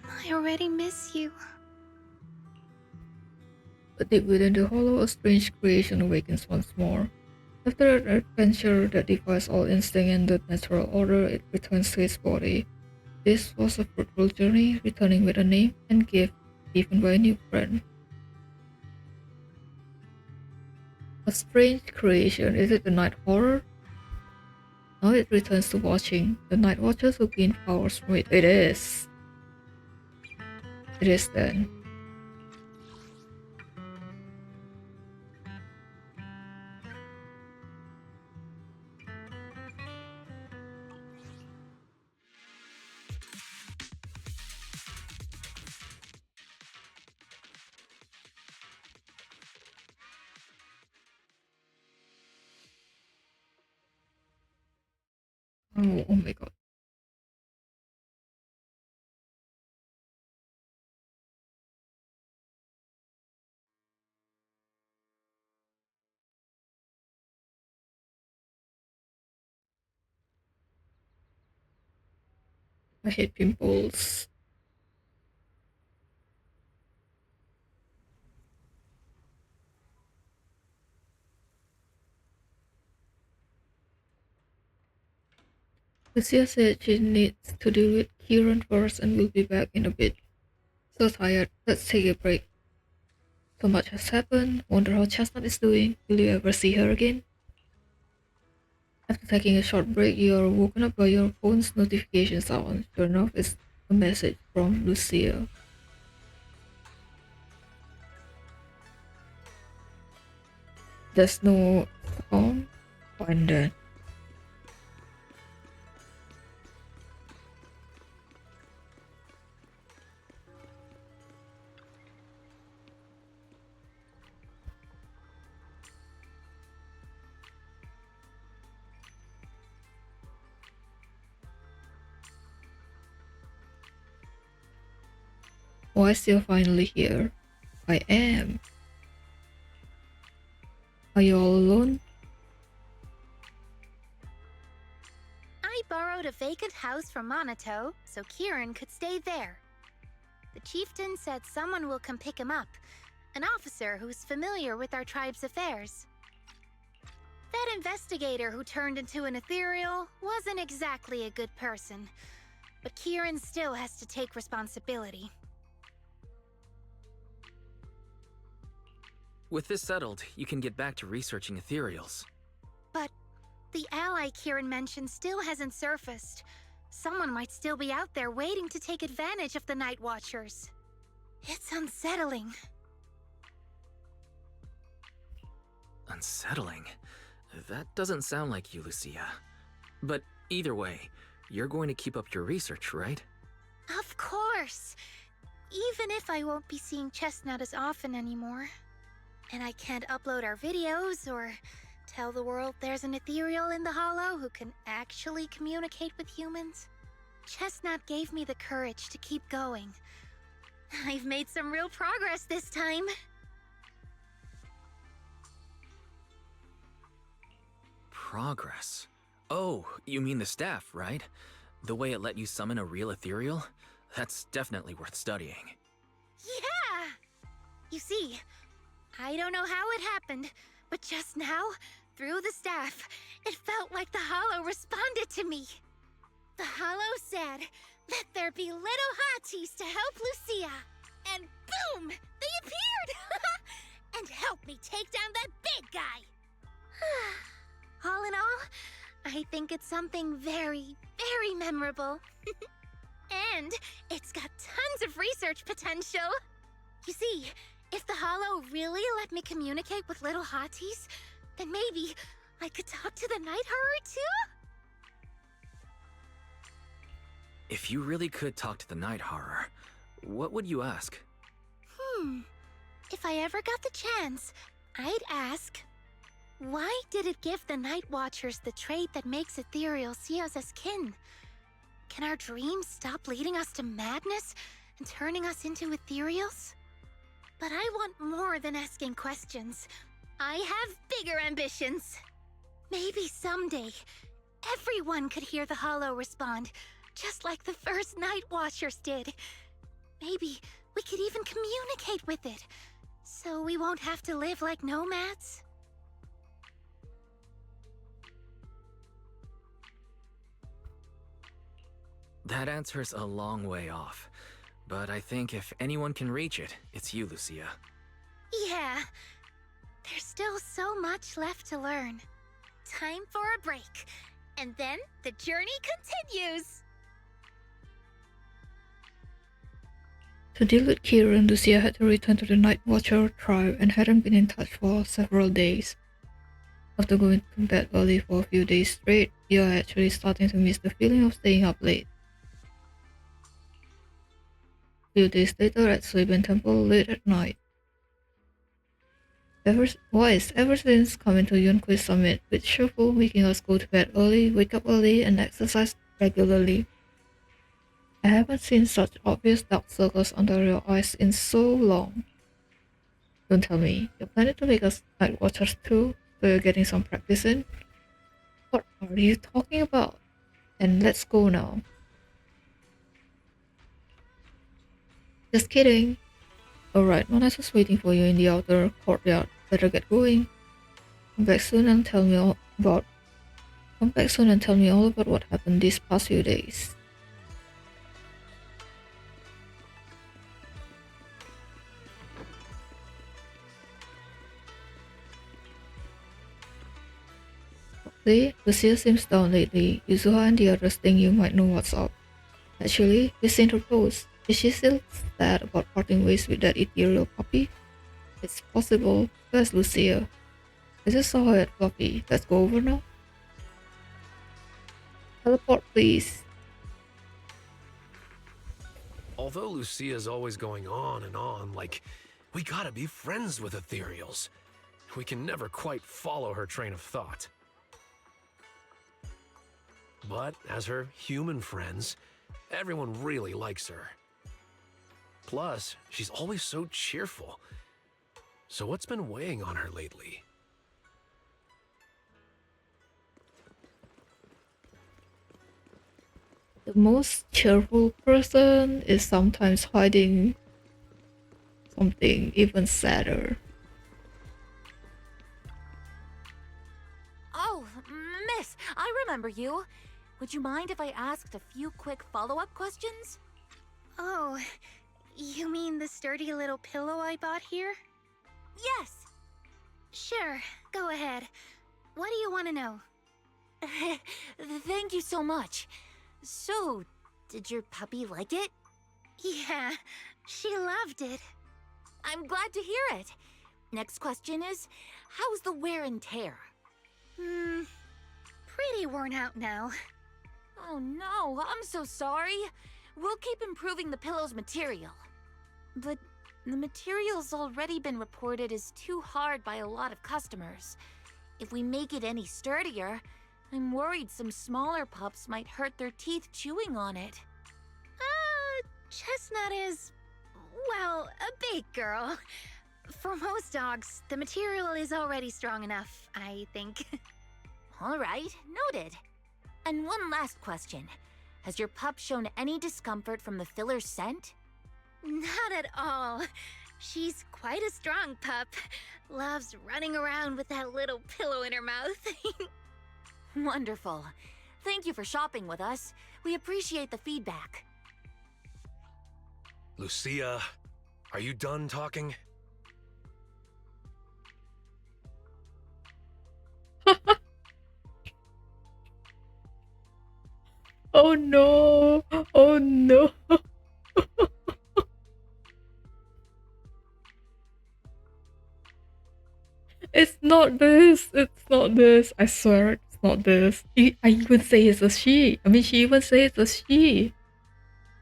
I already miss you. But deep within the hollow, a strange creation awakens once more. After an adventure that defies all instinct and the natural order, it returns to its body. This was a fruitful journey, returning with a name and gift given by a new friend. A strange creation, is it the night horror? Now it returns to watching. The night watchers who gain powers from it. It is. It is then. Oh my god. I hate pimples. Lucia said she needs to deal with Kieran first and will be back in a bit. So tired, let's take a break. So much has happened, wonder how Chestnut is doing. Will you ever see her again? After taking a short break, you are woken up by your phone's notification sound. Sure enough, it's a message from Lucia. There's no sound? Fine then. Why is you finally here? I am. Are you all alone? I borrowed a vacant house from Monato so Kieran could stay there. The chieftain said someone will come pick him up, an officer who's familiar with our tribe's affairs. That investigator who turned into an ethereal wasn't exactly a good person, but Kieran still has to take responsibility. With this settled, you can get back to researching ethereals. But the ally Kieran mentioned still hasn't surfaced. Someone might still be out there waiting to take advantage of the Night Watchers. It's unsettling. Unsettling? That doesn't sound like you, Lucia. But either way, you're going to keep up your research, right? Of course! Even if I won't be seeing Chestnut as often anymore. And I can't upload our videos or tell the world there's an ethereal in the Hollow who can actually communicate with humans. Chestnut gave me the courage to keep going. I've made some real progress this time. Progress? Oh, you mean the staff, right? The way it let you summon a real ethereal? That's definitely worth studying. Yeah! You see, I don't know how it happened, but just now, through the staff, it felt like the Hollow responded to me. The Hollow said, "Let there be little hotties to help Lucia." And boom! They appeared! And helped me take down that big guy! All in all, I think it's something very, very memorable. And it's got tons of research potential. You see, if the Hollow really let me communicate with little hotties, then maybe I could talk to the Night Horror too? If you really could talk to the Night Horror, what would you ask? If I ever got the chance, I'd ask, why did it give the Night Watchers the trait that makes ethereal see us as kin? Can our dreams stop leading us to madness and turning us into ethereals? But I want more than asking questions. I have bigger ambitions. Maybe someday, everyone could hear the Hollow respond, just like the first Night Watchers did. Maybe we could even communicate with it, so we won't have to live like nomads. That answer's a long way off. But I think if anyone can reach it, it's you, Lucia. Yeah, there's still so much left to learn. Time for a break, and then the journey continues. To deal with Kieran, Lucia had to return to the Night Watcher tribe and hadn't been in touch for several days. After going to bed early for a few days straight, you are actually starting to miss the feeling of staying up late. Few days later at Suiban Temple late at night. Ever since coming to Yunquist Summit with Shufu making us go to bed early, wake up early, and exercise regularly. I haven't seen such obvious dark circles under your eyes in so long. Don't tell me, you're planning to make us Night Watchers too, so you're getting some practice in? What are you talking about? And let's go now. Just kidding. Alright, Mona's was waiting for you in the outer courtyard. Better get going. Come back soon and tell me all about what happened these past few days. See, Lucia seems down lately. Yuzuha and the others think you might know what's up. Actually, you seen her post. Is she still sad about parting ways with that ethereal puppy? It's possible. Where's Lucia? I just saw her at Fluffy. Let's go over now. Teleport, please. Although Lucia's always going on and on, like, we gotta be friends with ethereals. We can never quite follow her train of thought. But as her human friends, everyone really likes her. Plus, she's always so cheerful. So what's been weighing on her lately? The most cheerful person is sometimes hiding something even sadder. Oh, miss, I remember you. Would you mind if I asked a few quick follow-up questions? Oh, you mean the sturdy little pillow I bought here? Yes. Sure, go ahead. What do you want to know? Thank you so much. So, did your puppy like it? Yeah, she loved it. I'm glad to hear it. Next question is, how's the wear and tear? Pretty worn out now. Oh no, I'm so sorry. We'll keep improving the pillow's material. But the material's already been reported as too hard by a lot of customers. If we make it any sturdier, I'm worried some smaller pups might hurt their teeth chewing on it. Chestnut is, well, a big girl. For most dogs, the material is already strong enough, I think. All right, noted. And one last question. Has your pup shown any discomfort from the filler's scent? Not at all. She's quite a strong pup. Loves running around with that little pillow in her mouth. Wonderful. Thank you for shopping with us. We appreciate the feedback. Lucia, are you done talking? Oh no! Oh no! It's not this! It's not this! I swear it's not this. I even say it's a she. I mean, she even says it's a she.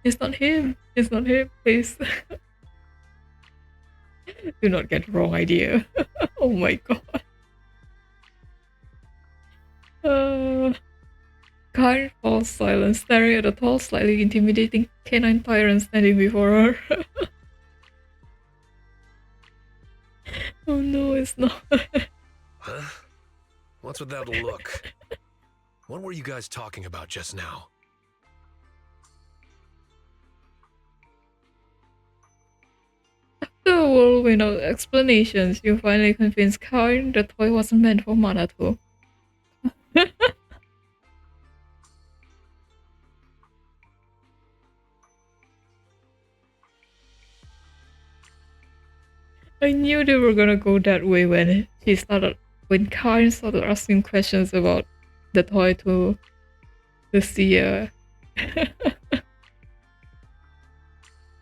It's not him. It's not him, please. Do not get the wrong idea. Oh my god. Karen falls silent, staring at a tall, slightly intimidating canine tyrant standing before her. Oh no, it's not. Huh? What's with that look? What were you guys talking about just now? After a whirlwind of explanations, you finally convinced Karen the toy wasn't meant for Manato. I knew they were gonna go that way when Karen started asking questions about the toy to Lucia.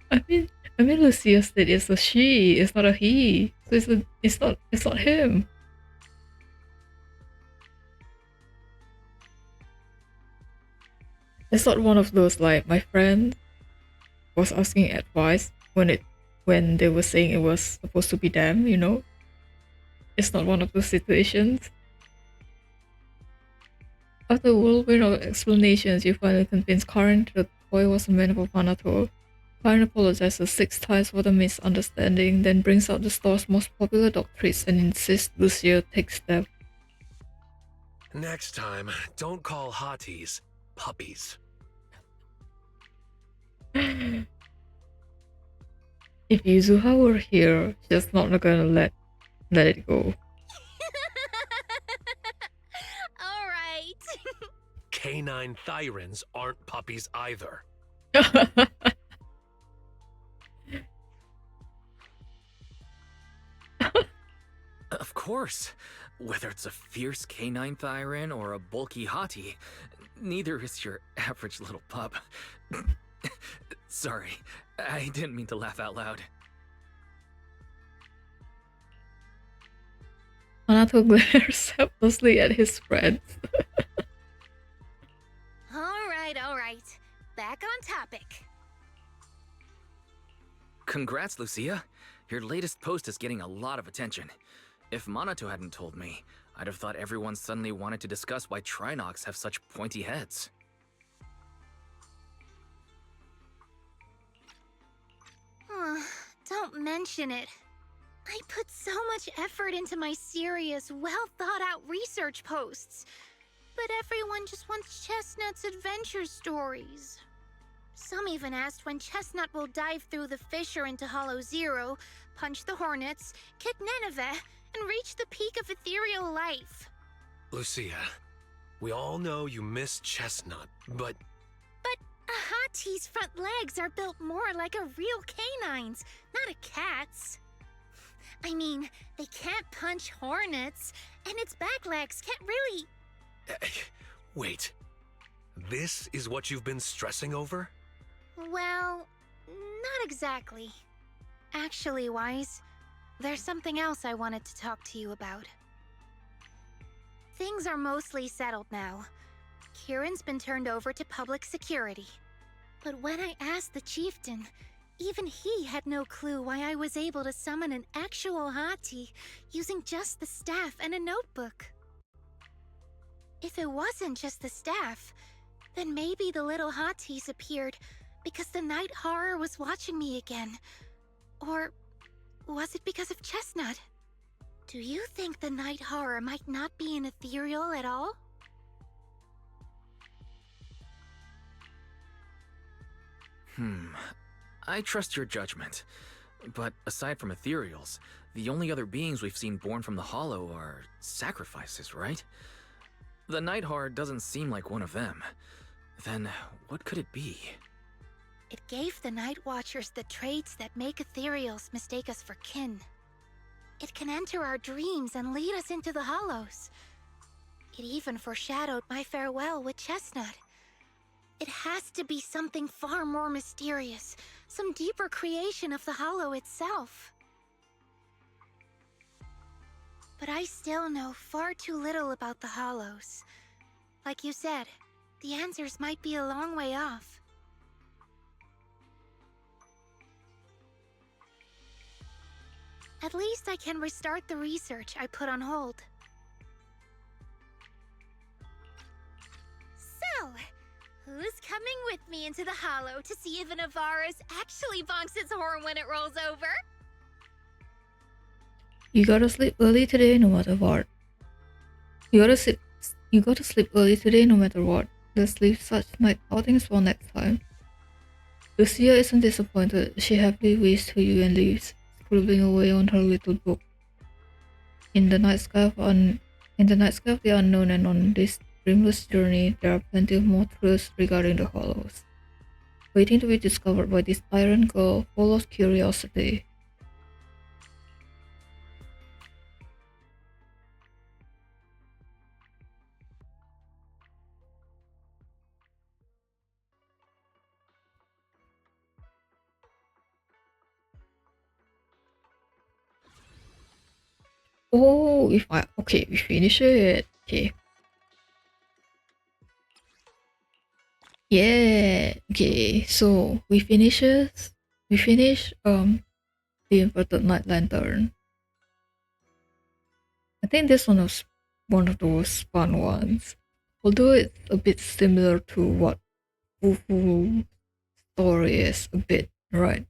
I mean, Lucia said it's a she, it's not a he. So it's not him. It's not one of those like my friend was asking advice when they were saying it was supposed to be them, you know? It's not one of those situations. After a whirlwind of explanations, you finally convinced Karen the toy wasn't meant for Manato. Karen apologizes 6 times for the misunderstanding, then brings out the store's most popular dog treats and insists Lucia takes them. Next time, don't call hotties puppies. If Yuzuha were here, she's not gonna let it go. All right. Canine Thyrans aren't puppies either. Of course. Whether it's a fierce canine Thyran or a bulky hottie, neither is your average little pup. Sorry, I didn't mean to laugh out loud. Anato glares helplessly at his friends. All right. Back on topic. Congrats, Lucia. Your latest post is getting a lot of attention. If Monato hadn't told me, I'd have thought everyone suddenly wanted to discuss why Trinocs have such pointy heads. Don't mention it. I put so much effort into my serious, well-thought-out research posts. But everyone just wants Chestnut's adventure stories. Some even asked when Chestnut will dive through the fissure into Hollow Zero, punch the Hornets, kick Nineveh, and reach the peak of ethereal life. Lucia, we all know you miss Chestnut, but But a Hattie's front legs are built more like a real canine's, not a cat's. I mean, they can't punch hornets, and its back legs can't really... wait. This is what you've been stressing over? Well, not exactly. Actually, Wise, there's something else I wanted to talk to you about. Things are mostly settled now. Kieran's been turned over to public security. But when I asked the chieftain, even he had no clue why I was able to summon an actual Hati using just the staff and a notebook. If it wasn't just the staff, then maybe the little Hatis appeared because the night horror was watching me again. Or was it because of Chestnut? Do you think the night horror might not be an ethereal at all? I trust your judgment. But aside from ethereals, the only other beings we've seen born from the Hollow are sacrifices, right? The Night Horror doesn't seem like one of them. Then what could it be? It gave the Night Watchers the traits that make ethereals mistake us for kin. It can enter our dreams and lead us into the Hollows. It even foreshadowed my farewell with Chestnut. It has to be something far more mysterious, some deeper creation of the Hollow itself. But I still know far too little about the Hollows. Like you said, the answers might be a long way off. At least I can restart the research I put on hold. So, who's coming with me into the Hollow to see if an Avaris actually bonks its horn when it rolls over? You gotta sleep early today no matter what. You gotta sleep early today no matter what. Let's leave such night outings for next time. Lucia isn't disappointed. She happily waves to you and leaves, scribbling away on her little book. In the night sky of the unknown and on this dreamless journey, there are plenty of more truths regarding the Hollows, waiting to be discovered by this iron girl full of curiosity. Oh, okay, we finish it. Okay. Yeah. Okay, so we finish the inverted night lantern. I think this one was one of those fun ones. Although it's a bit similar to what Fufu story is a bit, right?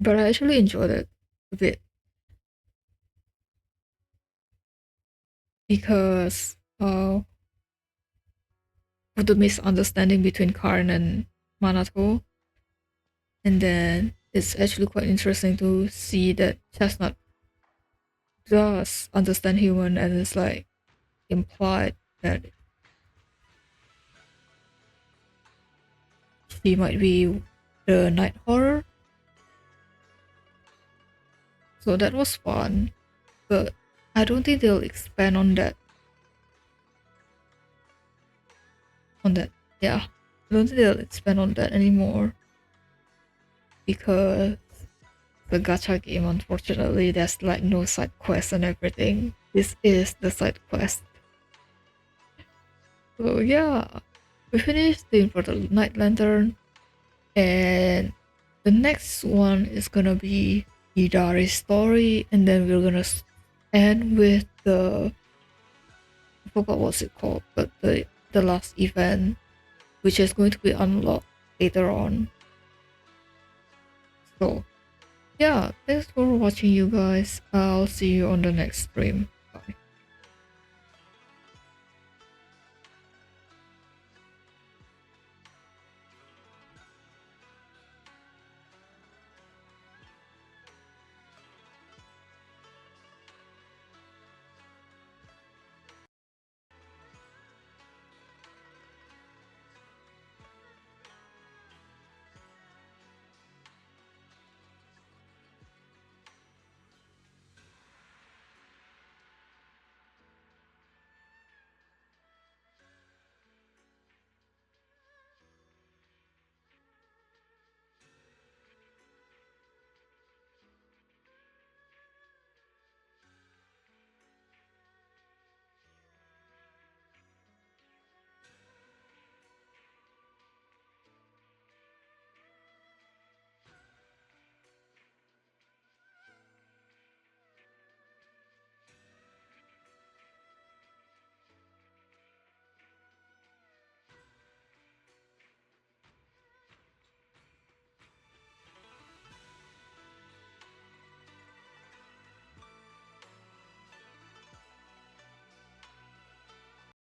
But I actually enjoyed it a bit. Because of the misunderstanding between Karn and Manato. And then it's actually quite interesting to see that Chestnut does understand human, and it's like implied that she might be the night horror. So that was fun, but I don't think they'll expand on that. Yeah, I don't think they'll expand on that anymore because the gacha game, unfortunately, there's like no side quest and everything. This is the side quest. So yeah, we finished the Immortal Night Lantern, and the next one is gonna be Idari's story, and then we're gonna end with the, I forgot what's it called, but the last event, which is going to be unlocked later on. So yeah, thanks for watching, you guys. I'll see you on the next stream.